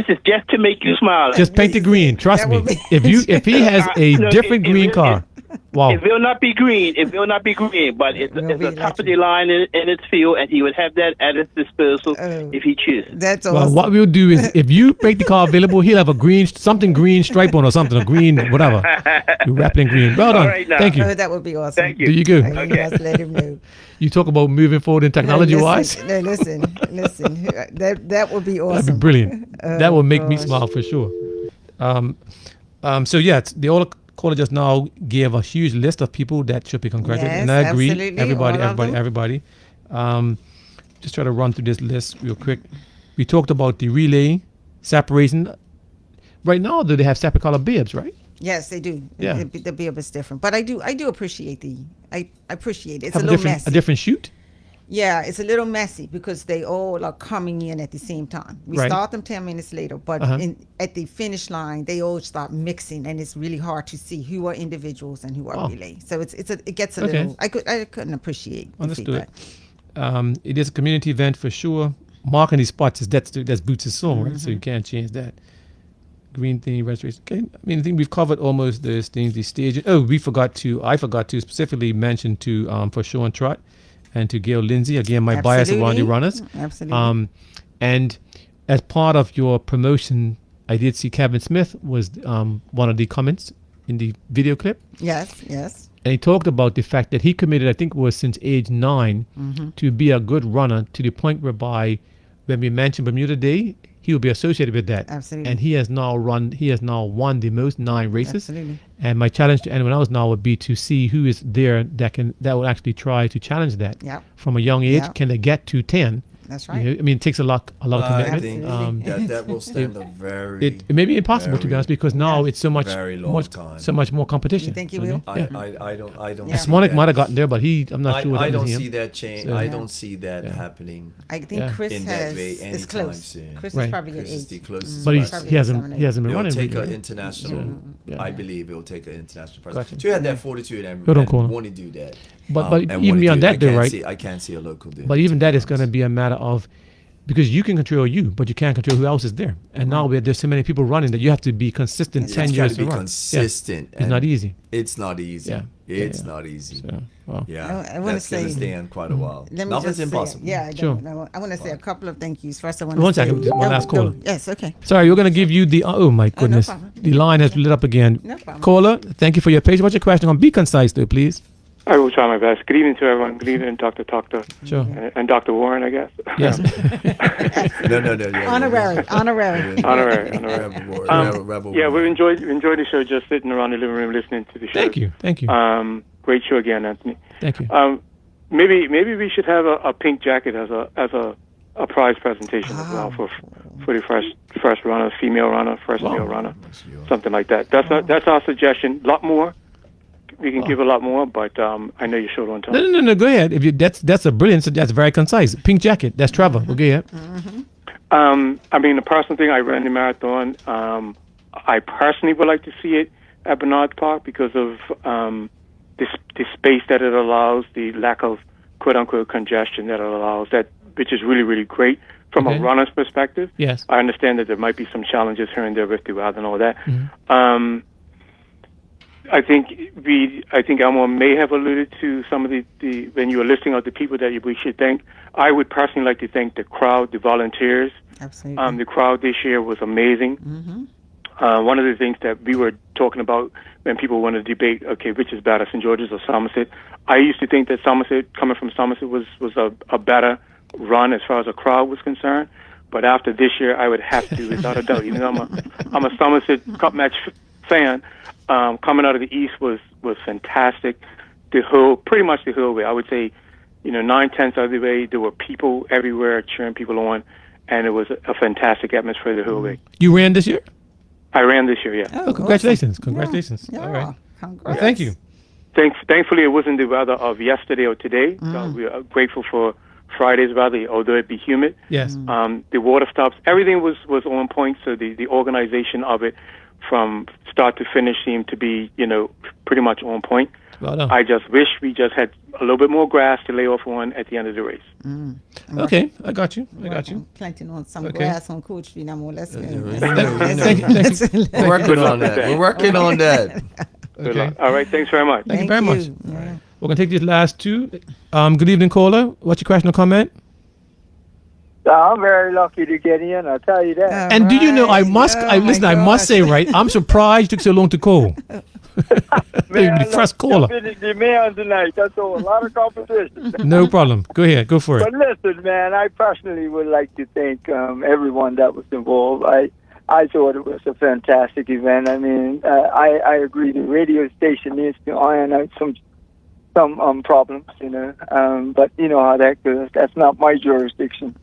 is just to make you smile. Just paint it green. Trust me. If he has a different green car. Wow. It will not be green. But it's the top of the line in its field, and he would have that at his disposal if he chooses. That's awesome. Well, what we'll do is, if you make the car available, he'll have a green stripe on or something, a green whatever. You wrap it in green. Well done. Right, thank you. Oh, that would be awesome. Thank you. There you go. Okay. Just let him know. You talk about moving forward in technology wise. Listen. That would be awesome. That'd be brilliant. That would make me smile for sure. So yeah, the old caller just now gave a huge list of people that should be congratulated, Yes, and I agree. absolutely. Everybody. Just try to run through this list real quick. We talked about the relay separation. Right now, do they have separate color bibs, right? Yes, they do. Yeah. The bib is different, but I do appreciate I appreciate it. It's Have a little messy. A different shoot. Yeah, it's a little messy because they all are coming in at the same time. We Right. start them 10 minutes later, but at the finish line, they all start mixing, and it's really hard to see who are individuals and who are relay. So it gets a little. I couldn't appreciate the Understood. feedback. It is a community event for sure. Marking these spots that's Boots' song, right? So you can't change that. Green thing, restoration. Okay. I mean, I think we've covered almost those things. The stage. Oh, I forgot to specifically mention for Sean Trott and to Gail Lindsay. Again, my bias around the runners. Absolutely. And as part of your promotion, I did see Kevin Smith was one of the comments in the video clip. Yes. And he talked about the fact that he committed, I think it was since age 9, to be a good runner to the point whereby when we mentioned Bermuda Day, he will be associated with that. Absolutely. And he has now won the most 9 races. Absolutely. And my challenge to anyone else now would be to see who is there that will actually try to challenge that. Yep. From a young age. Yep. Can they get to 10? That's right. You know, I mean, it takes a lot of commitment. I think that will stand a very. It may be impossible to be honest, because now it's so much, very long time. so much more competition. You think he will? I don't. Yeah. See Smolik that. might have gotten there, but I'm not sure. I that don't was him. see that change. So- I don't see that happening. I think Chris in that way is anytime close. soon. Chris Right. is probably Chris at is the 8. closest. But person. he hasn't been It'll running. take really. an international. Yeah. I believe it will take an international person Gotcha. to have that fortitude and Hold on, Connor. want to do that. But and even wanna beyond do it. that, though, right? I can't see a local doing. But even that is going to be a matter of, because you can control you, but you can't control who else is there. And now there's so many people running that you have to be consistent. You 10 just years gotta be to run. consistent. Yeah. It's not easy. It's not easy. Yeah. It's not easy. So, well. Yeah, I wanna that's going to say- stand quite a while. Let me Nothing's just say, impossible. I Sure. want to say a couple of thank yous. First, I want to One say, second, just one last call. Yes, okay. Sorry, we're going to give you the. Oh my goodness, problem. the line has lit up again. No problem. Caller, thank you for your patience. What's your question? Be concise, though, please. I will try my best. Good evening to everyone. Good evening, Dr. Sure. And Dr. Warren, I guess. Yes. No. Yeah, Honorary. Rebel. Yeah, we enjoyed the show. Just sitting around the living room listening to the show. Thank you. Great show again, Anthony. Thank you. Maybe we should have a pink jacket as a prize presentation as well for the first runner, female runner, first male runner, something like that. That's our suggestion. A lot more. We can give a lot more, but I know you're short on time. No. Go ahead. If you that's a brilliant. That's very concise. Pink jacket. That's Trevor. Go ahead. I mean, the personal thing, I ran the marathon. I personally would like to see it at Bernard Park because of the space that it allows, the lack of quote-unquote congestion that it allows, which is really, really great from a runner's perspective. Yes. I understand that there might be some challenges here and there with the weather and all that. I think Elmore may have alluded to some of the when you were listing out the people that we should thank. I would personally like to thank the crowd, the volunteers. Absolutely. The crowd this year was amazing. One of the things that we were talking about when people want to debate, okay, which is better, St. George's or Somerset? I used to think that Somerset, coming from Somerset, was a better run as far as a crowd was concerned. But after this year, I would have to, without a doubt, even though I'm a Somerset Cup match fan. Coming out of the East was fantastic. The whole, pretty much the whole way. I would say, 9/10 of the way, there were people everywhere cheering people on, and it was a fantastic atmosphere the whole way. You ran this year? I ran this year, yeah. Oh, congratulations! Awesome. Congratulations! Yeah. All right. Congrats. Well, thank you. Thankfully, it wasn't the weather of yesterday or today. So we are grateful for Friday's weather, although it be humid. Yes. The water stops. Everything was on point. So the organization of it, from start to finish, seemed to be pretty much on point. Well done. I just wish we just had a little bit more grass to lay off on at the end of the race. Okay, I got you. Planting on some grass on Coach Street. I'm more or less. Thank you. We're working on that. We're working on that. Good luck. All right. Thanks very much. Thank you very much. Yeah. We're going to take these last two. Good evening, caller. What's your question or comment? I'm very lucky to get in, I'll tell you that. And do you know, I must say, right, I'm surprised you took so long to call. Man, the first caller. The man tonight, that's a lot of competition. No problem. Go ahead. Go for it. But listen, man, I personally would like to thank everyone that was involved. I thought it was a fantastic event. I mean, I agree the radio station needs to iron out some problems, but you know how that goes. That's not my jurisdiction.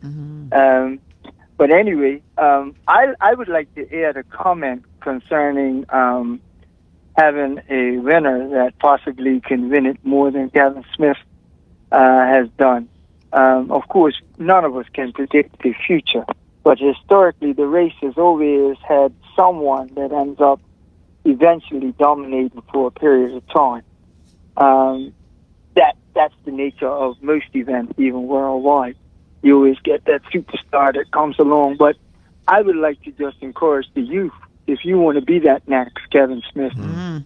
But anyway, I would like to add a comment concerning having a winner that possibly can win it more than Kevin Smith has done. Of course, none of us can predict the future, but historically the race has always had someone that ends up eventually dominating for a period of time. That's the nature of most events, even worldwide. You always get that superstar that comes along. But I would like to just encourage the youth, if you want to be that next Kevin Smith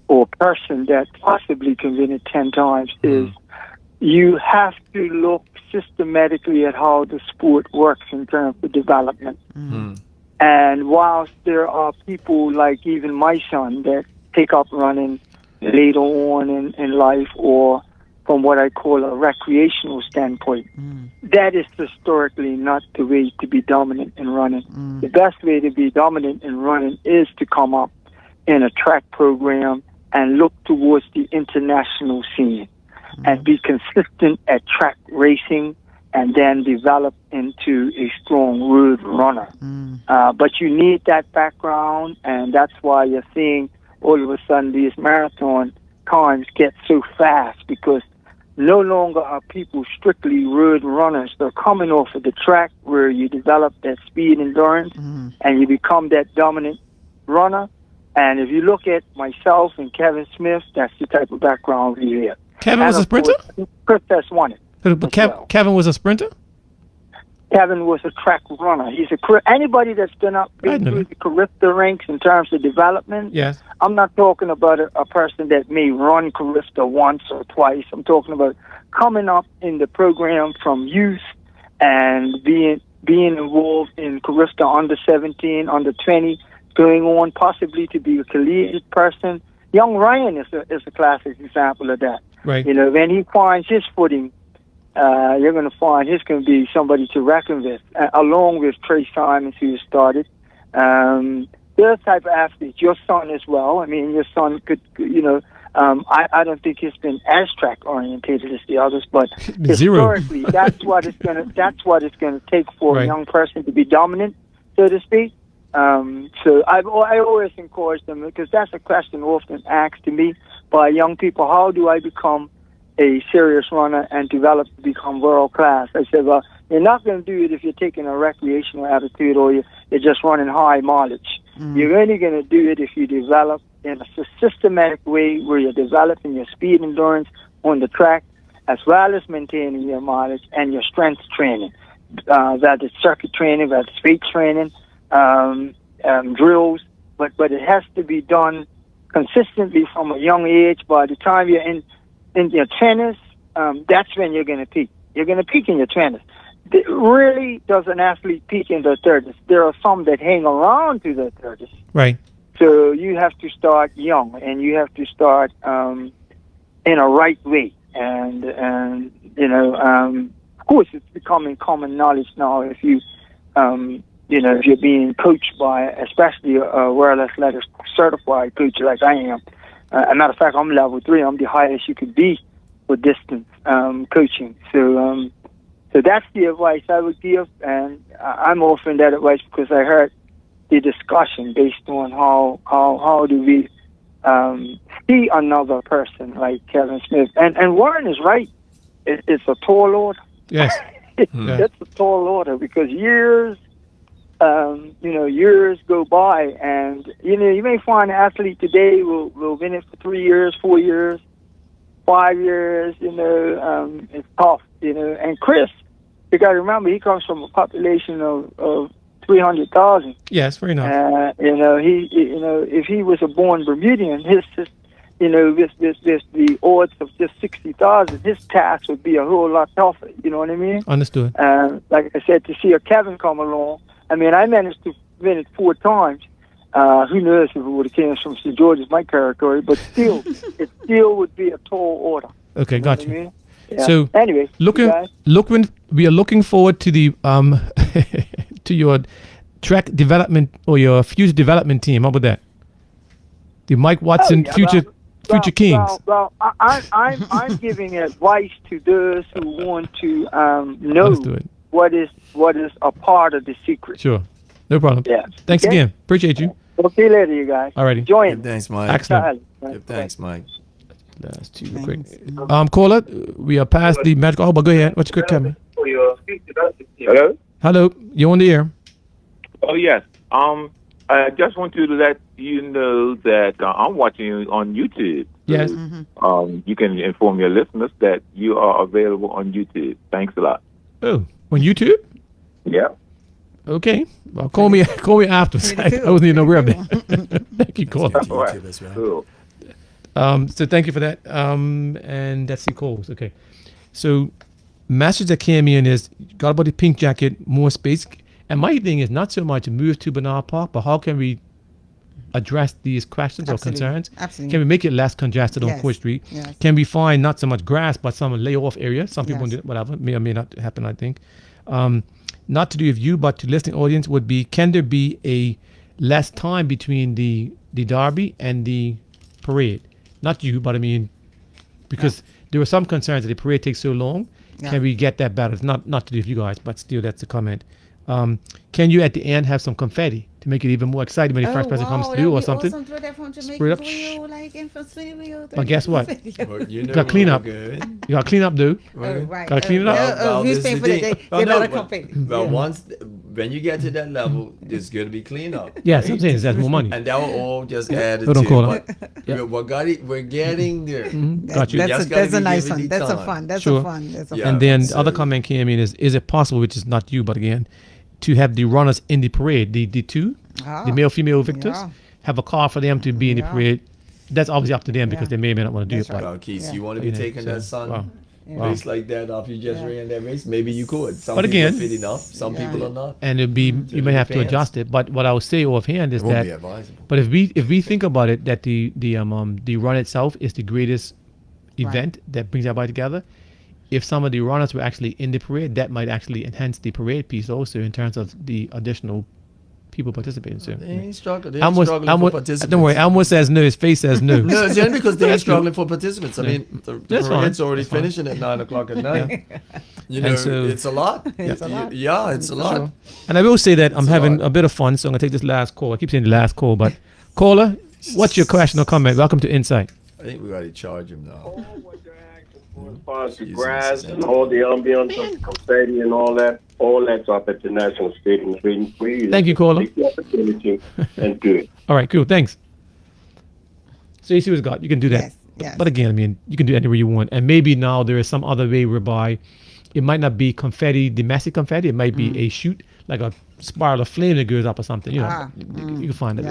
or person that possibly can win it 10 times, is you have to look systematically at how the sport works in terms of development. And whilst there are people like even my son that pick up running later on in life, or from what I call a recreational standpoint, that is historically not the way to be dominant in running. The best way to be dominant in running is to come up in a track program and look towards the international scene and be consistent at track racing and then develop into a strong road runner. But you need that background, and that's why you're seeing all of a sudden these marathon times get so fast, because no longer are people strictly road runners. They're coming off of the track where you develop that speed endurance and you become that dominant runner. And if you look at myself and Kevin Smith, that's the type of background we have. Kevin was a sprinter? Chris has won it. But Kevin was a sprinter? Kevin was a track runner. Anybody that's been through the Carifta ranks in terms of development. Yes. I'm not talking about a person that may run Carifta once or twice. I'm talking about coming up in the program from youth and being involved in Carifta under 17, under 20, going on possibly to be a collegiate person. Young Ryan is a classic example of that. Right. You know, when he finds his footing, you're going to find he's going to be somebody to reckon with, along with Trey Simons, who started. Those type of athletes, your son as well. I mean, your son could, I don't think he's been as track orientated as the others, but historically, that's what it's going to take for a young person to be dominant, so to speak. So I always encourage them, because that's a question often asked to me by young people: how do I become a serious runner and develop to become world class? I said, well, you're not going to do it if you're taking a recreational attitude or you're just running high mileage. You're only going to do it if you develop in a systematic way, where you're developing your speed endurance on the track, as well as maintaining your mileage and your strength training, that is circuit training, that is weight training, drills, but it has to be done consistently from a young age. By the time you're in your 20s, that's when you're going to peak. You're going to peak in your 20s. Really, does an athlete peak in their 30s? There are some that hang around to their 30s. Right. So you have to start young, and you have to start in a right way. And of course, it's becoming common knowledge now. If you if you're being coached by, especially a World Athletics certified coach like I am. As a matter of fact, I'm level 3. I'm the highest you could be for distance coaching. So that's the advice I would give, and I'm offering that advice because I heard the discussion based on how do we see another person like Kevin Smith. And Warren is right. It's a tall order. Yes. It's a tall order, because years go by, and you may find an athlete today will win it for 3 years, 4 years, 5 years. It's tough. And Chris, you got to remember, he comes from a population of 300,000. Yes, very nice. If he was a born Bermudian, his with the odds of just 60,000, his task would be a whole lot tougher. You know what I mean? Understood. Like I said, to see a Kevin come along, I mean, I managed to win it 4 times. Who knows if it would have came from St. George's, my territory, but still, it still would be a tall order. Okay, got you. I mean? Yeah. So anyway, we are looking forward to the to your track development or your future development team. How about that? The Mike Watson future Kings. Well, I'm giving advice to those who want to know what is a part of the secret. Sure, no problem. Yeah. Thanks again. Appreciate you. We'll see you later, you guys. Alrighty. Enjoy it. Thanks, Mike. Excellent. Thanks, Mike. That's too quick. Caller, we are past the magical. Oh, but go ahead. What's your quick comment? Hello? Hello, you're on the air. Oh, yes. I just want to let you know that I'm watching you on YouTube. Yes. You can inform your listeners that you are available on YouTube. Thanks a lot. Oh, on YouTube? Yeah. Okay. Well, call me afterwards. I wasn't even aware of that. Thank you, caller. YouTube as well. Cool. So thank you for that. And that's the calls. Okay. So message that came in is got about the pink jacket, more space. And my thing is not so much move to Bernard Park, but how can we address these questions or concerns? Absolutely. Can we make it less congested on Court Street? Yes. Can we find not so much grass, but some layoff area? Some people do whatever, may or may not happen, I think. Not to do with you, but to listening audience would be, can there be a less time between the derby and the parade? Not you, but I mean, because there were some concerns that the parade takes so long. Can we get that better? It's not to do with you guys, but still, that's a comment. Can you at the end have some confetti to make it even more exciting when the first person comes through or something? Awesome. Throw that from Spray up. Jamaican like in from Spinning. But guess what? You got clean up. You got clean up, dude. Right. Got to clean it up. Who's paying for the day? They better confetti. But once, when you get to that level, it's going to be clean up. Yes, I'm saying that's more money. And that will all just add Hold on, to caller. it. We're getting there. Got you. That's a nice one. That's a fun. That's a fun. That's a fun. And then the other comment came in is it possible, which is not you, but again, to have the runners in the parade, the two, the male, female victors, have a car for them to be in the parade. That's obviously up to them because they may or may not want to do it. Well, Keith, you want to be taking that son race like that off? You just ran that race. Maybe you could. Some but people again, are fit enough. Some people are not. And it'd be you may have to adjust it. But what I would say offhand is that. But if we think about it, that the run itself is the greatest event that brings everybody together. If some of the runners were actually in the parade, that might actually enhance the parade piece also in terms of the additional people participating. So they ain't struggling. They ain't struggling for participants. Don't worry, Elmore says no. His face says no. No, it's only because they're struggling for participants. I mean, the parade's already finishing at 9:00 at night. You know, so, it's a lot. It's a lot. Yeah, it's a lot. Sure. And I will say that I'm having a bit of fun, so I'm gonna take this last call. I keep saying the last call, but caller, what's your question or comment? Welcome to Insight. I think we got to charge him now. The grass and all the ambience of confetti and all that's up at the National Stadium. Thank you, caller. Take the opportunity and do it. All right, cool. Thanks. So you see what's got. You can do that. Yes. But again, I mean, you can do it anywhere you want. And maybe now there is some other way whereby it might not be confetti, domestic confetti. It might be a shoot, like a spiral of flame that goes up or something. You know, you can find it.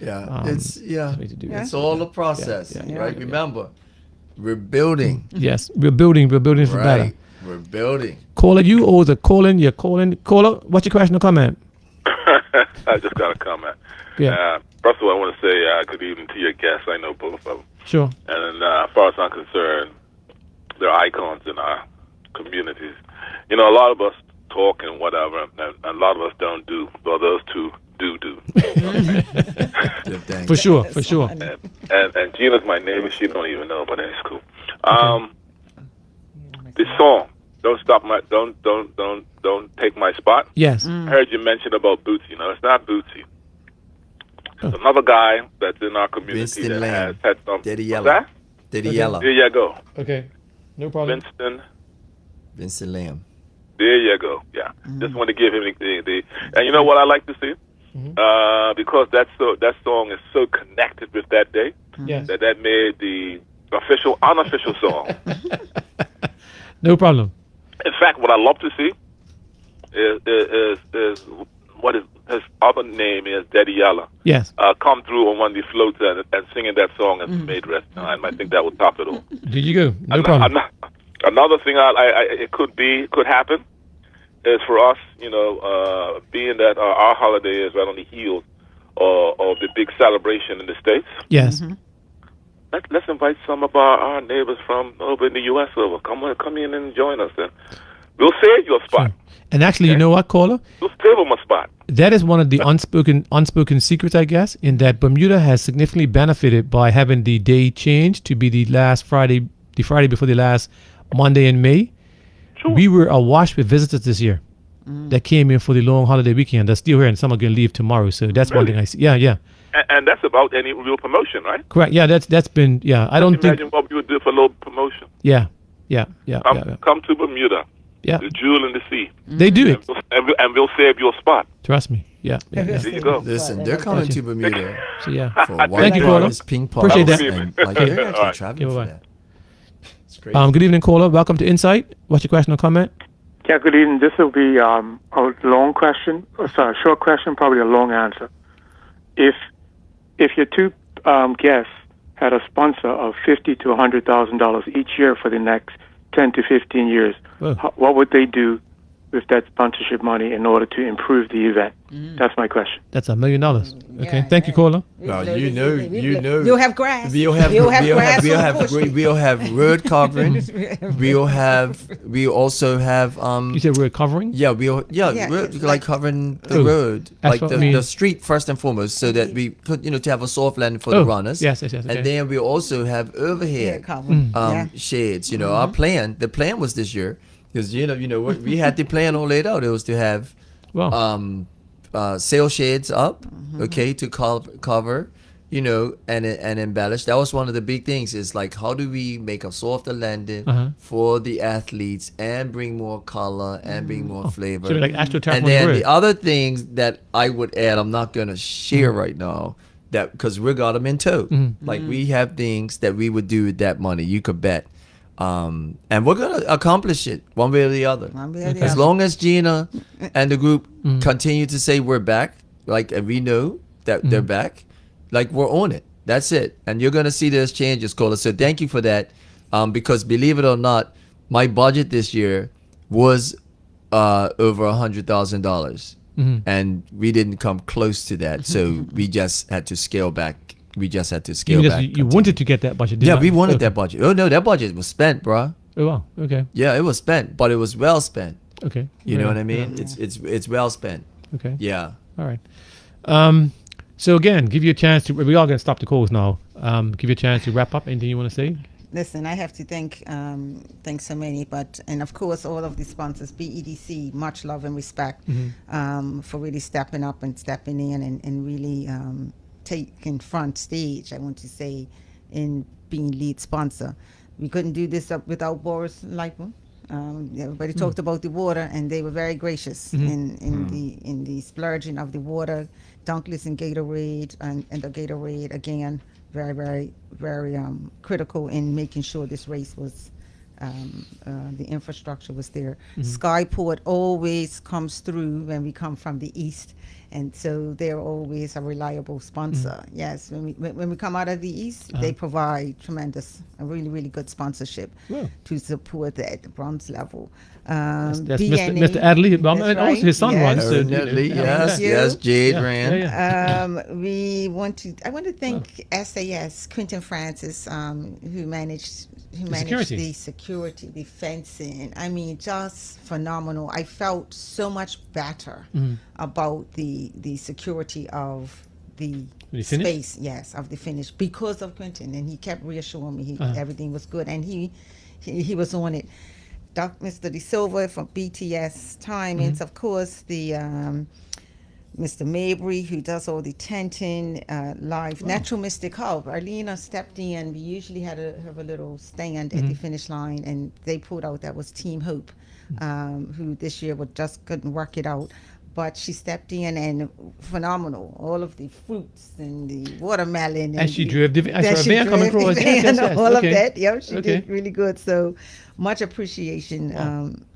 Yeah, it's all a process, right? Remember, we're building. Yes, we're building for better. We're building. Caller, you or the calling, you're calling. Caller, what's your question or comment? I just got a comment. Yeah. First of all, I want to say good evening to your guests. I know both of them. Sure. And as far as I'm concerned, they're icons in our communities. You know, a lot of us talk and whatever, and a lot of us don't do. Well, those two do. For sure. And Gina's my neighbor. She don't even know, but it's cool. The song, don't take my spot. Yes. I heard you mention about Bootsy. No, it's not Bootsy. There's another guy that's in our community Winston that Lamb. has had some. Daddy What's Yellow. that? Daddy Yellow. There you go. Okay. No problem. Vincent Lamb. There you go. Yeah. Just want to give him the and you know what I like to see? Because that song is so connected with that day that made the unofficial song. No problem. In fact, what I love to see is what his other name is, Daddy Yalla. Yes. Come through on one of the floats and singing that song and made rest time. I think that would top it all. There you go. No problem. Another thing it could happen is for us, you know, being that our holiday is right on the heels of the big celebration in the States. Yes. Let's invite some of our neighbors from over in the U.S. over. Come in and join us, and we'll save you a spot. Sure. And actually, you know what, caller? We'll save them a spot. That is one of the unspoken secrets, I guess, in that Bermuda has significantly benefited by having the day changed to be the Friday before the last Monday in May. Sure. We were awash with visitors this year that came in for the long holiday weekend. They're still here, and some are going to leave tomorrow. So that's one thing I see. Yeah. And that's about any real promotion, right? Correct. Yeah, that's been. Yeah, I don't think. Imagine what we would do for a little promotion. Yeah. Come to Bermuda. Yeah. The jewel in the sea. They do it. And we'll save you a spot. Trust me. Yeah. There you go. Listen, they're coming to Bermuda. So yeah. For Thank you, caller. ping pong. Appreciate that. And, they're actually traveling for that. It's crazy. Good evening, caller. Welcome to Insight. What's your question or comment? Yeah, good evening. This will be a long question. Sorry, a short question, probably a long answer. If your two guests had a sponsor of $50,000 to $100,000 each year for the next 10 to 15 years, what would they do with that sponsorship money in order to improve the event? That's my question. That's $1 million. Okay, thank you, caller. Well, you know. You'll have grass. We'll have road covering. We also have. You said road covering? Yeah, like covering the road, like the street first and foremost, so that we put to have a soft landing for the runners. Yes. Okay. And then we also have overhead shades. The plan was this year Because what we had the plan all laid out. It was to have sail shades up, okay, to cover, and embellish. That was one of the big things. Is like, how do we make a softer landing for the athletes and bring more color and bring more flavor? So like AstroTurf and then the other things that I would add, I'm not gonna share right now. That because we got them in tow. Like we have things that we would do with that money. You could bet. And we're gonna accomplish it one way or the other. As long as Gina and the group continue to say we're back, like, and we know that they're back, like, we're on it. That's it. And you're gonna see there's changes, Cola. So thank you for that. Because believe it or not, my budget this year was over $100,000. And we didn't come close to that, so we just had to scale back. You wanted to get that budget, didn't Yeah, you? we wanted that budget. Oh no, that budget was spent, bro. Oh wow, okay. Yeah, it was spent, but it was well spent. Okay. You know what I mean? It's well spent. Okay. Yeah. All right. So again, give you a chance to. We are going to stop the calls now. Give you a chance to wrap up. Anything you want to say? Listen, I have to thank so many, and of course all of the sponsors, BEDC, much love and respect for really stepping up and stepping in and really taking front stage, I want to say, in being lead sponsor. We couldn't do this without Boris Lightman. Everybody talked about the water, and they were very gracious in the splurging of the water, Dunkless and Gatorade, and the Gatorade again. Very, very, very critical in making sure this race was, the infrastructure was there. Skyport always comes through when we come from the east, and so they're always a reliable sponsor. Yes, when we come out of the east, they provide a really, really good sponsorship to support that bronze level. That's Mr. Adley. Also his son runs. Yes, Jade ran. I want to thank SAS, Quentin Francis, who managed the security, the fencing. I mean, just phenomenal. I felt so much better about the security of the space, of the finish, because of Quentin, and he kept reassuring me everything was good, and he was on it. Mr. De Silva from BTS Timings, of course, the Mr. Mabry, who does all the tenting live. Natural Mystic Hub. Arlena stepped in. We usually have a little stand at the finish line, and they pulled out. That was Team Hope, who this year just couldn't work it out. But she stepped in, and phenomenal. All of the fruits and the watermelon. And she drove the van coming across. All of that. Yep, she did really good. So much appreciation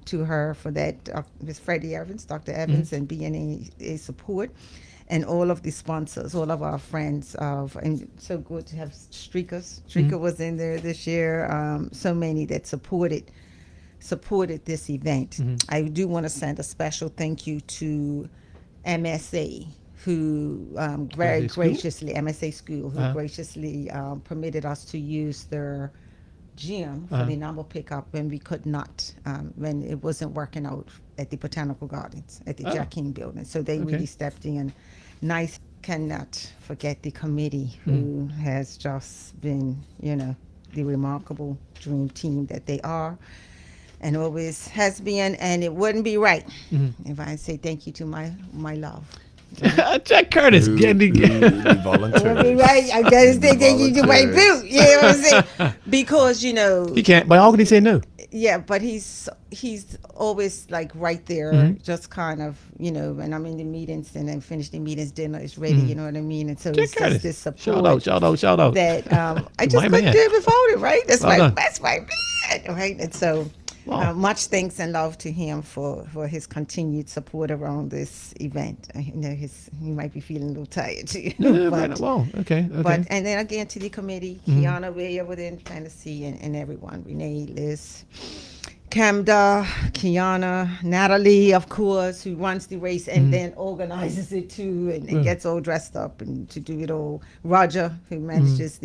to her for that. Ms. Freddie Evans, Dr. Evans, and being a support. And all of the sponsors, all of our friends. And so good to have Streakers. Streaker was in there this year. So many that supported this event. I do want to send a special thank you to MSA, who very graciously, MSA School, who graciously permitted us to use their gym for the number pickup when we could not, when it wasn't working out at the Botanical Gardens, at the Jack King building. So they really stepped in. Nice. Cannot forget the committee who has just been, the remarkable dream team that they are. And always has been, and it wouldn't be right if I say thank you to my love. Jack Curtis getting volunteer. Right, I gotta say thank you to my boo. You know what I'm saying? Because he can't. But how can he say no? Yeah, but he's always like right there, just kind of when I'm in the meetings and then finish the meetings, dinner is ready. You know what I mean? And so it's just this support. Shout out. That I just couldn't do it without it. Right? That's my man. Right? And so. Wow. Much thanks and love to him for his continued support around this event. He might be feeling a little tired too. Okay. But and then again to the committee, Kiana Way within Tennessee, and everyone, Renee, Liz, Camda, Kiana, Natalie, of course, who runs the race and then organizes it too, and gets all dressed up and to do it all. Roger, who manages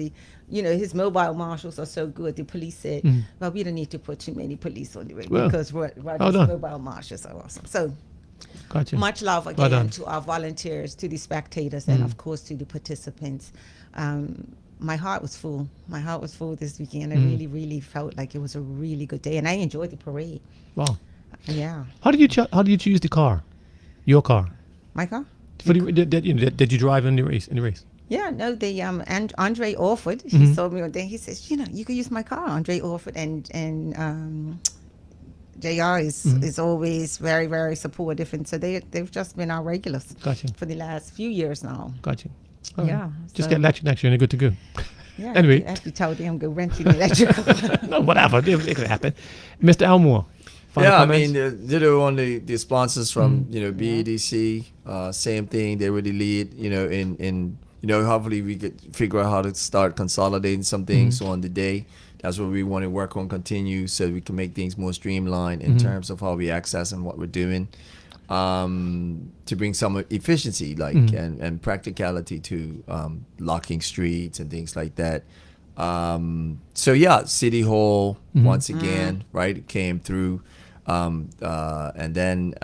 his mobile marshals are so good. The police said, well, we don't need to put too many police on the way because Roger's mobile marshals are awesome. So much love again to our volunteers, to the spectators, and of course to the participants. my heart was full. My heart was full this weekend. I really, really felt like it was a really good day, and I enjoyed the parade. Wow. Yeah. How did you choose the car? Your car? My car? For that you drive in the race? Yeah, no, and Andre offered. He told me one day. He says, you could use my car. Andre offered, and JR is always very, very supportive, and so they've just been our regulars. Gotcha. For the last few years now. Gotcha. Yeah. Just get electric next year and you're good to go. Yeah. Anyway. I have to tell them go rent an electric. No, whatever. It could happen. Mr. Elmore. I mean, on the sponsors from BEDC, same thing. They really lead. In hopefully we could figure out how to start consolidating some things on the day. That's what we want to work on, continue, so we can make things more streamlined in terms of how we access and what we're doing, to bring some efficiency, and practicality to locking streets and things like that. So yeah, City Hall once again, right? It came through, and then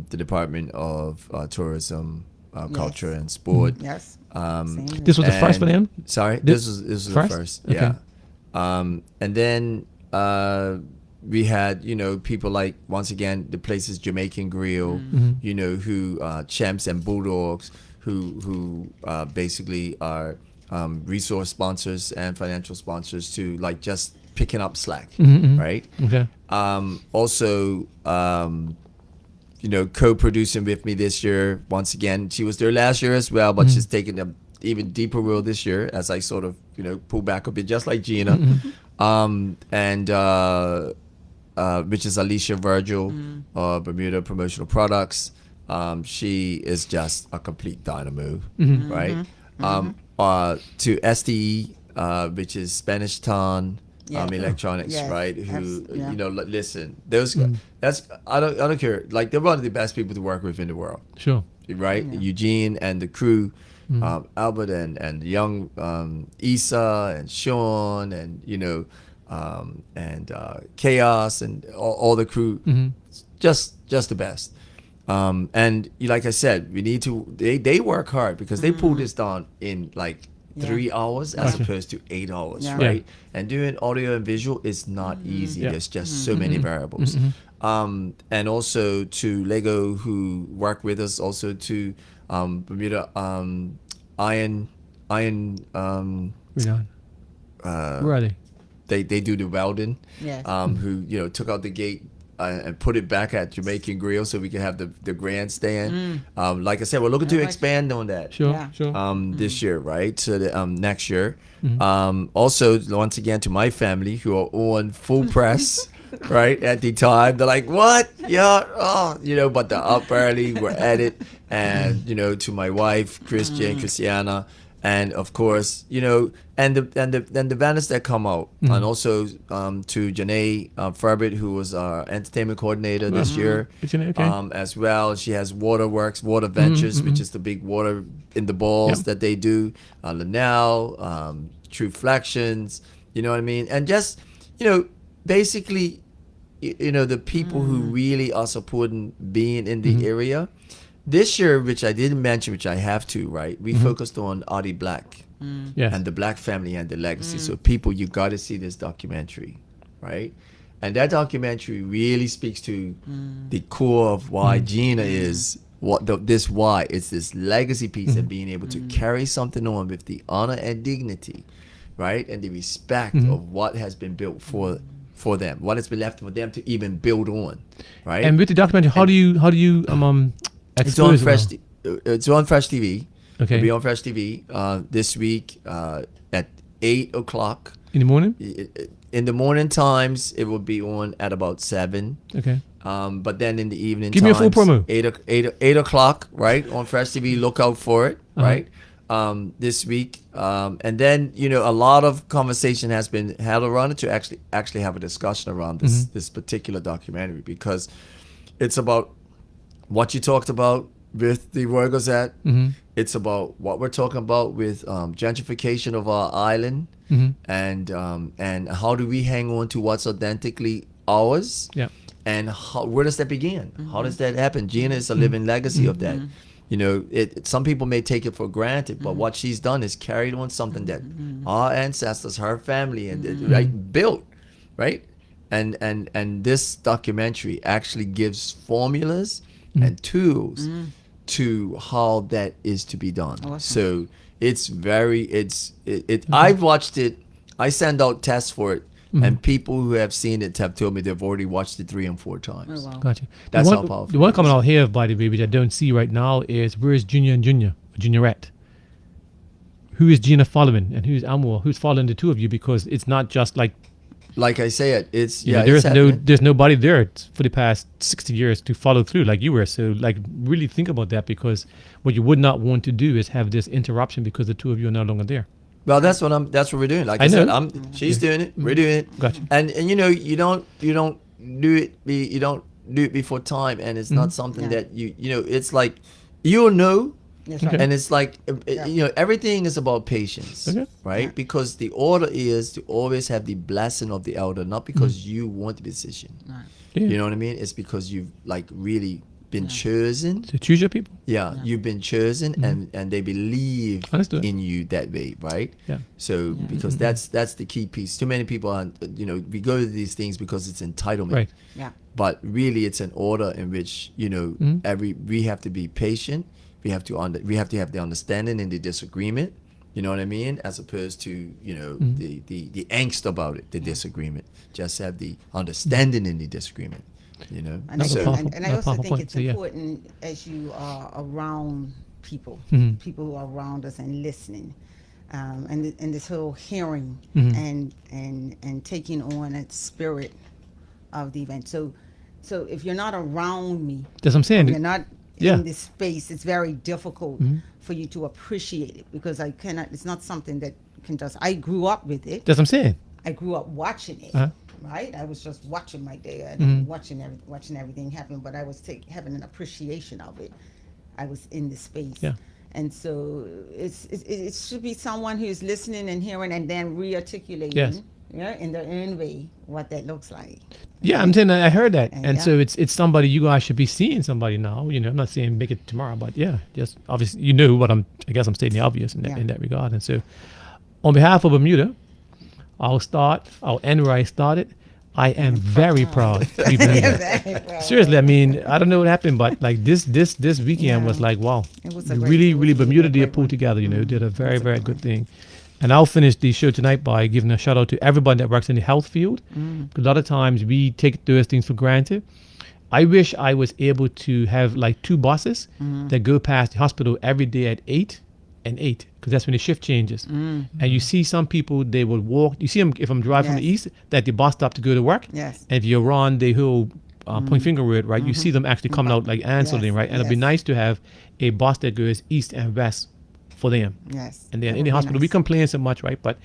the Department of Tourism, Culture and Sport. Yes. This was the first for them. Sorry, this was the first. Okay. Yeah. And then we had people like, once again, the places Jamaican Grill, who Champs and Bulldogs, who basically are resource sponsors and financial sponsors to just picking up slack, right? Okay. Also, co-producing with me this year. Once again, she was there last year as well, but she's taking a even deeper role this year as I sort of pull back a bit, just like Gina, and which is Alicia Virgil, Bermuda Promotional Products. She is just a complete dynamo, right? To STE, which is Spanish Town Electronics, right? Who listen, those that's I don't care. Like, they're one of the best people to work with in the world. Sure. Right? Yeah. Eugene and the crew. Albert and young Issa and Sean and Chaos and all the crew, just the best. And like I said, we need to. They work hard because they pull this down in 3 hours as opposed to 8 hours, right? And doing audio and visual is not easy. There's just so many variables. And also to Lego, who work with us, also to Bermuda Iron where are they? They do the welding. Yes. Who took out the gate and put it back at Jamaican Grill so we can have the grandstand. Like I said, we're looking to expand on that. Sure. This year, right? So next year. Also, once again, to my family who are on full press. Right at the time, they're like, "What? Yeah, but they're up early. We're at it." And to my wife, Christiana, and of course, and the banners that come out, and also to Janae Ferbert, who was our entertainment coordinator this year, as well. She has Waterworks, Water Ventures, which is the big water in the balls that they do. Linnell, True Flections, you know what I mean, and just basically. The people who really are supporting being in the area. This year, which I didn't mention, which I have to, right? We focused on Audie Black and the Black family and the legacy. So people, you got to see this documentary, right? And that documentary really speaks to the core of why Gina is why. It's this legacy piece of being able to carry something on with the honor and dignity, right? And the respect of what has been built for them, what has been left for them to even build on, right? And with the documentary, how do you it's on Fresh. It's on Fresh TV. Okay. It'll be on Fresh TV this week at 8 o'clock in the morning. In the morning times, it will be on at about 7. Okay. But then in the evening, give me a full promo. 8 o'clock, right, on Fresh TV. Look out for it, right? This week, and then a lot of conversation has been held around it to actually have a discussion around this particular documentary, because it's about what you talked about with the Royal Gazette. It's about what we're talking about with gentrification of our island, and how do we hang on to what's authentically ours, and where does that begin? How does that happen? Gina is a living legacy of that. You know, some people may take it for granted, but what she's done is carried on something that our ancestors, her family, and right, built, right? And this documentary actually gives formulas and tools to how that is to be done. Awesome. So it's I've watched it. I send out tests for it. And people who have seen it have told me they've already watched it 3 and 4 times. Oh, wow. Gotcha. That's how powerful. The one coming out here, by the way, which I don't see right now, is where's Junior and Juniorette? Who is Gina following, and who's Elmore? Who's following the two of you? Because it's not just like I said, it's there's nobody there for the past 60 years to follow through like you were. So like really think about that, because what you would not want to do is have this interruption because the two of you are no longer there. Well, that's what we're doing. Like I said, she's doing it. We're doing it. Gotcha. And you know, you don't do it before time, and it's not something that you know. It's like you'll know, and it's like you know, everything is about patience, right? Yeah. Because the order is to always have the blessing of the elder, not because you want the decision. Right. Yeah. You know what I mean? It's because you've like really been chosen to choose your people. You've been chosen, and they believe in you that way, right? So because that's the key piece. Too many people are, you know, we go to these things because it's entitlement, but really it's an order in which, you know, we have to be patient. We have to have the understanding in the disagreement, you know what I mean, as opposed to, you know, the angst about it, the disagreement. Just have the understanding in the disagreement. You know, and I also think it's important as you are around people, people who are around us and listening, and this whole hearing and taking on that spirit of the event. So if you're not around me, that's what I'm saying. You're not in this space. It's very difficult for you to appreciate it, because I cannot. It's not something that can just. I grew up with it. That's what I'm saying. I grew up watching it. Right, I was just watching my dad and watching everything happen, but I was having an appreciation of it. I was in the space, and so it should be someone who's listening and hearing and then re-articulating, in their own way what that looks like. Yeah, I'm saying I heard that, and so it's somebody you guys should be seeing somebody now. You know, I'm not saying make it tomorrow, but just obviously you know what I guess I'm stating the obvious in that regard, and so on behalf of Bermuda. I'll end where I started. I am very proud to be Bermuda. Seriously, I mean, I don't know what happened, but like this weekend was like, wow. It was really Bermuda did pull together, you know, did a very, very good thing. And I'll finish the show tonight by giving a shout out to everybody that works in the health field. A lot of times we take those things for granted. I wish I was able to have like 2 buses that go past the hospital every day at 8 and 8, because that's when the shift changes. And you see some people, they will walk. You see them, if I'm driving from the east, that the bus stop to go to work. Yes. And if you're on the whole Point Finger Road, right, you see them actually coming out like answering, right? And it'd be nice to have a bus that goes east and west for them. Yes. And then in the hospital, we complain so much, right? But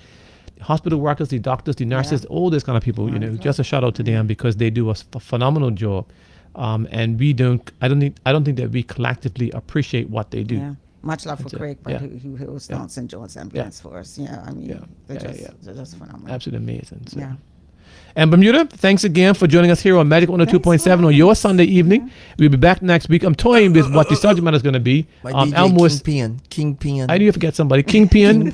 hospital workers, the doctors, the nurses, all those kind of people, you know, just a shout out to them, because they do a phenomenal job. And I don't think that we collectively appreciate what they do. Yeah. Much love for Craig, but who hosts St. John's Ambulance for us. Yeah, I mean, they're just phenomenal. Absolutely amazing. So. Yeah. And Bermuda, thanks again for joining us here on Magic 102.7 on your Sunday evening. We'll be back next week. I'm toying with what the subject matter is going to be. Elmore's Kingpin. I knew you forget somebody. Kingpin.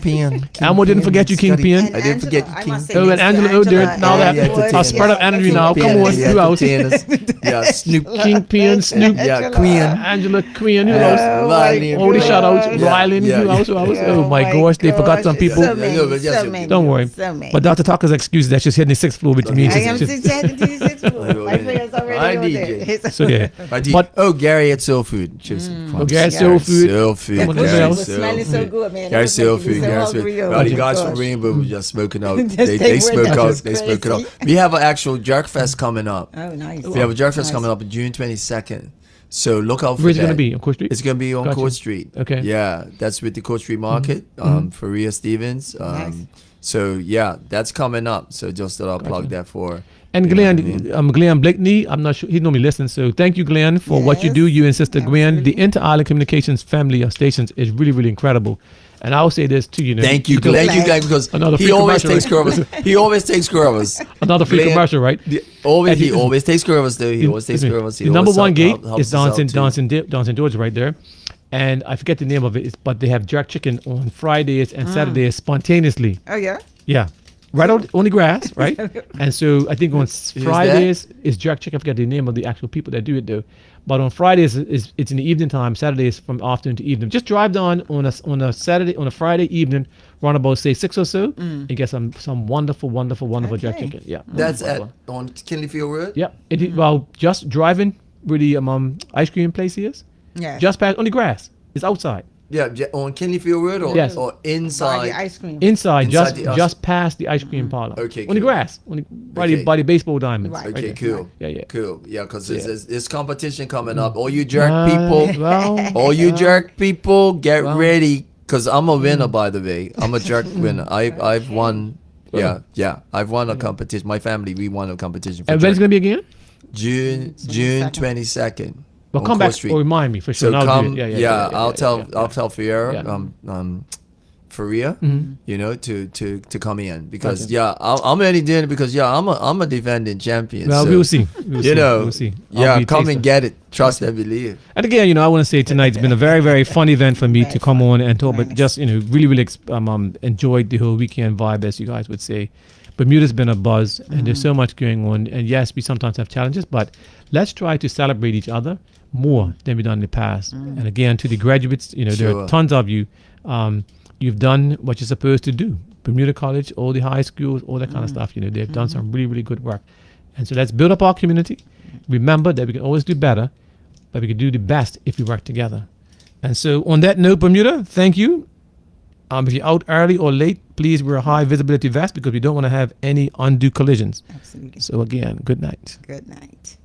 Elmore didn't forget you, Kingpin. I didn't forget you, Kingpin. Oh, and Angela, now that I'll spread up energy now. Come on, who else? Yeah, Snoop. Kingpin, Snoop. Yeah, Queen. Angela, Queen. Who else? All the shout outs. Rylan. Who else? Oh my gosh, they forgot some people. Don't worry. But Dr. Tucker's excuse that she's hitting the 6th floor with me. I am my player's already on there. So yeah. But Gary at Soul Food. Gary at Soul Food. Soul Food. Smelling so good, man. Gary Soul Food. Well, the guys from Rainbow were just smoking out. They smoke out. They smoke it out. We have an actual Jerk Fest coming up. Oh, nice. We have a Jerk Fest coming up on June 22nd. So look out for that. Where's it going to be? On Court Street? It's going to be on Court Street. Okay. Yeah, that's with the Court Street Market. For Rhea Stevens. Nice. So yeah, that's coming up. So just that I'll plug that for. And Glenn, Glenn Blakeney, I'm not sure, he normally listens. So thank you, Glenn, for what you do. You and Sister Gwen, the Inter-Island Communications family of stations is really, really incredible. And I'll say this too, you know. Thank you, Glenn, because he always takes care of us. He always takes care of us. Another free commercial, right? He always takes care of us, though. He always takes care of us. The number one gate is Don St. George right there. and I forget the name of it, but they have jerk chicken on Fridays and Saturdays spontaneously. Oh yeah. Yeah. Right on the grass, right? And so I think on Fridays is jerk chicken. I forget the name of the actual people that do it though. But on Fridays it's in the evening time. Saturdays from afternoon to evening. Just drive down on a Friday evening, run about say 6 or so, and get some wonderful jerk chicken. Yeah. That's on Kinleyfield Road. Yeah. Well, just driving where the ice cream place is. Yeah. Just past on the grass. It's outside. Yeah, on Kinleyfield Road or inside? By the ice cream. Inside just past the ice cream parlor. Okay, on the grass, by the baseball diamonds. Right. Okay, right cool. Yeah. Cool. Yeah, because there's competition coming up. All you jerk people, Well, jerk people, get ready. Because I'm a winner, by the way. I'm a jerk winner. I've won. Yeah. I've won a competition. My family, we won a competition. And when's it gonna be again? June 22nd. Well, come back or remind me for sure. So I'll come, do it. I'll tell Fiera, Faria, to come in because I'm only doing it because I'm a defending champion. Well, so, we'll see. We'll see. Come and get it. Trust and believe. And again, I want to say tonight's been a very, very fun event for me to come on and talk. But just really enjoyed the whole weekend vibe, as you guys would say. Bermuda's been a buzz, and there's so much going on. And yes, we sometimes have challenges, but let's try to celebrate each other more than we've done in the past. And again, to the graduates, there are tons of you. You've done what you're supposed to do. Bermuda College, all the high schools, all that kind of stuff. They've done some really, really good work. And so let's build up our community. Remember that we can always do better, but we can do the best if we work together. And so on that note, Bermuda, thank you. If you're out early or late, please wear a high visibility vest because we don't want to have any undue collisions. Absolutely. So again, good night. Good night.